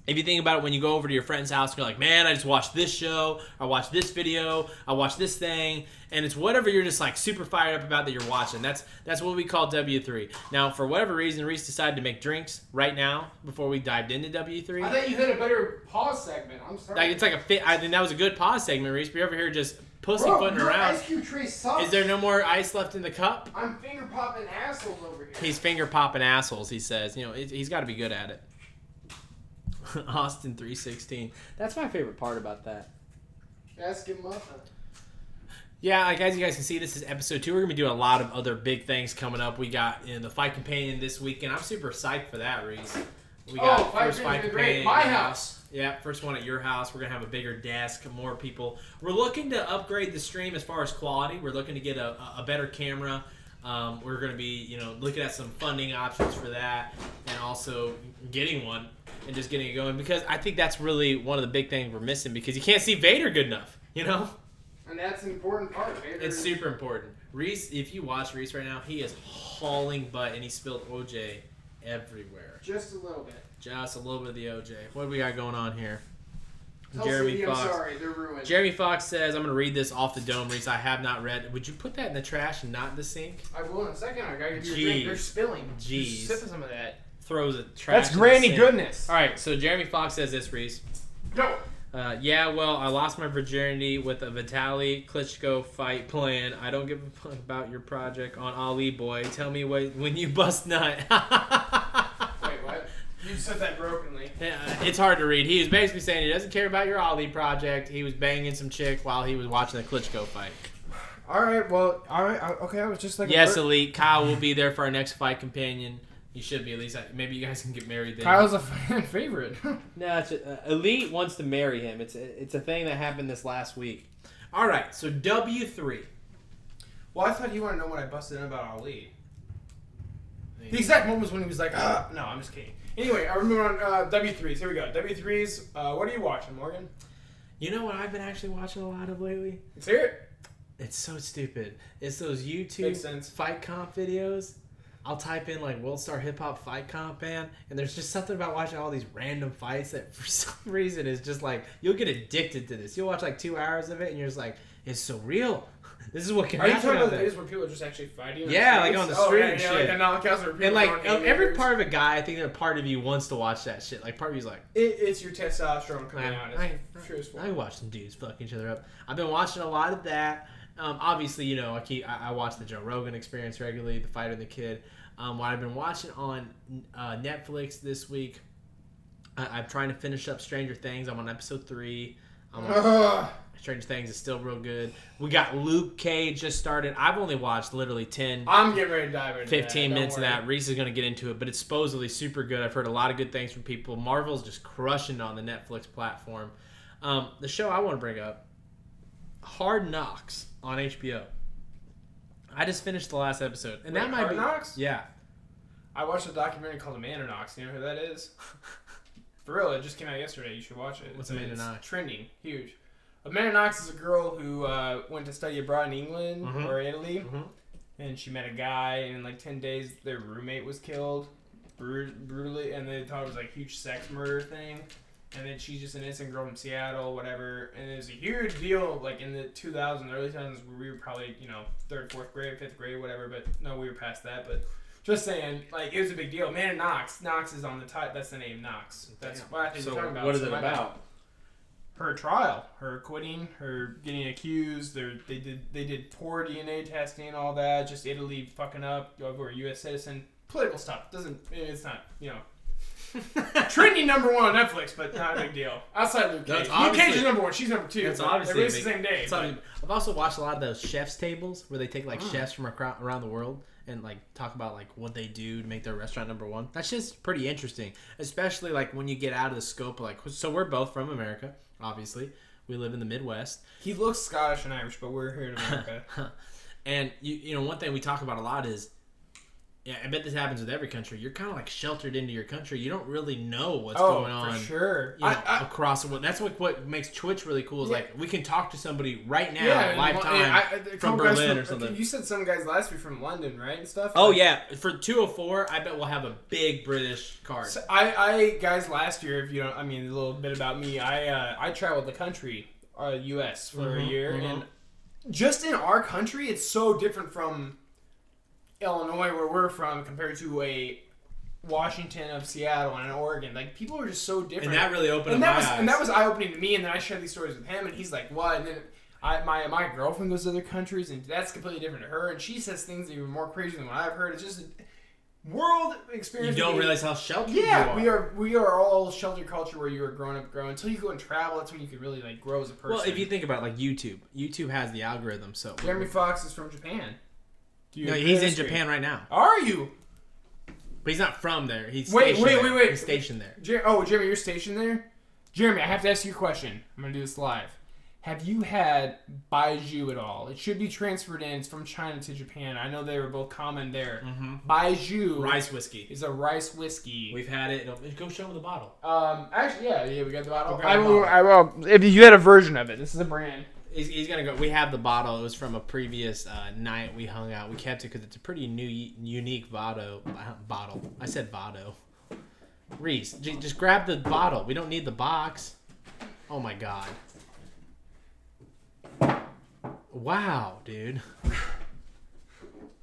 if you think about it, when you go over to your friend's house, you're like, man, I just watched this show, I watched this video, I watched this thing, and it's whatever you're just like super fired up about that you're watching. That's what we call W3. Now, for whatever reason, Reese decided to make drinks right now before we dived into W3. I thought you had a better pause segment. I'm sorry. Like, it's like a fit. I think that was a good pause segment, Reese. But you're over here just pussyfooting around. Ice Cube tray sucks. Is there no more ice left in the cup? I'm finger popping assholes over here. He's finger popping assholes. He says, he's got to be good at it. Austin 316. That's my favorite part about that. Ask him muffin. Yeah, like as you guys can see, this is episode 2. We're gonna be doing a lot of other big things coming up. We got the Fight Companion this weekend. I'm super psyched for that, Reese. We got first Fight Companion. My house. Yeah, first one at your house. We're going to have a bigger desk, more people. We're looking to upgrade the stream as far as quality. We're looking to get a better camera. We're going to be, looking at some funding options for that and also getting one and just getting it going because I think that's really one of the big things we're missing because you can't see Vader good enough, And that's an important part, Vader. It's super important. Reese, if you watch Reese right now, he is hauling butt and he spilled OJ everywhere. Just a little bit. Just a little bit of the OJ. What do we got going on here? Tell Jeremy CD Fox. I'm sorry, they're ruined. Jeremy Fox says, I'm going to read this off the dome, Reese. I have not read. Would you put that in the trash and not in the sink? I will in a second. I gotta give you a Jeez. drink. They're spilling. Jeez. Just sip some of that. Throws a trash That's in the granny sink. goodness. All right, so Jeremy Fox says this, Reese. Go. Yeah, well, I lost my virginity with a Vitaly Klitschko fight plan. I don't give a fuck about your project on Ali Boy. Tell me when you bust nut. Wait, what? You said that brokenly. Yeah, it's hard to read. He was basically saying he doesn't care about your Ali project. He was banging some chick while he was watching the Klitschko fight. All right, well, all right, okay. I was just like, Yes, Elite. Kyle will be there for our next fight companion. He should be at least. Maybe you guys can get married then. Kyle's a fan favorite. No, it's Elite wants to marry him. It's a thing that happened this last week. All right, so W3. Well, I thought you wanted to know what I busted in about Ali. The exact moment was when he was like, no, I'm just kidding. Anyway, I remember on W3s. Here we go. W3s. What are you watching, Morgan? You know what I've been actually watching a lot of lately? Let's hear it. It's so stupid. It's those Makes YouTube sense. fight comp videos. I'll type in like World Star Hip Hop Fight Comp Band, and there's just something about watching all these random fights that for some reason is just like you'll get addicted to this. You'll watch like 2 hours of it, and you're just like, it's so real. This is what can Are you happen. talking about out the there. videos where people are just actually fighting? Yeah, like on the street and yeah, shit. like the knockouts where people And like are throwing every haymakers. part of a guy, I think that a part of you wants to watch that shit. Like part of you's like, It's your testosterone coming out. I Truthful. watch some dudes fuck each other up. I've been watching a lot of that. Obviously, I watch the Joe Rogan Experience regularly, The Fighter and the Kid. What I've been watching on Netflix this week, I'm trying to finish up Stranger Things. I'm on episode 3. Stranger Things is still real good. We got Luke Cage just started. I've only watched literally 10, I'm getting ready to dive into 15 that. minutes of Don't that. Reese is going to get into it, but it's supposedly super good. I've heard a lot of good things from people. Marvel's just crushing it on the Netflix platform. The show I want to bring up, Hard Knocks on HBO. I just finished the last episode, and Wait, that might Hard be Knocks? Yeah. I watched a documentary called Amanda Knox. You know who that is? For real, it just came out yesterday. You should watch it. What's Amanda Knox? Trending. Huge. Amanda Knox is a girl who went to study abroad in England or Italy. And she met a guy, and in like 10 days, their roommate was killed brutally. And they thought it was like a huge sex murder thing. And then she's just an innocent girl from Seattle, whatever. And it was a huge deal, like in the 2000s, early 2000s, where we were probably, 3rd, 4th grade, 5th grade, whatever. But no, we were past that. But just saying, like, it was a big deal. Amanda Knox. Knox is on the top. That's the name, Knox. That's what I think So you're talking about. what is So it my about? bad. her trial, her quitting, her getting accused. They did poor DNA testing and all that. Just Italy fucking up over a U.S. citizen. Political stuff. It's not, trending number 1 on Netflix, but not a big deal. Outside Luke Cage. Luke Cage is number 1. She's number 2. That's obviously they released the same day. I've also watched a lot of those chefs tables where they take like chefs from around the world and like talk about like what they do to make their restaurant number 1. That's just pretty interesting, especially like when you get out of the scope of like. So we're both from America, obviously. We live in the Midwest. He looks Scottish and Irish, but we're here in America. And one thing we talk about a lot is. Yeah, I bet this happens with every country. You're kind of like sheltered into your country. You don't really know what's going on. For sure. Across the world. That's what makes Twitch really cool. Is like we can talk to somebody right now, live time from Berlin or something. You said some guys last week from London, right, and stuff. Oh yeah, for 204, I bet we'll have a big British card. So I guys last year, if you don't, a little bit about me. I traveled the country, U.S. for a year, and just in our country, it's so different from Illinois, where we're from, compared to a Washington of Seattle and Oregon. Like, people are just so different. And that really opened up my eyes. And that was eye-opening to me, and then I shared these stories with him, and he's like, what? And then my girlfriend goes to other countries, and that's completely different to her, and she says things even more crazy than what I've heard. It's just a world experience. You don't realize how sheltered you are. we are all sheltered culture where you are growing up. Until you go and travel, that's when you can really, like, grow as a person. Well, if you think about, like, YouTube has the algorithm, so... Jeremy Fox is from Japan. No, he's in Japan right now. Are you? But he's not from there. He's wait. He's stationed there. Jeremy, you're stationed there? Jeremy, I have to ask you a question. I'm going to do this live. Have you had Baijiu at all? It should be transferred in. It's from China to Japan. I know they were both common there. Baijiu. Rice whiskey. Is a rice whiskey. We've had it. Go show them the bottle. Actually, yeah, we got the bottle. I will. If you had a version of it, this is a brand. He's gonna go. We have the bottle. It was from a previous night we hung out. We kept it because it's a pretty unique bottle. I said bottle. Reese, just grab the bottle. We don't need the box. Oh my god. Wow, dude.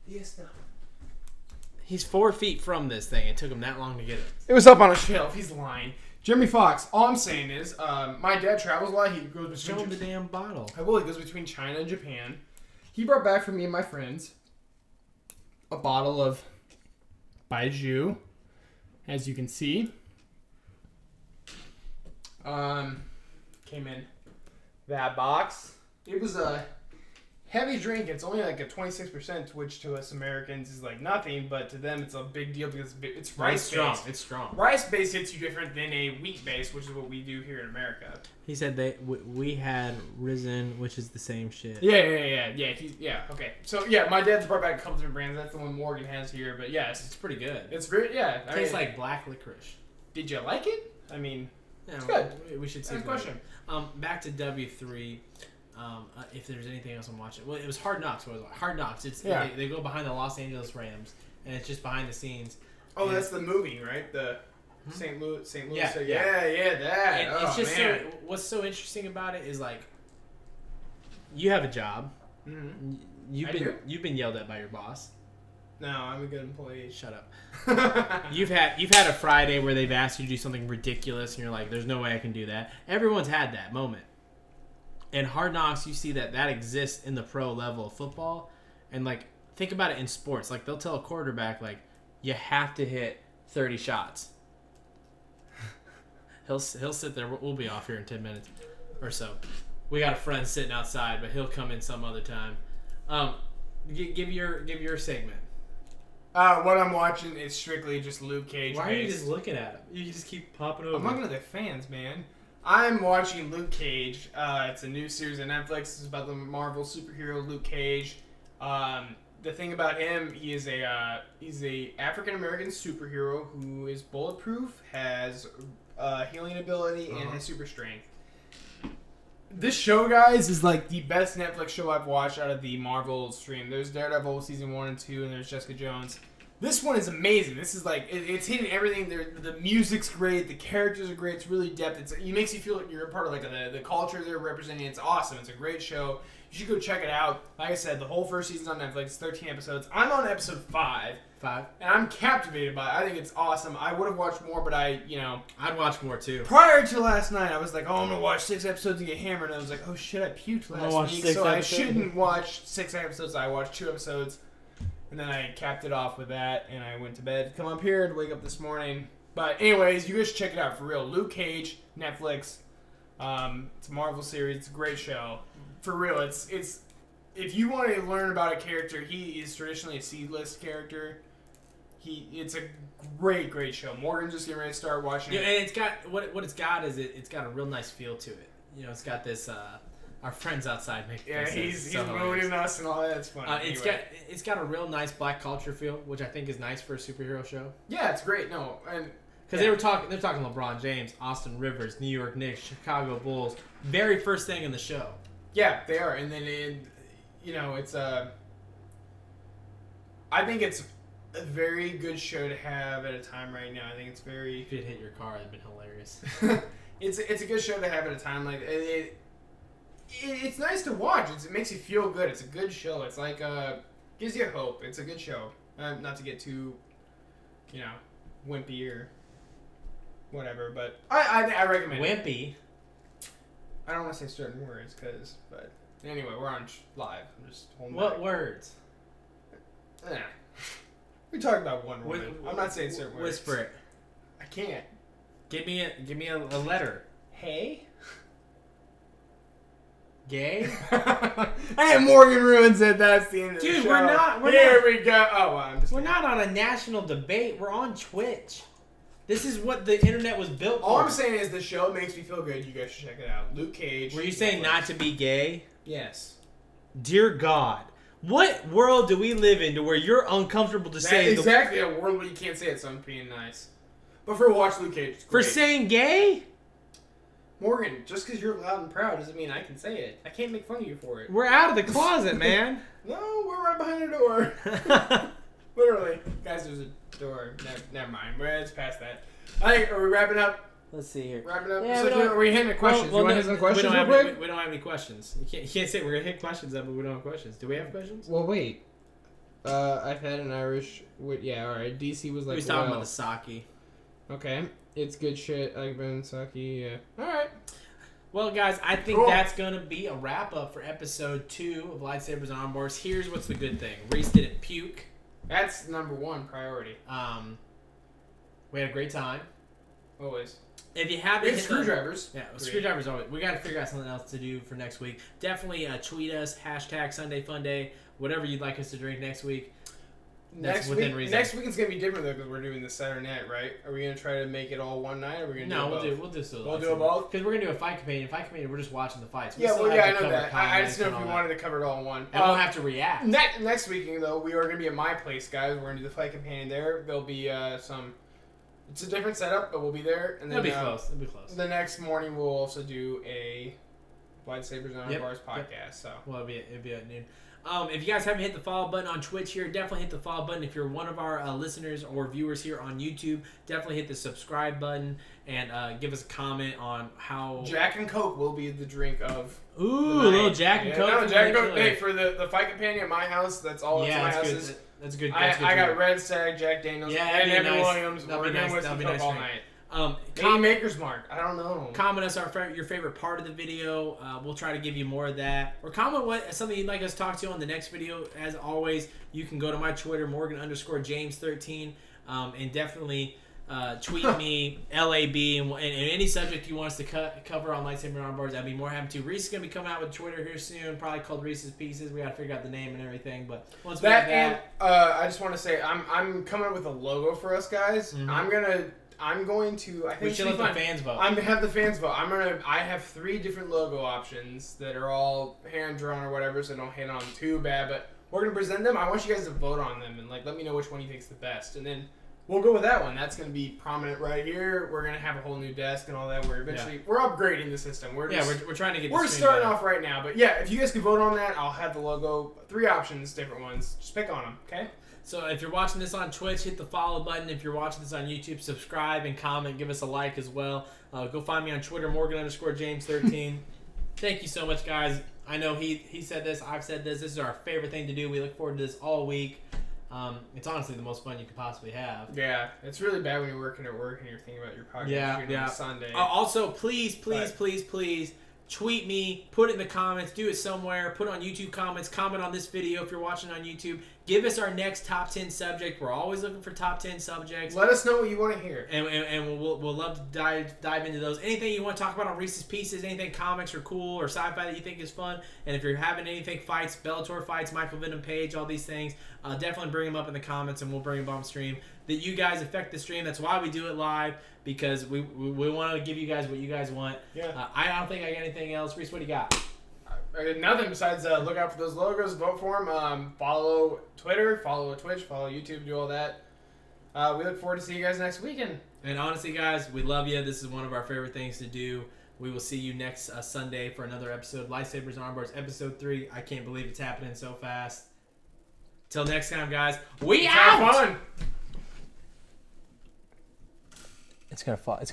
Yes, no. He's 4 feet from this thing. It took him that long to get it. It was up on a shelf. He's lying. Jeremy Fox, all I'm saying is, my dad travels a lot. He goes between... Show him the damn bottle. I will. He goes between China and Japan. He brought back for me and my friends a bottle of Baijiu, as you can see. Came in that box. It was a heavy drink. It's only like a 26%, which to us Americans is like nothing, but to them it's a big deal because it's rice-based. It's strong. Rice-based hits you different than a wheat-based, which is what we do here in America. He said we had risen, which is the same shit. Yeah. Okay. So yeah, my dad's brought back a couple different brands. That's the one Morgan has here, but yes, it's pretty good. It's great. Yeah, it tastes like black licorice. Did you like it? I mean, yeah, it's good. We should see. Next question. Back to W3. If there's anything else I'm watching, well, it was Hard Knocks. Hard Knocks. They go behind the Los Angeles Rams, and it's just behind the scenes. Oh, that's the movie, right? The St. Louis. Yeah, that. And it's just man. What's so interesting about it is like, you have a job. Mm-hmm. You've been yelled at by your boss. No, I'm a good employee. Shut up. You've had a Friday where they've asked you to do something ridiculous, and you're like, "There's no way I can do that." Everyone's had that moment. In Hard Knocks, you see that exists in the pro level of football, and like think about it in sports. Like they'll tell a quarterback like, "You have to hit 30 shots." He'll sit there. We'll be off here in 10 minutes or so. We got a friend sitting outside, but he'll come in some other time. Give your segment. What I'm watching is strictly just Luke Cage. Why are you just looking at him? You just keep popping over. I'm looking at the fans, man. I'm watching Luke Cage. It's a new series on Netflix. It's about the Marvel superhero Luke Cage. The thing about him, he's a African American superhero who is bulletproof, has healing ability, and has super strength. This show, guys, is like the best Netflix show I've watched out of the Marvel stream. There's Daredevil season 1 and 2, and there's Jessica Jones. This one is amazing. This is like it's hitting everything. The music's great. The characters are great. It's really depth. It makes you feel like you're a part of like the culture they're representing. It's awesome. It's a great show. If You should go check it out. Like I said, the whole first season's on Netflix, 13 episodes. I'm on episode 5. 5. And I'm captivated by it. I think it's awesome. I would have watched more, but I'd watch more too. prior to last night, I was like, oh, I'm going to watch 6 episodes and get hammered. And I was like, oh shit, I puked last week. So I shouldn't watch 6 episodes. I watched 2 episodes. And then I capped it off with that. And I went to bed. Come up here to wake up this morning. But anyways, you guys should check it out for real. Luke Cage, Netflix. It's a Marvel series. It's a great show. For real, it's if you want to learn about a character, he is traditionally a C-list character. It's a great show. Morgan's just getting ready to start watching it. And it's got what it's got is it's got a real nice feel to it. It's got this our friends outside making he's ruining us and all that. It's fun. It's got a real nice black culture feel, which I think is nice for a superhero show. Yeah, it's great. No, and because they're talking LeBron James, Austin Rivers, New York Knicks, Chicago Bulls, very first thing in the show. Yeah, they are, and then it's I think it's a very good show to have at a time right now. I think it's very. If it hit your car, it'd been hilarious. It's a good show to have at a time like it's nice to watch. It makes you feel good. It's a good show. It's like gives you hope. It's a good show. Not to get too, wimpy or whatever, but I recommend it. Wimpy. I don't want to say certain words, but anyway, we're on live. I'm just holding What back. words? We talked about one woman. I'm not saying certain words. Whisper it. I can't. Give me a letter. Hey? Gay? Hey, Morgan ruins it. That's the end of the Dude, show. we're Here not- we go. Oh, well, I'm just We're kidding. not on a national debate. We're on Twitch. This is what the internet was built for. All I'm saying is the show makes me feel good. You guys should check it out. Luke Cage. Were you saying not to be gay? Yes. Dear God, what world do we live in to where you're uncomfortable to That's say exactly a world where you can't say it, so I'm being nice. But for watch Luke Cage, it's for great. saying gay? Morgan, just because you're loud and proud doesn't mean I can say it. I can't make fun of you for it. We're out of the closet, man. No, we're right behind the door. Literally. Guys, there's a door. Never mind. It's past that. I think, are we wrapping up? Let's see here. Wrapping up? Yeah, So we don't- are we hitting the questions? Well, you want no, to hit some questions we real don't have, quick? we don't have any questions. You can't say we're going to hit questions up, but we don't have questions. Do we have questions? Well, wait. I've had an Irish... Yeah, alright. DC was like, He was talking about the sake. Okay. It's good shit. I've been sake, yeah. Alright. Well, guys, I think Cool. that's going to be a wrap-up for episode 2 of Lightsabers and Armors. Here's what's the good thing. Reese didn't puke. That's number one priority. We had a great time. Always. If you haven't We have hit the- screwdrivers. Yeah, Great. screwdrivers always. We got to figure out something else to do for next week. Definitely tweet us, #SundayFunday, whatever you'd like us to drink next week. That's within reason. Next weekend's gonna be different though because we're doing the Saturday night, right? Are we gonna try to make it all one night, or are we gonna No, do both? we'll do so. We'll do it both? because we're gonna do a fight companion. Fight companion, we're just watching the fights. We Yeah, still well, have yeah, I to know cover that. I just comments know and if we all wanted to cover it all in one. that. And we'll have to react. Next weekend though, we are gonna be at my place, guys. We're gonna do the fight companion there. There'll be some. It's a different setup, but we'll be there. And then It'll be close. It'll be close. The next morning we'll also do a Lightsabers on Yep, Bars yep. podcast. So. Well, it'll be at noon. If you guys haven't hit the follow button on Twitch here, definitely hit the follow button. If you're one of our listeners or viewers here on YouTube, definitely hit the subscribe button and give us a comment on how... Jack and Coke will be the drink of. Ooh, the a night. little Jack and Yeah, Coke. No, from Jack and the Coke. killer. Hey, for the fight companion at my house, that's all it's Yeah, my that's house good. is. That's good. I That's good got drink. Red Stag, Jack Daniels, Yeah, and that'd be Evan nice. Williams. That'd We're be doing nice. whiskey That'd be Coke nice all drink. night. Maybe Comment, Maker's Mark. I don't know. comment us your favorite part of the video. We'll try to give you more of that. Or comment something you'd like us to talk to on the next video. As always, you can go to my Twitter, Morgan_James13, and definitely tweet me, LAB, and any subject you want us to cover on Lightsaber and Armors. I'd be more happy to. Reese is going to be coming out with Twitter here soon, probably called Reese's Pieces. We got to figure out the name and everything. But once we That have and that, I just want to say I'm coming up with a logo for us guys. Mhm. I'm going to. I think we it's should gonna let be the fun. fans vote. I'm gonna have the fans vote. I have 3 different logo options that are all hand drawn or whatever, so don't hit on them too bad. But we're gonna present them. I want you guys to vote on them and let me know which one you think's the best, and then we'll go with that one. That's gonna be prominent right here. We're gonna have a whole new desk and all that. We're upgrading the system. We're trying to get. we're this starting better. off right now. But yeah, if you guys can vote on that, I'll have the logo. 3 options, different ones. Just pick on them, okay? So if you're watching this on Twitch, hit the follow button. If you're watching this on YouTube, subscribe and comment. Give us a like as well. Go find me on Twitter, Morgan_James13. Thank you so much, guys. I know he said this. I've said this. This is our favorite thing to do. We look forward to this all week. It's honestly the most fun you could possibly have. Yeah, it's really bad when you're working at work and you're thinking about your podcast on Sunday. Also, please tweet me, put it in the comments, do it somewhere, put it on YouTube comments, comment on this video if you're watching on YouTube. Give us our next top 10 subject. We're always looking for top 10 subjects. Let us know what you want to hear. And we'll love to dive into those. Anything you want to talk about on Reese's Pieces, anything comics or cool or sci-fi that you think is fun. And if you're having anything fights, Bellator fights, Michael Venom Page, all these things, definitely bring them up in the comments and we'll bring them on stream. That you guys affect the stream. That's why we do it live, because we want to give you guys what you guys want. Yeah. I don't think I got anything else. Reese, what do you got? Nothing besides look out for those logos, vote for them, follow Twitter, follow Twitch, follow YouTube, do all that. We look forward to seeing you guys next weekend. And honestly, guys, we love you. This is one of our favorite things to do. We will see you next Sunday for another episode. Lightsabers and Armbards, episode 3. I can't believe it's happening so fast. Till next time, guys. We out! Have fun! It's gonna pause.